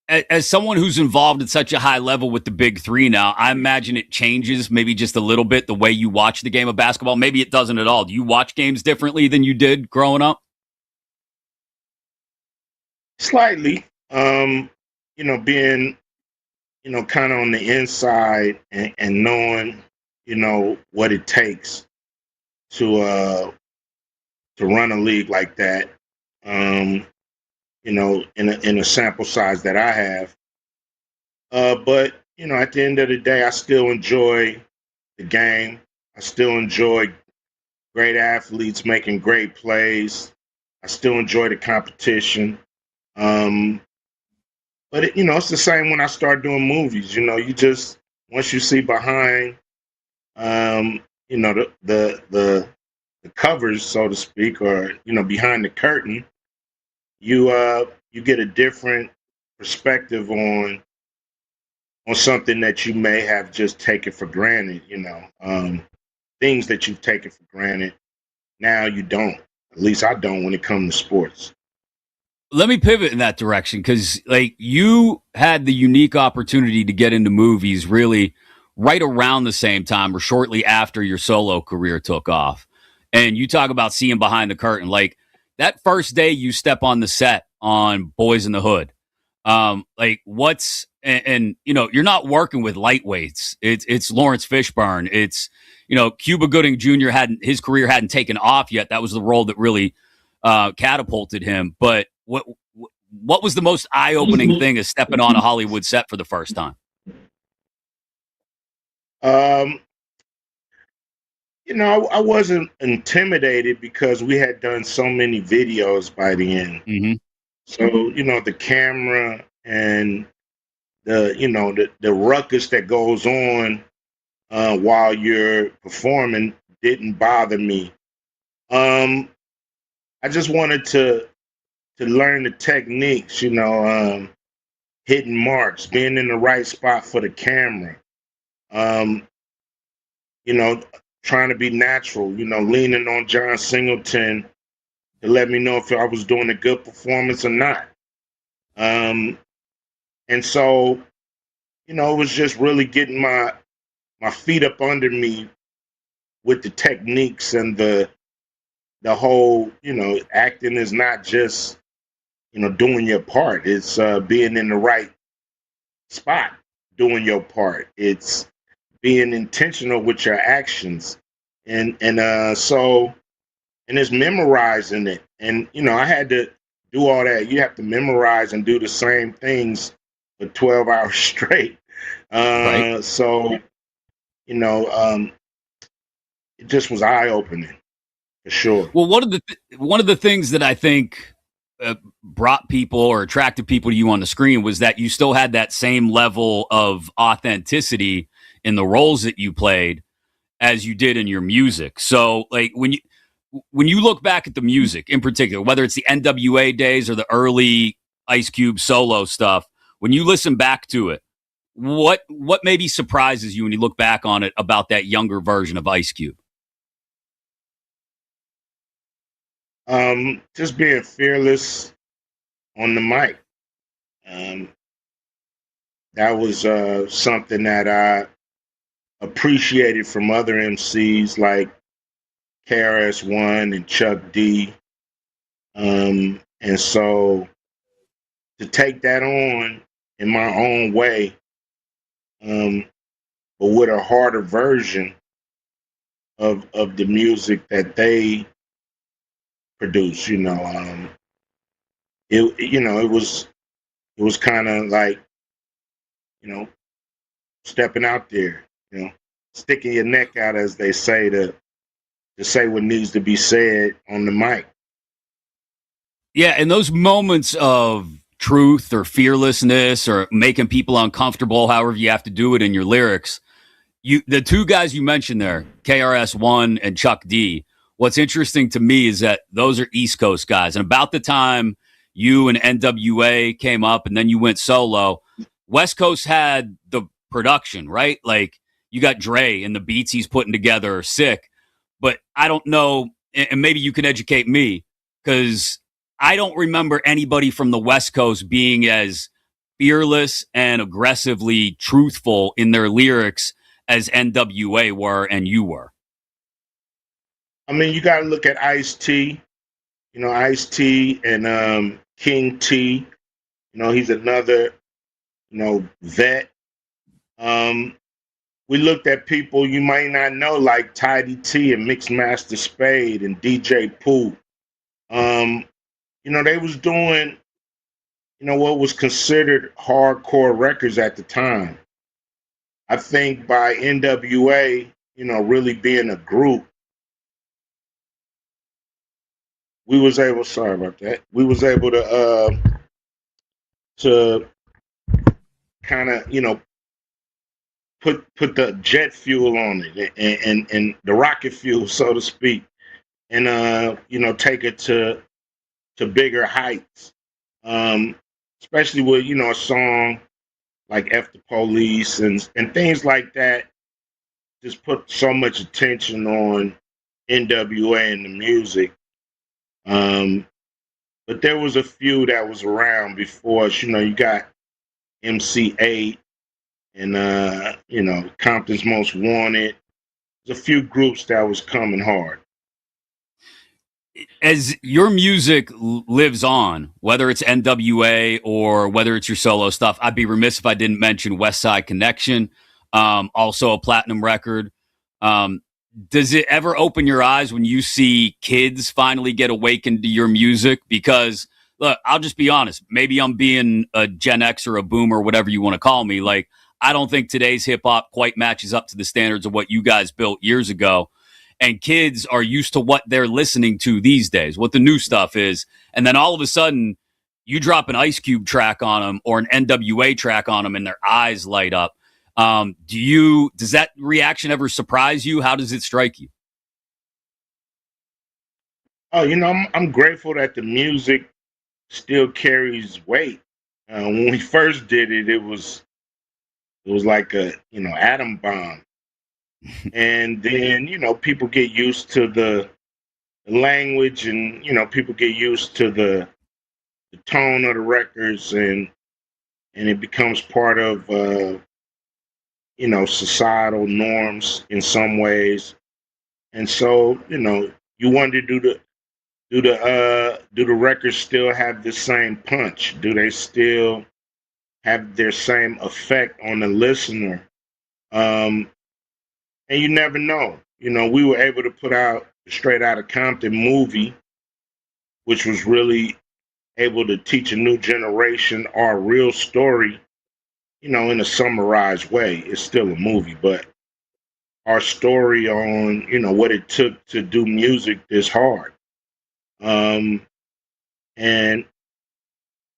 As someone who's involved at such a high level with the Big Three now, I imagine it changes maybe just a little bit the way you watch the game of basketball. Maybe it doesn't at all. Do you watch games differently than you did growing up? Slightly. Being, kind of on the inside and knowing, what it takes to run a league like that. In a sample size that I have. But, at the end of the day, I still enjoy the game. I still enjoy great athletes making great plays. I still enjoy the competition. But, it's the same when I start doing movies. You just, once you see behind, the covers, so to speak, or, behind the curtain, you get a different perspective on something that you may have just taken for granted, things that you've taken for granted. Now you don't. At least I don't when it comes to sports. Let me pivot in that direction because, you had the unique opportunity to get into movies really right around the same time or shortly after your solo career took off. And you talk about seeing behind the curtain, that first day you step on the set on Boys in the Hood, you're not working with lightweights. It's Lawrence Fishburne. It's, Cuba Gooding Jr. his career hadn't taken off yet. That was the role that really catapulted him. But what was the most eye-opening thing of stepping on a Hollywood set for the first time? I wasn't intimidated because we had done so many videos by the end. Mm-hmm. So, the camera and the ruckus that goes on while you're performing didn't bother me. I just wanted to learn the techniques, hitting marks, being in the right spot for the camera. Trying to be natural, leaning on John Singleton to let me know if I was doing a good performance or not. And so, it was just really getting my feet up under me with the techniques and the whole, acting is not just, doing your part. It's being in the right spot, doing your part. It's being intentional with your actions, and so it's memorizing it. And I had to do all that. You have to memorize and do the same things for 12 hours straight. Right. So it just was eye opening for sure. Well, one of the things that I think brought people or attracted people to you on the screen was that you still had that same level of authenticity in the roles that you played as you did in your music. So, like when you look back at the music in particular, whether it's the NWA days or the early Ice Cube solo stuff, when you listen back to it, what maybe surprises you when you look back on it about that younger version of Ice Cube? Just being fearless on the mic. That was something that I appreciated from other MCs like KRS-One and Chuck D. And so to take that on in my own way, but with a harder version of the music that they produce, it was kind of like, stepping out there, sticking your neck out, as they say, to say what needs to be said on the mic. Yeah, and those moments of truth or fearlessness or making people uncomfortable, however you have to do it in your lyrics, the two guys you mentioned there, KRS-One and Chuck D, what's interesting to me is that those are East Coast guys. And about the time you and NWA came up and then you went solo, West Coast had the production, right? Like you got Dre and the beats he's putting together are sick. But I don't know, and maybe you can educate me, because I don't remember anybody from the West Coast being as fearless and aggressively truthful in their lyrics as NWA were and you were. I mean, you got to look at Ice-T, Ice-T and King T. He's another, vet. We looked at people you might not know, like Tidy T and Mixmaster Spade and DJ Pooh. They was doing, what was considered hardcore records at the time. I think by NWA, really being a group, we was able to kind of, put the jet fuel on it and the rocket fuel, so to speak, and take it to bigger heights. Especially with a song like F the Police and things like that. Just put so much attention on NWA and the music. But there was a few that was around before us. You got MC8 and Compton's Most Wanted. There's a few groups that was coming hard. As your music lives on, whether it's NWA or whether it's your solo stuff, I'd be remiss if I didn't mention West Side Connection, also a platinum record. Does it ever open your eyes when you see kids finally get awakened to your music? Because, look, I'll just be honest. Maybe I'm being a Gen X or a boomer, whatever you want to call me. Like, I don't think today's hip hop quite matches up to the standards of what you guys built years ago. And kids are used to what they're listening to these days, what the new stuff is. And then all of a sudden, you drop an Ice Cube track on them or an NWA track on them and their eyes light up. Does that reaction ever surprise you? How does it strike you? Oh, I'm grateful that the music still carries weight. When we first did it, it was like a atom bomb. And then people get used to the language, and people get used to the tone of the records, and it becomes part of societal norms in some ways. And so you wanted to do the records still have the same punch? Do they still have their same effect on the listener? And you never know. We were able to put out Straight Outta Compton movie, which was really able to teach a new generation our real story, in a summarized way. It's still a movie, but our story on, what it took to do music this hard. And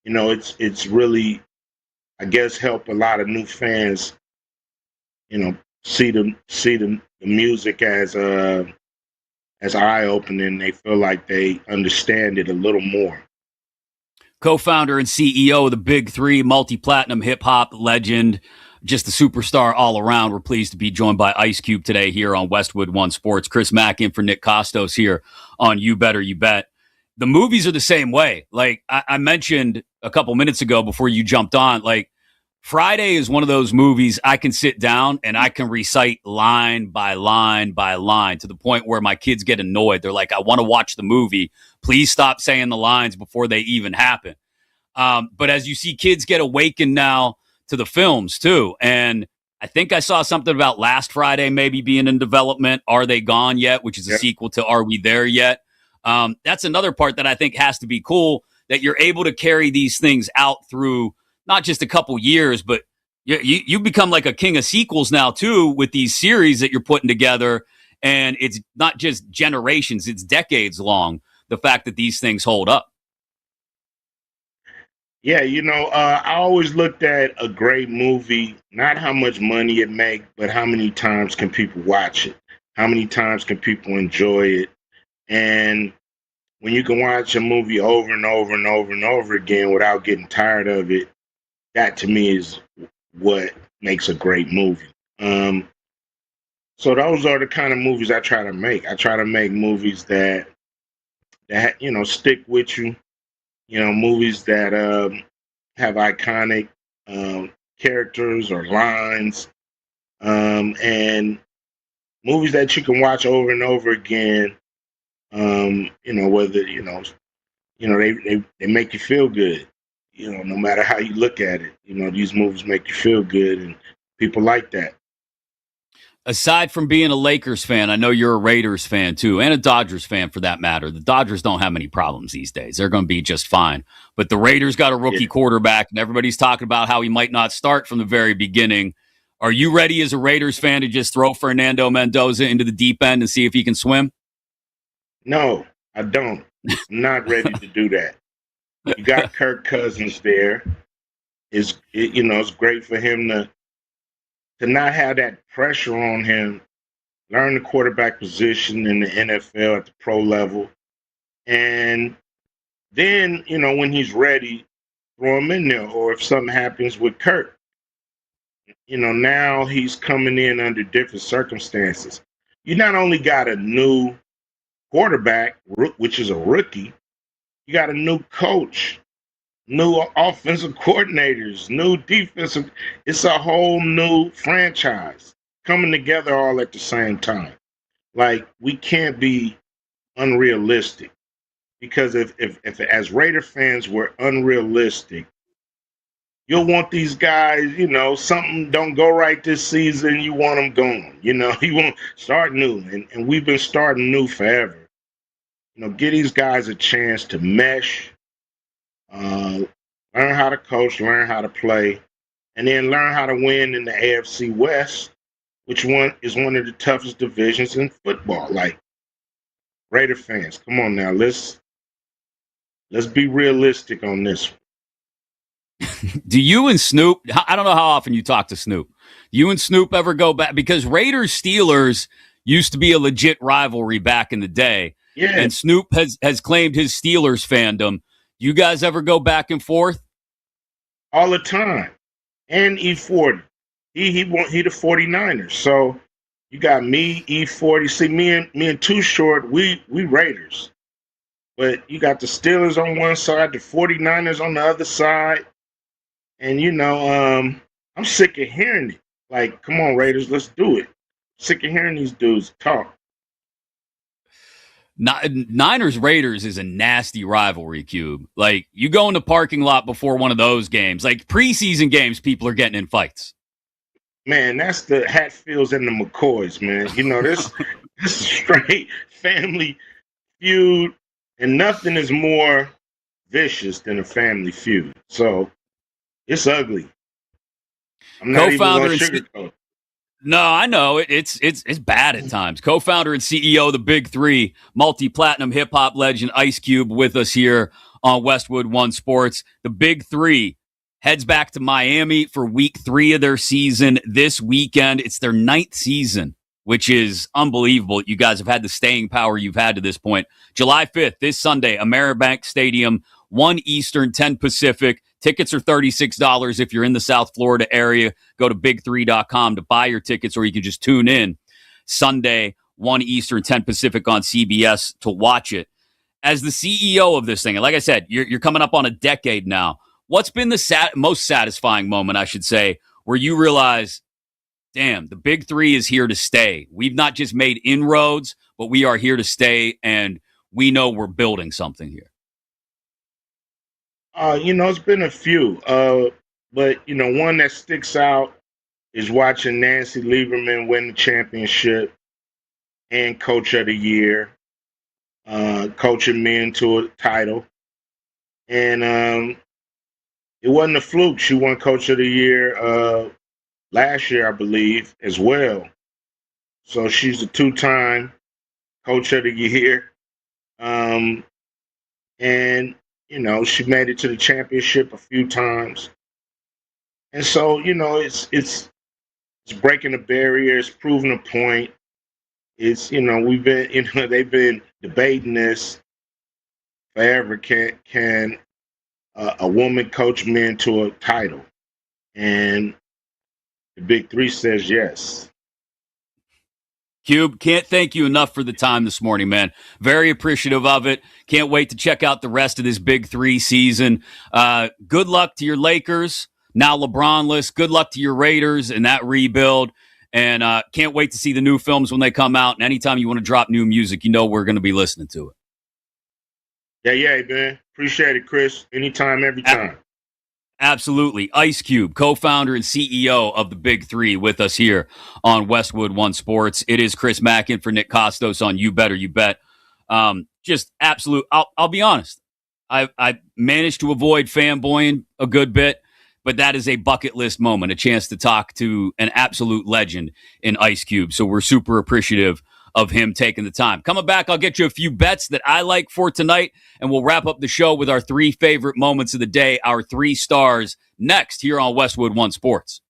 it's really, I guess, helped a lot of new fans, see the music as eye opening. They feel like they understand it a little more. Co-founder and CEO of the Big Three, multi-platinum hip-hop legend, just a superstar all around. We're pleased to be joined by Ice Cube today here on Westwood One Sports. Chris Mack in for Nick Kostos here on You Better You Bet. The movies are the same way. Like I mentioned a couple minutes ago before you jumped on, like Friday is one of those movies I can sit down and I can recite line by line by line to the point where my kids get annoyed. They're like, I want to watch the movie. Please stop saying the lines before they even happen. But as you see kids get awakened now to the films too. And I think I saw something about Last Friday maybe being in development. Are They Gone Yet? Which is a sequel to Are We There Yet? That's another part that I think has to be cool, that you're able to carry these things out through not just a couple years, but you become like a king of sequels now too with these series that you're putting together. And it's not just generations, it's decades long, the fact that these things hold up. Yeah, I always looked at a great movie, not how much money it makes, but how many times can people watch it? How many times can people enjoy it? And when you can watch a movie over and over and over and over again without getting tired of it, that to me is what makes a great movie. So those are the kind of movies I try to make. I try to make movies that stick with you. Movies that have iconic characters or lines, and movies that you can watch over and over again. Whether they make you feel good. No matter how you look at it, these movies make you feel good, and people like that. Aside from being a Lakers fan, I know you're a Raiders fan too, and a Dodgers fan for that matter. The Dodgers don't have many problems these days. They're going to be just fine. But the Raiders got a rookie quarterback, and everybody's talking about how he might not start from the very beginning. Are you ready as a Raiders fan to just throw Fernando Mendoza into the deep end and see if he can swim? No, I don't. I'm not ready to do that. You got Kirk Cousins there. It's great for him to not have that pressure on him, learn the quarterback position in the NFL at the pro level. And then, when he's ready, throw him in there. Or if something happens with Kirk, now he's coming in under different circumstances. You not only got a new quarterback, which is a rookie, you got a new coach, new offensive coordinators, new defensive. It's a whole new franchise coming together all at the same time. Like, we can't be unrealistic, because if as Raider fans we're unrealistic, you'll want these guys, something don't go right this season, you want them gone. You want start new, and we've been starting new forever. Give these guys a chance to mesh, learn how to coach, learn how to play, and then learn how to win in the AFC West, which is one of the toughest divisions in football. Like, Raider fans, come on now, let's be realistic on this one. Do you and Snoop, I don't know how often you talk to Snoop. You and Snoop ever go back? Because Raiders-Steelers used to be a legit rivalry back in the day. Yeah. And Snoop has claimed his Steelers fandom. You guys ever go back and forth? All the time. And E40. He the 49ers. So you got me, E40. See, me and Too Short, we Raiders. But you got the Steelers on one side, the 49ers on the other side. And I'm sick of hearing it. Like, come on, Raiders, let's do it. Sick of hearing these dudes talk. Niners Raiders is a nasty rivalry, Cube. Like, you go in the parking lot before one of those games, like preseason games, people are getting in fights. Man, that's the Hatfields and the McCoys, man. You know, this is straight family feud, and nothing is more vicious than a family feud. So it's ugly. I'm not even going to sugarcoat. No, I know it's bad at times. Co-founder and CEO of the Big Three, multi-platinum hip-hop legend Ice Cube, with us here on Westwood One Sports. The Big Three heads back to Miami for week 3 of their season this weekend. It's their 9th season, which is unbelievable. You guys have had the staying power you've had to this point. July 5th, this Sunday, Ameribank Stadium, 1 Eastern, 10 Pacific. Tickets are $36 if you're in the South Florida area. Go to big3.com to buy your tickets, or you can just tune in Sunday, 1 Eastern, 10 Pacific on CBS to watch it. As the CEO of this thing, and like I said, you're coming up on a decade now. What's been the most satisfying moment, I should say, where you realize, damn, the Big Three is here to stay? We've not just made inroads, but we are here to stay, and we know we're building something here. It's been a few. But, one that sticks out is watching Nancy Lieberman win the championship and Coach of the Year, coaching me into a title. And it wasn't a fluke. She won Coach of the Year last year, I believe, as well. So she's a 2-time Coach of the Year. And she made it to the championship a few times. And so, it's breaking the barriers, proving a point. It's, we've been, they've been debating this forever. Can a woman coach men to a title? And the Big Three says yes. Cube, can't thank you enough for the time this morning, man. Very appreciative of it. Can't wait to check out the rest of this Big Three season. Good luck to your Lakers, now LeBron-less. Good luck to your Raiders and that rebuild. And can't wait to see the new films when they come out. And anytime you want to drop new music, we're going to be listening to it. Yeah, man. Appreciate it, Chris. Anytime, every time. Absolutely. Ice Cube, co-founder and CEO of the Big Three, with us here on Westwood One Sports. It is Chris Mack in for Nick Kostos on You Better You Bet. Just absolute. I'll be honest. I managed to avoid fanboying a good bit, but that is a bucket list moment, a chance to talk to an absolute legend in Ice Cube. So we're super appreciative of him taking the time. Coming back, I'll get you a few bets that I like for tonight, and we'll wrap up the show with our 3 favorite moments of the day, our 3 stars, next here on Westwood One Sports.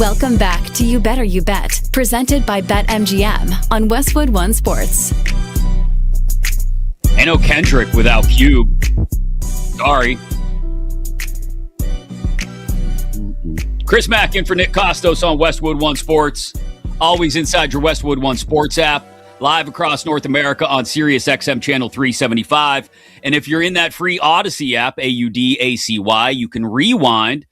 Welcome back to You Better You Bet, presented by BetMGM on Westwood One Sports. Ain't no Kendrick without Cube. Sorry. Chris Mack in for Nick Kostos on Westwood One Sports. Always inside your Westwood One Sports app. Live across North America on Sirius XM Channel 375. And if you're in that free Odyssey app, AUDACY, you can rewind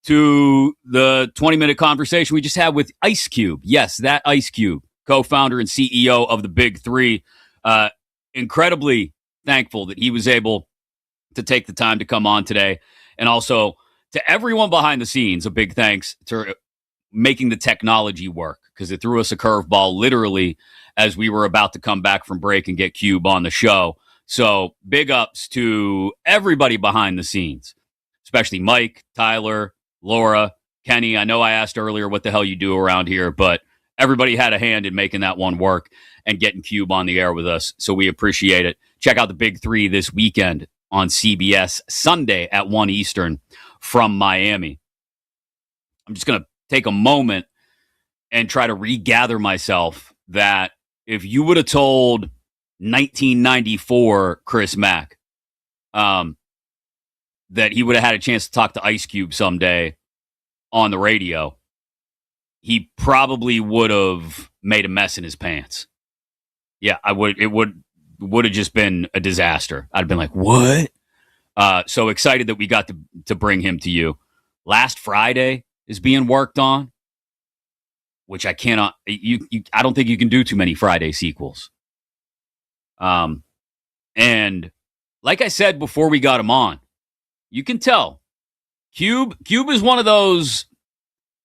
to the 20-minute conversation we just had with Ice Cube. Yes, that Ice Cube, co-founder and CEO of the Big Three. Incredibly thankful that he was able to take the time to come on today. And also to everyone behind the scenes, a big thanks to making the technology work, because it threw us a curveball literally as we were about to come back from break and get Cube on the show. So big ups to everybody behind the scenes, especially Mike, Tyler, Laura, Kenny. I know I asked earlier what the hell you do around here, but everybody had a hand in making that one work and getting Cube on the air with us. So we appreciate it. Check out the Big Three this weekend on CBS Sunday at 1 Eastern from Miami. I'm just going to take a moment and try to regather myself that if you would have told 1994 Chris Mack that he would have had a chance to talk to Ice Cube someday on the radio, he probably would have made a mess in his pants. Yeah, I would. It would have just been a disaster. I'd have been like, what? So excited that we got to bring him to you. Last Friday is being worked on, which I cannot. I don't think you can do too many Friday sequels. And like I said before we got him on, you can tell Cube is one of those.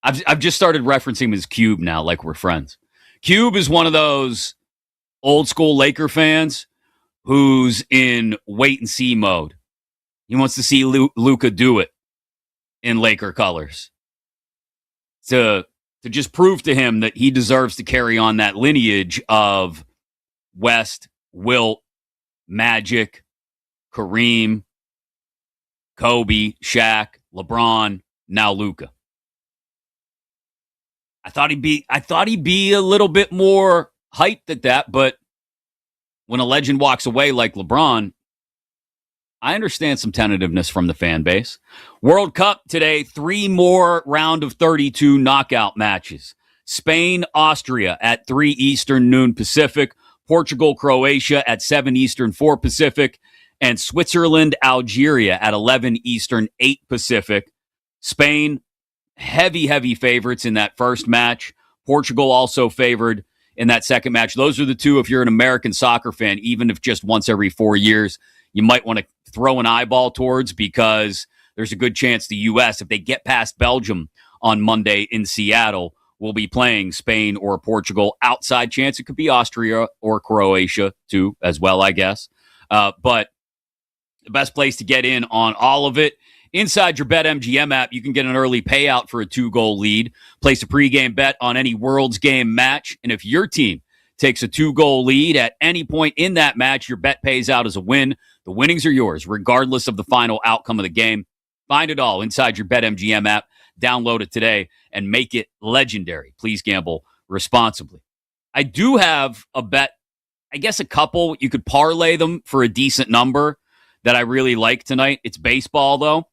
I've just started referencing him as Cube now, like we're friends. Cube is one of those old school Laker fans who's in wait and see mode. He wants to see Luka do it in Laker colors to just prove to him that he deserves to carry on that lineage of West, Wilt, Magic, Kareem, Kobe, Shaq, LeBron, now Luka. I thought he'd be a little bit more hyped at that, but when a legend walks away like LeBron, I understand some tentativeness from the fan base. World Cup today, 3 more round of 32 knockout matches. Spain, Austria at 3 Eastern, noon Pacific. Portugal, Croatia at 7 Eastern, 4 Pacific. And Switzerland, Algeria at 11 Eastern, 8 Pacific. Spain, heavy favorites in that first match. Portugal also favored in that second match. Those are the two, if you're an American soccer fan, even if just once every 4 years, you might want to throw an eyeball towards, because there's a good chance the U.S., if they get past Belgium on Monday in Seattle, will be playing Spain or Portugal. Outside chance it could be Austria or Croatia too, as well, I guess. But the best place to get in on all of it, inside your BetMGM app, you can get an early payout for a 2-goal lead. Place a pregame bet on any World's Game match, and if your team takes a 2-goal lead at any point in that match, your bet pays out as a win. The winnings are yours, regardless of the final outcome of the game. Find it all inside your BetMGM app. Download it today and make it legendary. Please gamble responsibly. I do have a bet, I guess a couple. You could parlay them for a decent number that I really like tonight. It's baseball, though.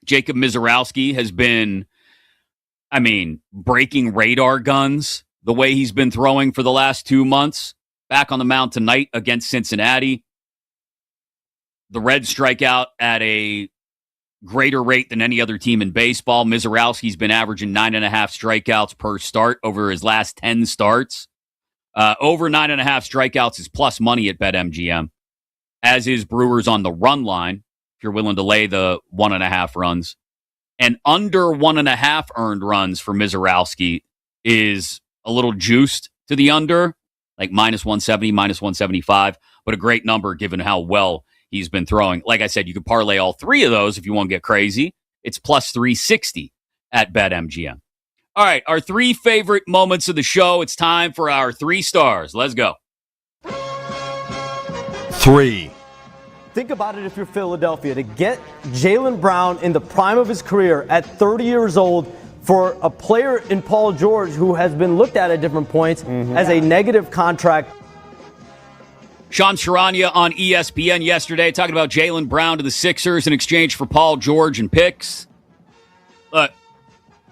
Jacob Mizorowski has been, breaking radar guns the way he's been throwing for the last 2 months. Back on the mound tonight against Cincinnati. The Reds strike out at a greater rate than any other team in baseball. Mizorowski's been averaging 9.5 strikeouts per start over his last 10 starts. Over 9.5 strikeouts is plus money at BetMGM, as is Brewers on the run line, if you're willing to lay the 1.5 runs. And under 1.5 earned runs for Mizorowski is a little juiced to the under, like minus 170, minus 175, but a great number given how well he's been throwing. Like I said, you could parlay all 3 of those if you want to get crazy. It's plus 360 at BetMGM. All right, our 3 favorite moments of the show. It's time for our 3 stars. Let's go. 3. Think about it if you're Philadelphia. To get Jaylen Brown in the prime of his career at 30 years old for a player in Paul George who has been looked at different points as a negative contract. Sean Sharania on ESPN yesterday talking about Jaylen Brown to the Sixers in exchange for Paul George and picks. Look,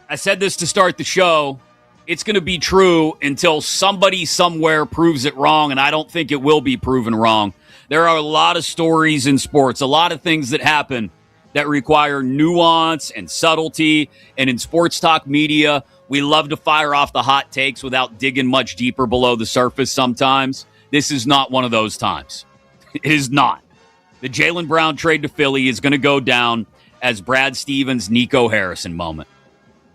I said this to start the show. It's going to be true until somebody somewhere proves it wrong, and I don't think it will be proven wrong. There are a lot of stories in sports, a lot of things that happen that require nuance and subtlety, and in sports talk media, we love to fire off the hot takes without digging much deeper below the surface sometimes. This is not one of those times. It is not. The Jaylen Brown trade to Philly is going to go down as Brad Stevens' Nico Harrison moment.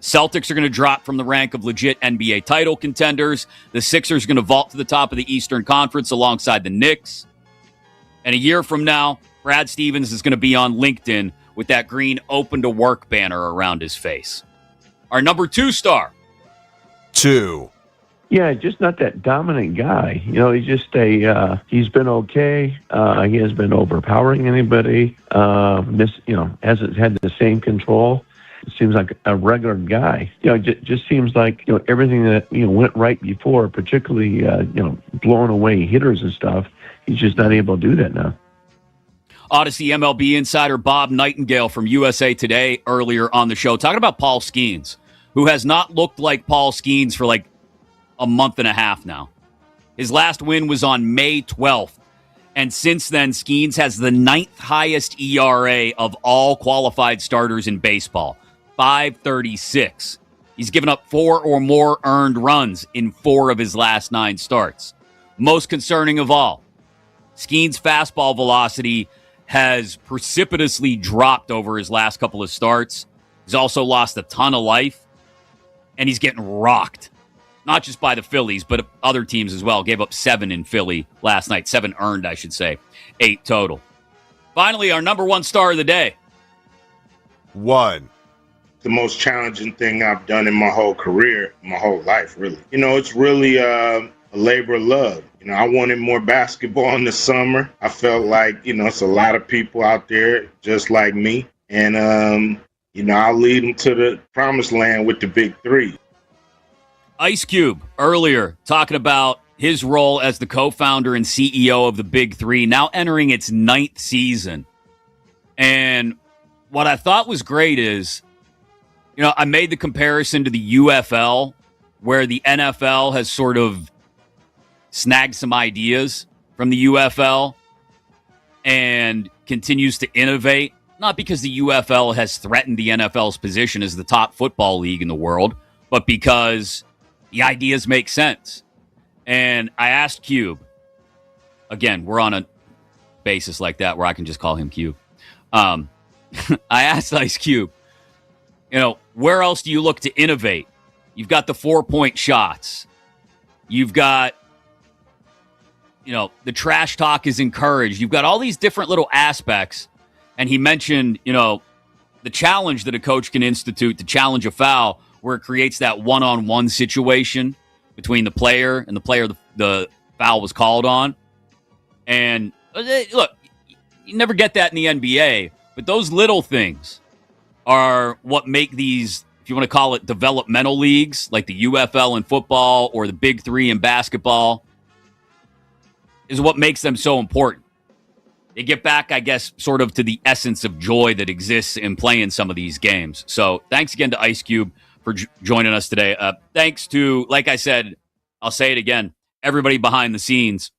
Celtics are going to drop from the rank of legit NBA title contenders. The Sixers are going to vault to the top of the Eastern Conference alongside the Knicks. And a year from now, Brad Stevens is going to be on LinkedIn with that green open to work banner around his face. Our number 2 star. 2. Yeah, just not that dominant guy. You know, he's just he's been okay. He hasn't been overpowering anybody. Hasn't had the same control. It seems like a regular guy. You know, just seems like, everything that, went right before, particularly, blowing away hitters and stuff. He's just not able to do that now. Odyssey MLB insider Bob Nightingale from USA Today earlier on the show talking about Paul Skeens, who has not looked like Paul Skeens for like a month and a half now. His last win was on May 12th. And since then, Skeens has the 9th highest ERA of all qualified starters in baseball, 5.36. He's given up 4 or more earned runs in 4 of his last 9 starts. Most concerning of all, Skeens' fastball velocity has precipitously dropped over his last couple of starts. He's also lost a ton of life, and he's getting rocked. Not just by the Phillies, but other teams as well. Gave up 7 in Philly last night. 7 earned, I should say. 8 total. Finally, our number 1 star of the day. 1. The most challenging thing I've done in my whole career, my whole life, really. It's really a labor of love. I wanted more basketball in the summer. I felt like, it's a lot of people out there just like me. And, I'll lead them to the promised land with the big 3. Ice Cube earlier talking about his role as the co-founder and CEO of the Big 3, now entering its 9th season. And what I thought was great is, I made the comparison to the UFL, where the NFL has sort of snagged some ideas from the UFL and continues to innovate, not because the UFL has threatened the NFL's position as the top football league in the world, but because the ideas make sense. And I asked Cube, again, we're on a basis like that where I can just call him Cube. I asked Ice Cube, where else do you look to innovate? You've got the 4-point shots. You've got, the trash talk is encouraged. You've got all these different little aspects. And he mentioned, the challenge that a coach can institute to challenge a foul, where it creates that one-on-one situation between the player and the player the foul was called on. And look, you never get that in the NBA, but those little things are what make these, if you want to call it developmental leagues, like the UFL in football or the Big 3 in basketball, is what makes them so important. They get back, I guess, sort of to the essence of joy that exists in playing some of these games. So thanks again to Ice Cube for joining us today. Thanks to, like I said, I'll say it again, everybody behind the scenes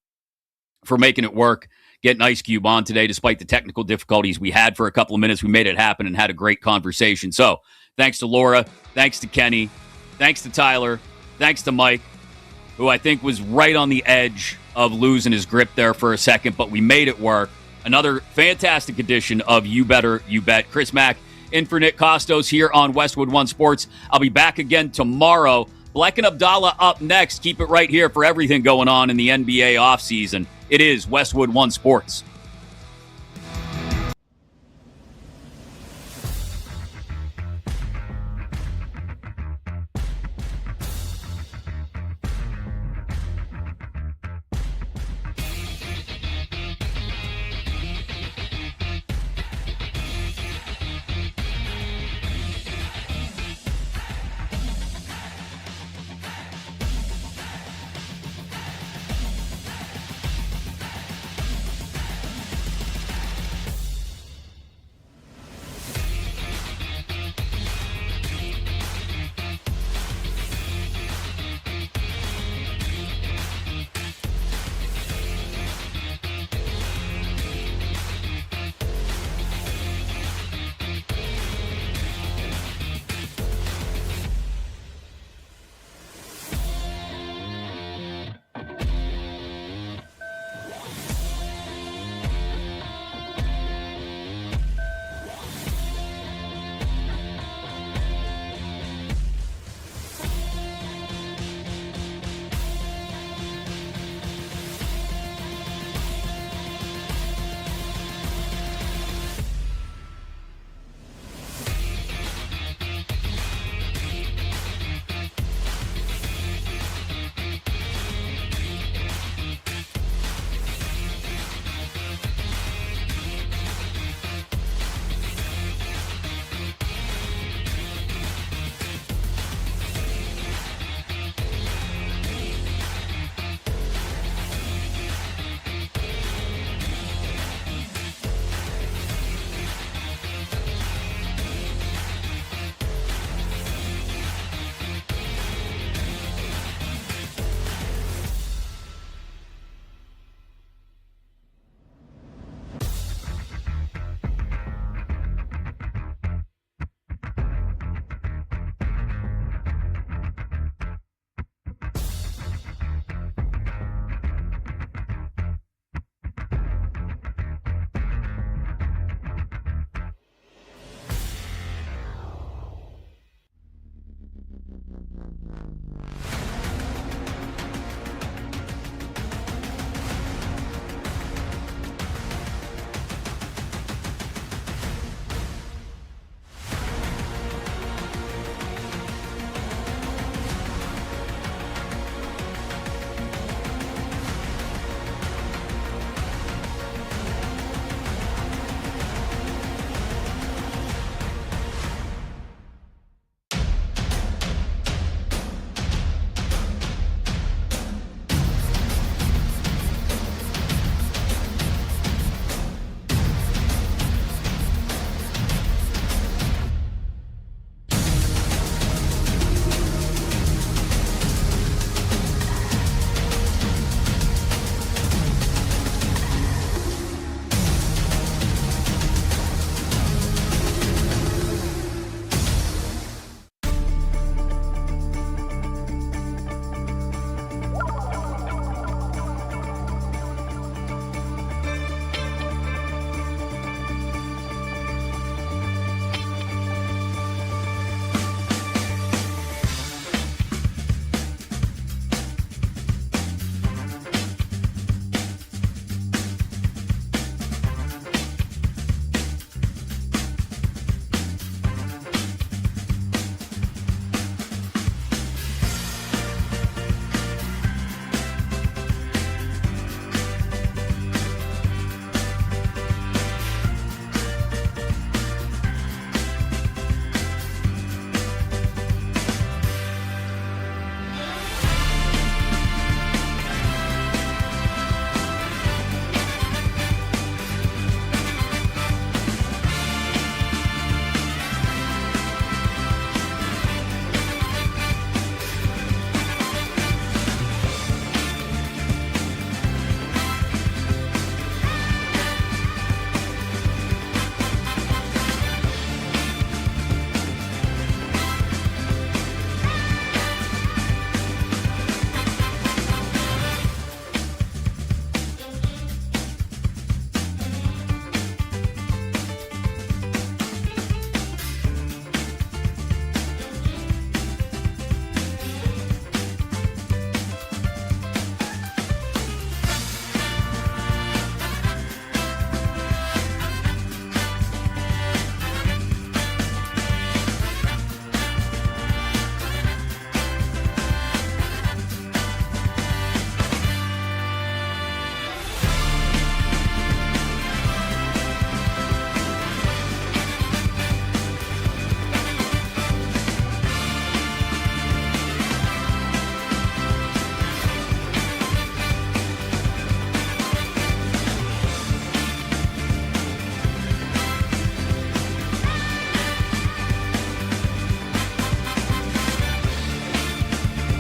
for making it work, getting Ice Cube on today, despite the technical difficulties we had for a couple of minutes. We made it happen and had a great conversation. So thanks to Laura, thanks to Kenny, thanks to Tyler, thanks to Mike, who I think was right on the edge of losing his grip there for a second, but we made it work. Another fantastic edition of You Better, You Bet. Chris Mack in for Nick Kostos here on Westwood One Sports. I'll be back again tomorrow. Black and Abdallah up next. Keep it right here for everything going on in the NBA offseason. It is Westwood One Sports.